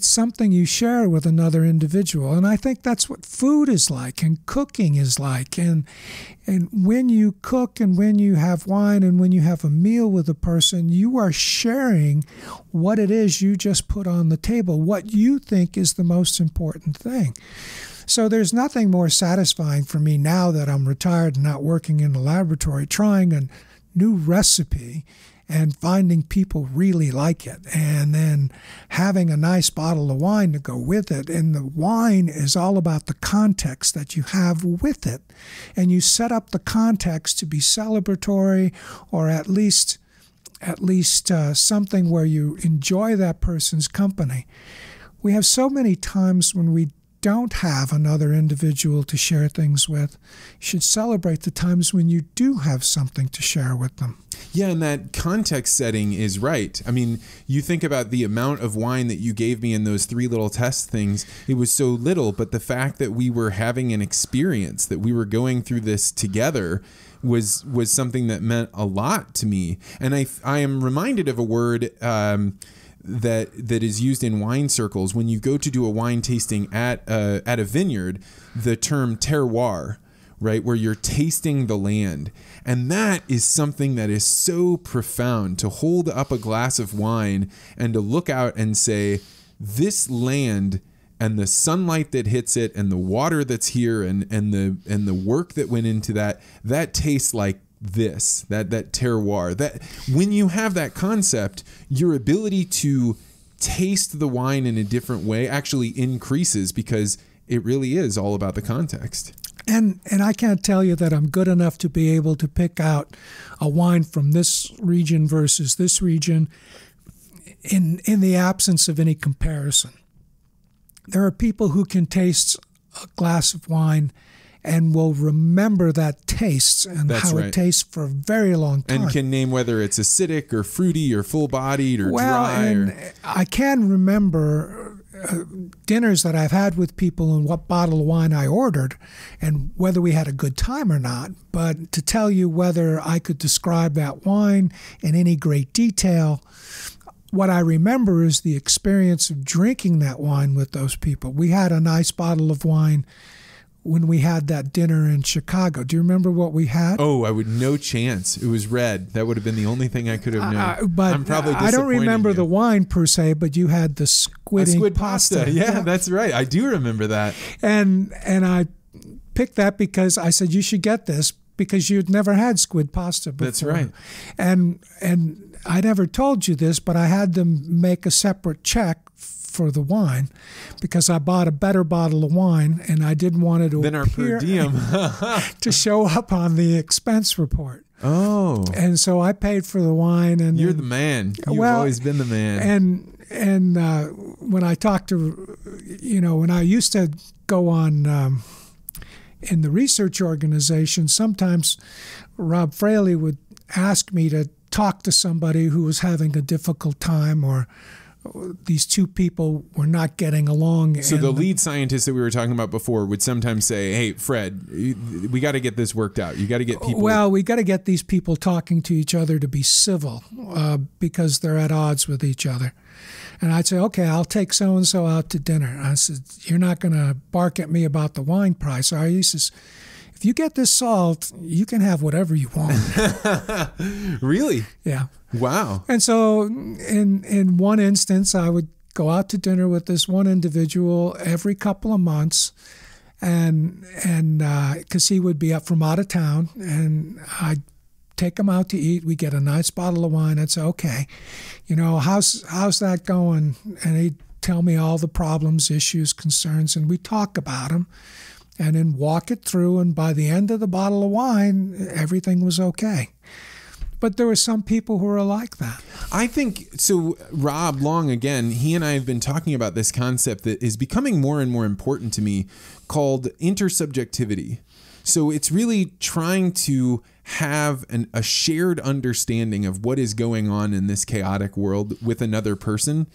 something you share with another individual. And I think that's what food is like and cooking is like. And when you cook and when you have wine and when you have a meal with a person, you are sharing what it is you just put on the table, what you think is the most important thing. So there's nothing more satisfying for me now that I'm retired and not working in the laboratory, trying a new recipe and finding people really like it, and then having a nice bottle of wine to go with it. And the wine is all about the context that you have with it. And you set up the context to be celebratory, or at least something where you enjoy that person's company. We have so many times when we don't have another individual to share things with. You should celebrate the times when you do have something to share with them. Yeah, and that context setting is right. I mean, you think about the amount of wine that you gave me in those 3 little test things. It was so little, but the fact that we were having an experience, that we were going through this together, was something that meant a lot to me. And I am reminded of a word that is used in wine circles when you go to do a wine tasting at a vineyard, the term terroir, right, where you're tasting the land. And that is something that is so profound, to hold up a glass of wine and to look out and say, this land and the sunlight that hits it and the water that's here and the work that went into that tastes like this, that terroir. That when you have that concept, your ability to taste the wine in a different way actually increases, because it really is all about the context. And I can't tell you that I'm good enough to be able to pick out a wine from this region versus this region in the absence of any comparison. There are people who can taste a glass of wine and will remember that taste and how it tastes for a very long time. And can name whether it's acidic or fruity or full-bodied or dry. And I can remember dinners that I've had with people and what bottle of wine I ordered and whether we had a good time or not. But to tell you whether I could describe that wine in any great detail, what I remember is the experience of drinking that wine with those people. We had a nice bottle of wine when we had that dinner in Chicago. Do you remember what we had? Oh, I would no chance. It was red. That would have been the only thing I could have known. But I'm probably I don't remember you. the wine per se, but you had the squid pasta. Yeah, that's right. I do remember that. And I picked that because I said, you should get this because you'd never had squid pasta before. That's right. And I never told you this, but I had them make a separate check for the wine because I bought a better bottle of wine and I didn't want it to then our per diem to show up on the expense report. Oh. And so I paid for the wine. And you're the man. You've always been the man. And when I talked to, when I used to go on in the research organization, sometimes Rob Fraley would ask me to talk to somebody who was having a difficult time or these two people were not getting along. So the lead scientist that we were talking about before would sometimes say, hey, Fred, we got to get this worked out. You got to get people. Well, we got to get these people talking to each other to be civil because they're at odds with each other. And I'd say, okay, I'll take so-and-so out to dinner. I said, you're not going to bark at me about the wine price, are you? He says, if you get this solved, you can have whatever you want. Really? Yeah. Wow. And so in one instance, I would go out to dinner with this one individual every couple of months, and because he would be up from out of town, and I'd take him out to eat. We get a nice bottle of wine. I'd say, okay, how's that going? And he'd tell me all the problems, issues, concerns, and we talk about them and then walk it through. And by the end of the bottle of wine, everything was okay. But there were some people who were like that. I think, so Rob Long, again, he and I have been talking about this concept that is becoming more and more important to me called intersubjectivity. So it's really trying to have a shared understanding of what is going on in this chaotic world with another person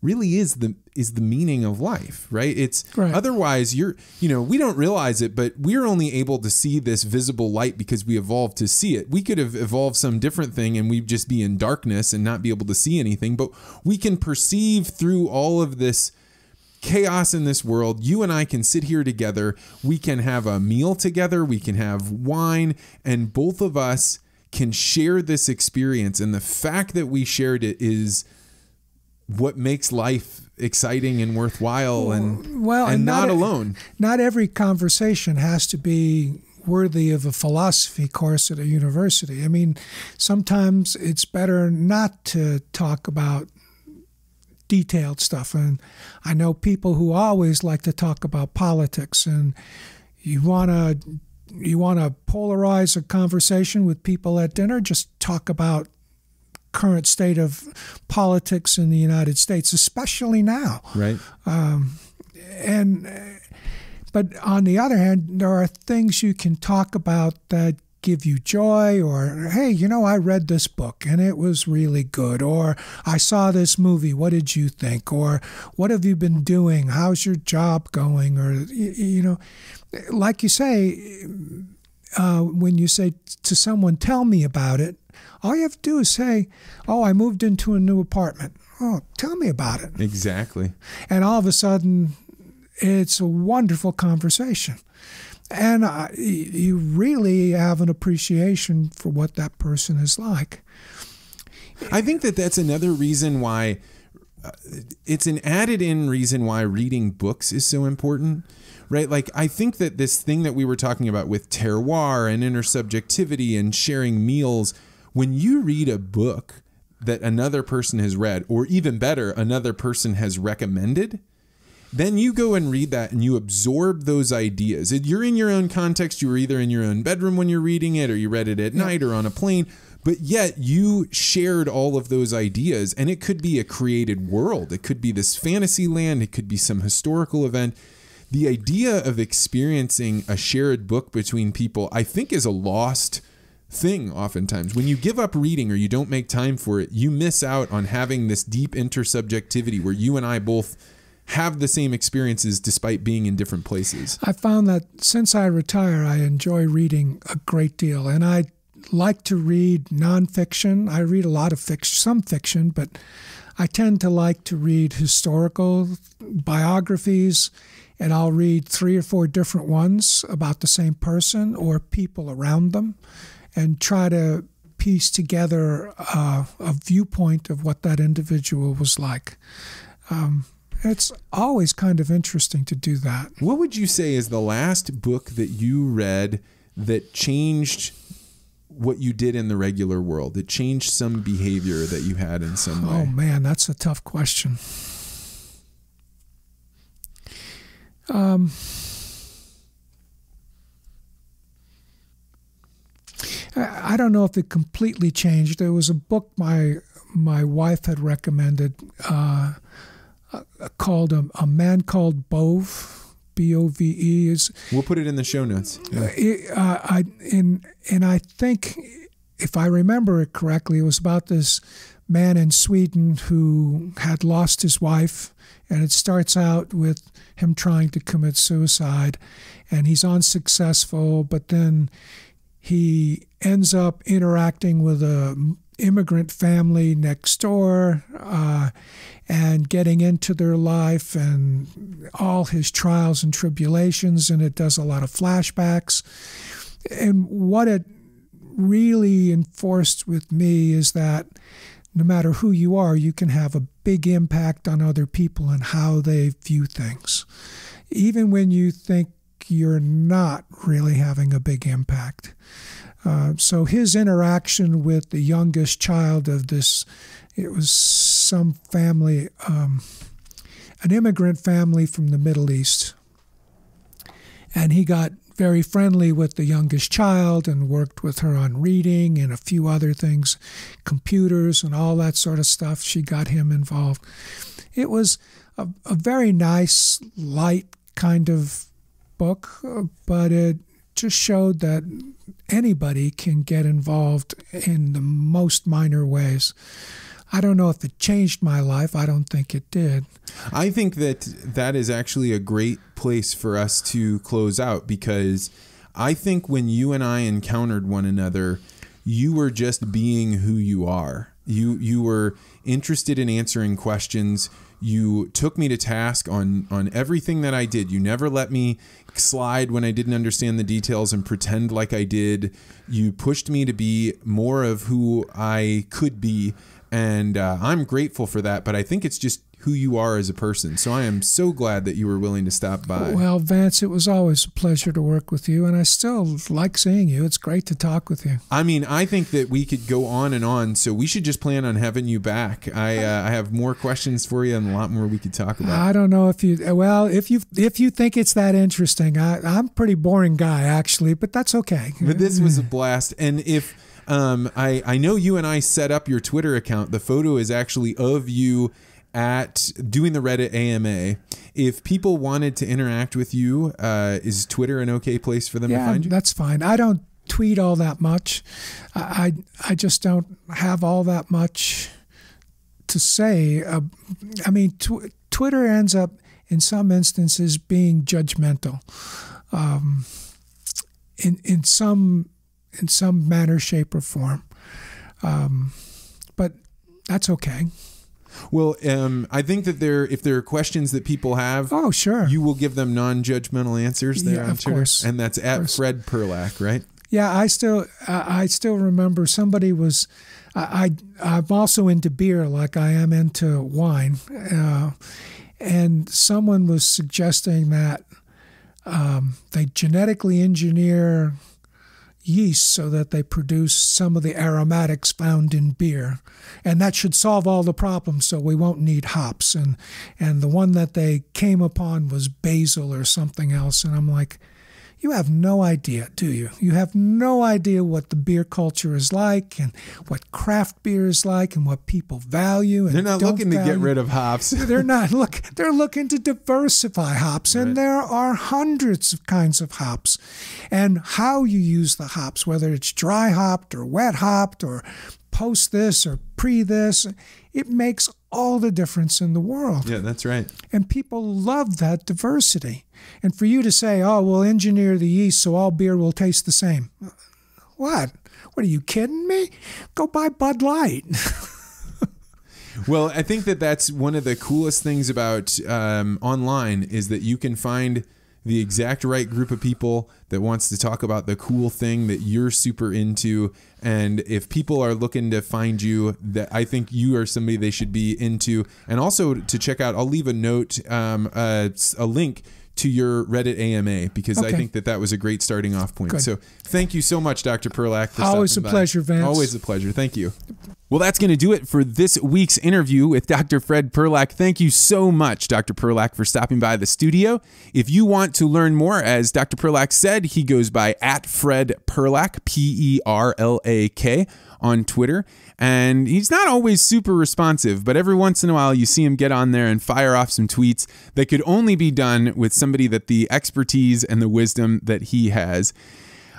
really is the meaning of life, right? It's right. Otherwise we don't realize it, but we're only able to see this visible light because we evolved to see it. We could have evolved some different thing and we'd just be in darkness and not be able to see anything, but we can perceive through all of this chaos in this world. You and I can sit here together. We can have a meal together. We can have wine, and both of us can share this experience. And the fact that we shared it is what makes life exciting and worthwhile and not alone. Not every conversation has to be worthy of a philosophy course at a university. I mean, sometimes it's better not to talk about detailed stuff. And I know people who always like to talk about politics, and you want to polarize a conversation with people at dinner, just talk about current state of politics in the United States, especially now. Right. And But on the other hand, there are things you can talk about that give you joy, or, hey, I read this book and it was really good, or I saw this movie, what did you think, or what have you been doing, how's your job going, or, like you say, when you say to someone, tell me about it, all you have to do is say, oh, I moved into a new apartment. Oh, tell me about it. Exactly. And all of a sudden, it's a wonderful conversation. And you really have an appreciation for what that person is like. I think that that's another reason why it's an added in reason why reading books is so important, right? Like, I think that this thing that we were talking about with terroir and intersubjectivity and sharing meals, when you read a book that another person has read, or even better, another person has recommended, then you go and read that and you absorb those ideas. You're in your own context. You were either in your own bedroom when you're reading it, or you read it at night or on a plane, but yet you shared all of those ideas, and it could be a created world. It could be this fantasy land. It could be some historical event. The idea of experiencing a shared book between people, I think, is a lost thing oftentimes. When you give up reading or you don't make time for it, you miss out on having this deep intersubjectivity where you and I both have the same experiences despite being in different places. I found that since I retire, I enjoy reading a great deal, and I like to read nonfiction. I read a lot of fiction, some fiction, but I tend to like to read historical biographies, and I'll read 3 or 4 different ones about the same person or people around them, and try to piece together a viewpoint of what that individual was like. It's always kind of interesting to do that. What would you say is the last book that you read that changed what you did in the regular world? It changed some behavior that you had in some way? Oh, man, that's a tough question. I don't know if it completely changed. There was a book my wife had recommended called a Man Called Ove, B-O-V-E. We'll put it in the show notes. Yeah. And I think, if I remember it correctly, it was about this man in Sweden who had lost his wife, and it starts out with him trying to commit suicide, and he's unsuccessful, but then he ends up interacting with a immigrant family next door, and getting into their life and all his trials and tribulations, and it does a lot of flashbacks. And what it really enforced with me is that no matter who you are, you can have a big impact on other people and how they view things, even when you think you're not really having a big impact. So his interaction with the youngest child of this, it was some family, an immigrant family from the Middle East. And he got very friendly with the youngest child and worked with her on reading and a few other things, computers and all that sort of stuff. She got him involved. It was a very nice, light kind of book, but it just showed that anybody can get involved in the most minor ways. I don't know if it changed my life. I don't think it did. I think that is actually a great place for us to close out, because I think when you and I encountered one another, you were just being who you are. You were interested in answering questions. You took me to task on everything that I did. You never let me slide when I didn't understand the details and pretend like I did. You pushed me to be more of who I could be. And I'm grateful for that. But I think it's just who you are as a person. So I am so glad that you were willing to stop by. Well, Vance, it was always a pleasure to work with you, and I still like seeing you. It's great to talk with you. I mean, I think that we could go on and on, so we should just plan on having you back. I have more questions for you and a lot more we could talk about. I don't know if you think it's that interesting. I'm a pretty boring guy, actually, but that's okay. But this was a blast. And if I know you and I set up your Twitter account, the photo is actually of you at doing the Reddit AMA. If people wanted to interact with you, is Twitter an okay place for them to find you? Yeah, that's fine. I don't tweet all that much. I just don't have all that much to say. I mean, Twitter ends up in some instances being judgmental, in some manner, shape, or form. But that's okay. Well, I think that if there are questions that people have, oh sure, you will give them non-judgmental answers there on Twitter. Course. And that's at Fred Perlak, right? Yeah, I still remember somebody was. I'm also into beer, like I am into wine, and someone was suggesting that they genetically engineer yeast so that they produce some of the aromatics found in beer, and that should solve all the problems, so we won't need hops. And the one that they came upon was basil or something else, and I'm like, you have no idea, do you? You have no idea what the beer culture is like and what craft beer is like and what people value. And they're not looking to get rid of hops. They're not. They're looking to diversify hops, and there are hundreds of kinds of hops. And how you use the hops, whether it's dry hopped or wet hopped or post this or pre this, it makes all the difference in the world. Yeah, that's right. And people love that diversity. And for you to say, oh, we'll engineer the yeast so all beer will taste the same. What? What, are you kidding me? Go buy Bud Light. Well, I think that that's one of the coolest things about online is that you can find the exact right group of people that wants to talk about the cool thing that you're super into. And if people are looking to find you, that I think you are somebody they should be into. And also to check out, I'll leave a note, a link to your Reddit AMA, because I think that was a great starting off point. Good. So thank you so much, Dr. Perlak, for Always a pleasure, Vance. Always a pleasure. Thank you. Well, that's going to do it for this week's interview with Dr. Fred Perlak. Thank you so much, Dr. Perlak, for stopping by the studio. If you want to learn more, as Dr. Perlak said, he goes by at Fred Perlak, Perlak, on Twitter. And he's not always super responsive, but every once in a while you see him get on there and fire off some tweets that could only be done with somebody that the expertise and the wisdom that he has.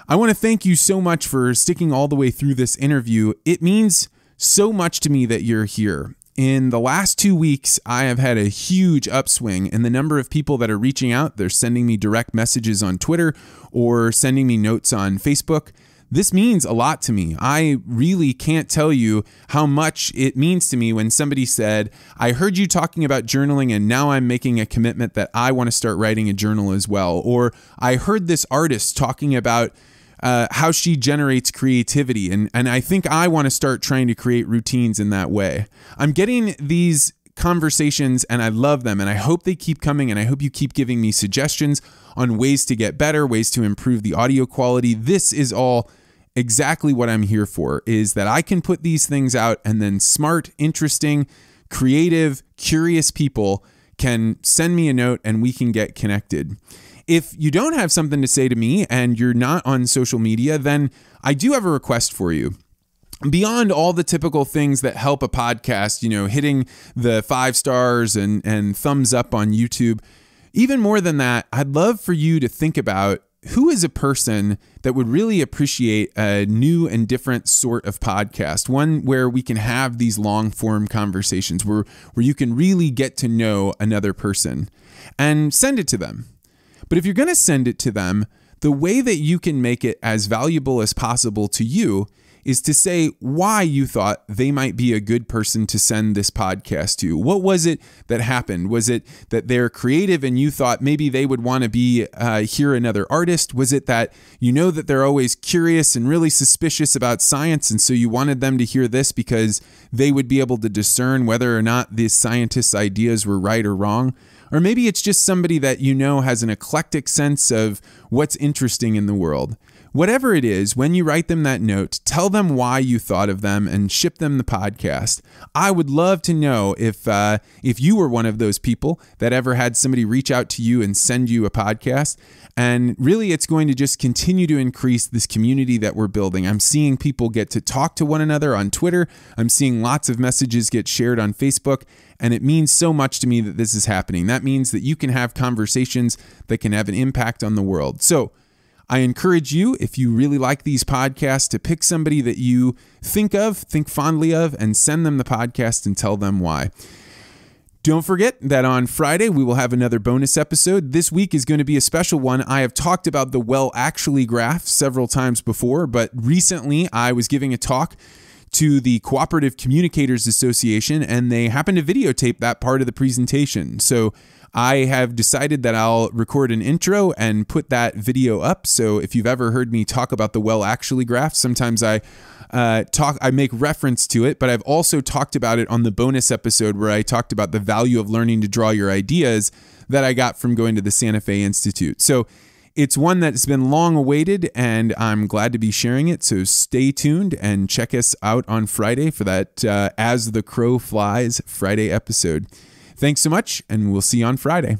I want to thank you so much for sticking all the way through this interview. It means so much to me that you're here. In the last 2 weeks, I have had a huge upswing in the number of people that are reaching out. They're sending me direct messages on Twitter or sending me notes on Facebook. This means a lot to me. I really can't tell you how much it means to me when somebody said, I heard you talking about journaling and now I'm making a commitment that I want to start writing a journal as well. Or I heard this artist talking about how she generates creativity. And I think I want to start trying to create routines in that way. I'm getting these conversations and I love them, and I hope they keep coming, and I hope you keep giving me suggestions on ways to get better, ways to improve the audio quality. This is all exactly what I'm here for, is that I can put these things out and then smart, interesting, creative, curious people can send me a note and we can get connected. If you don't have something to say to me and you're not on social media, then I do have a request for you. Beyond all the typical things that help a podcast, you know, hitting the 5 stars and thumbs up on YouTube, even more than that, I'd love for you to think about who is a person that would really appreciate a new and different sort of podcast, one where we can have these long form conversations where you can really get to know another person, and send it to them. But if you're going to send it to them, the way that you can make it as valuable as possible to you is to say why you thought they might be a good person to send this podcast to. What was it that happened? Was it that they're creative and you thought maybe they would want to be hear another artist? Was it that you know that they're always curious and really suspicious about science, and so you wanted them to hear this because they would be able to discern whether or not the scientists' ideas were right or wrong? Or maybe it's just somebody that you know has an eclectic sense of what's interesting in the world. whatever it is, when you write them that note, tell them why you thought of them and ship them the podcast. I would love to know if you were one of those people that ever had somebody reach out to you and send you a podcast. And really, it's going to just continue to increase this community that we're building. I'm seeing people get to talk to one another on Twitter. I'm seeing lots of messages get shared on Facebook. And it means so much to me that this is happening. That means that you can have conversations that can have an impact on the world. So I encourage you, if you really like these podcasts, to pick somebody that you think fondly of, and send them the podcast and tell them why. Don't forget that on Friday, we will have another bonus episode. This week is going to be a special one. I have talked about the well actually graph several times before, but recently I was giving a talk to the Cooperative Communicators Association, and they happened to videotape that part of the presentation. So I have decided that I'll record an intro and put that video up. So if you've ever heard me talk about the well actually graph, sometimes I make reference to it, but I've also talked about it on the bonus episode where I talked about the value of learning to draw your ideas that I got from going to the Santa Fe Institute. So it's one that's been long awaited, and I'm glad to be sharing it. So stay tuned and check us out on Friday for that As the Crow Flies Friday episode. Thanks so much, and we'll see you on Friday.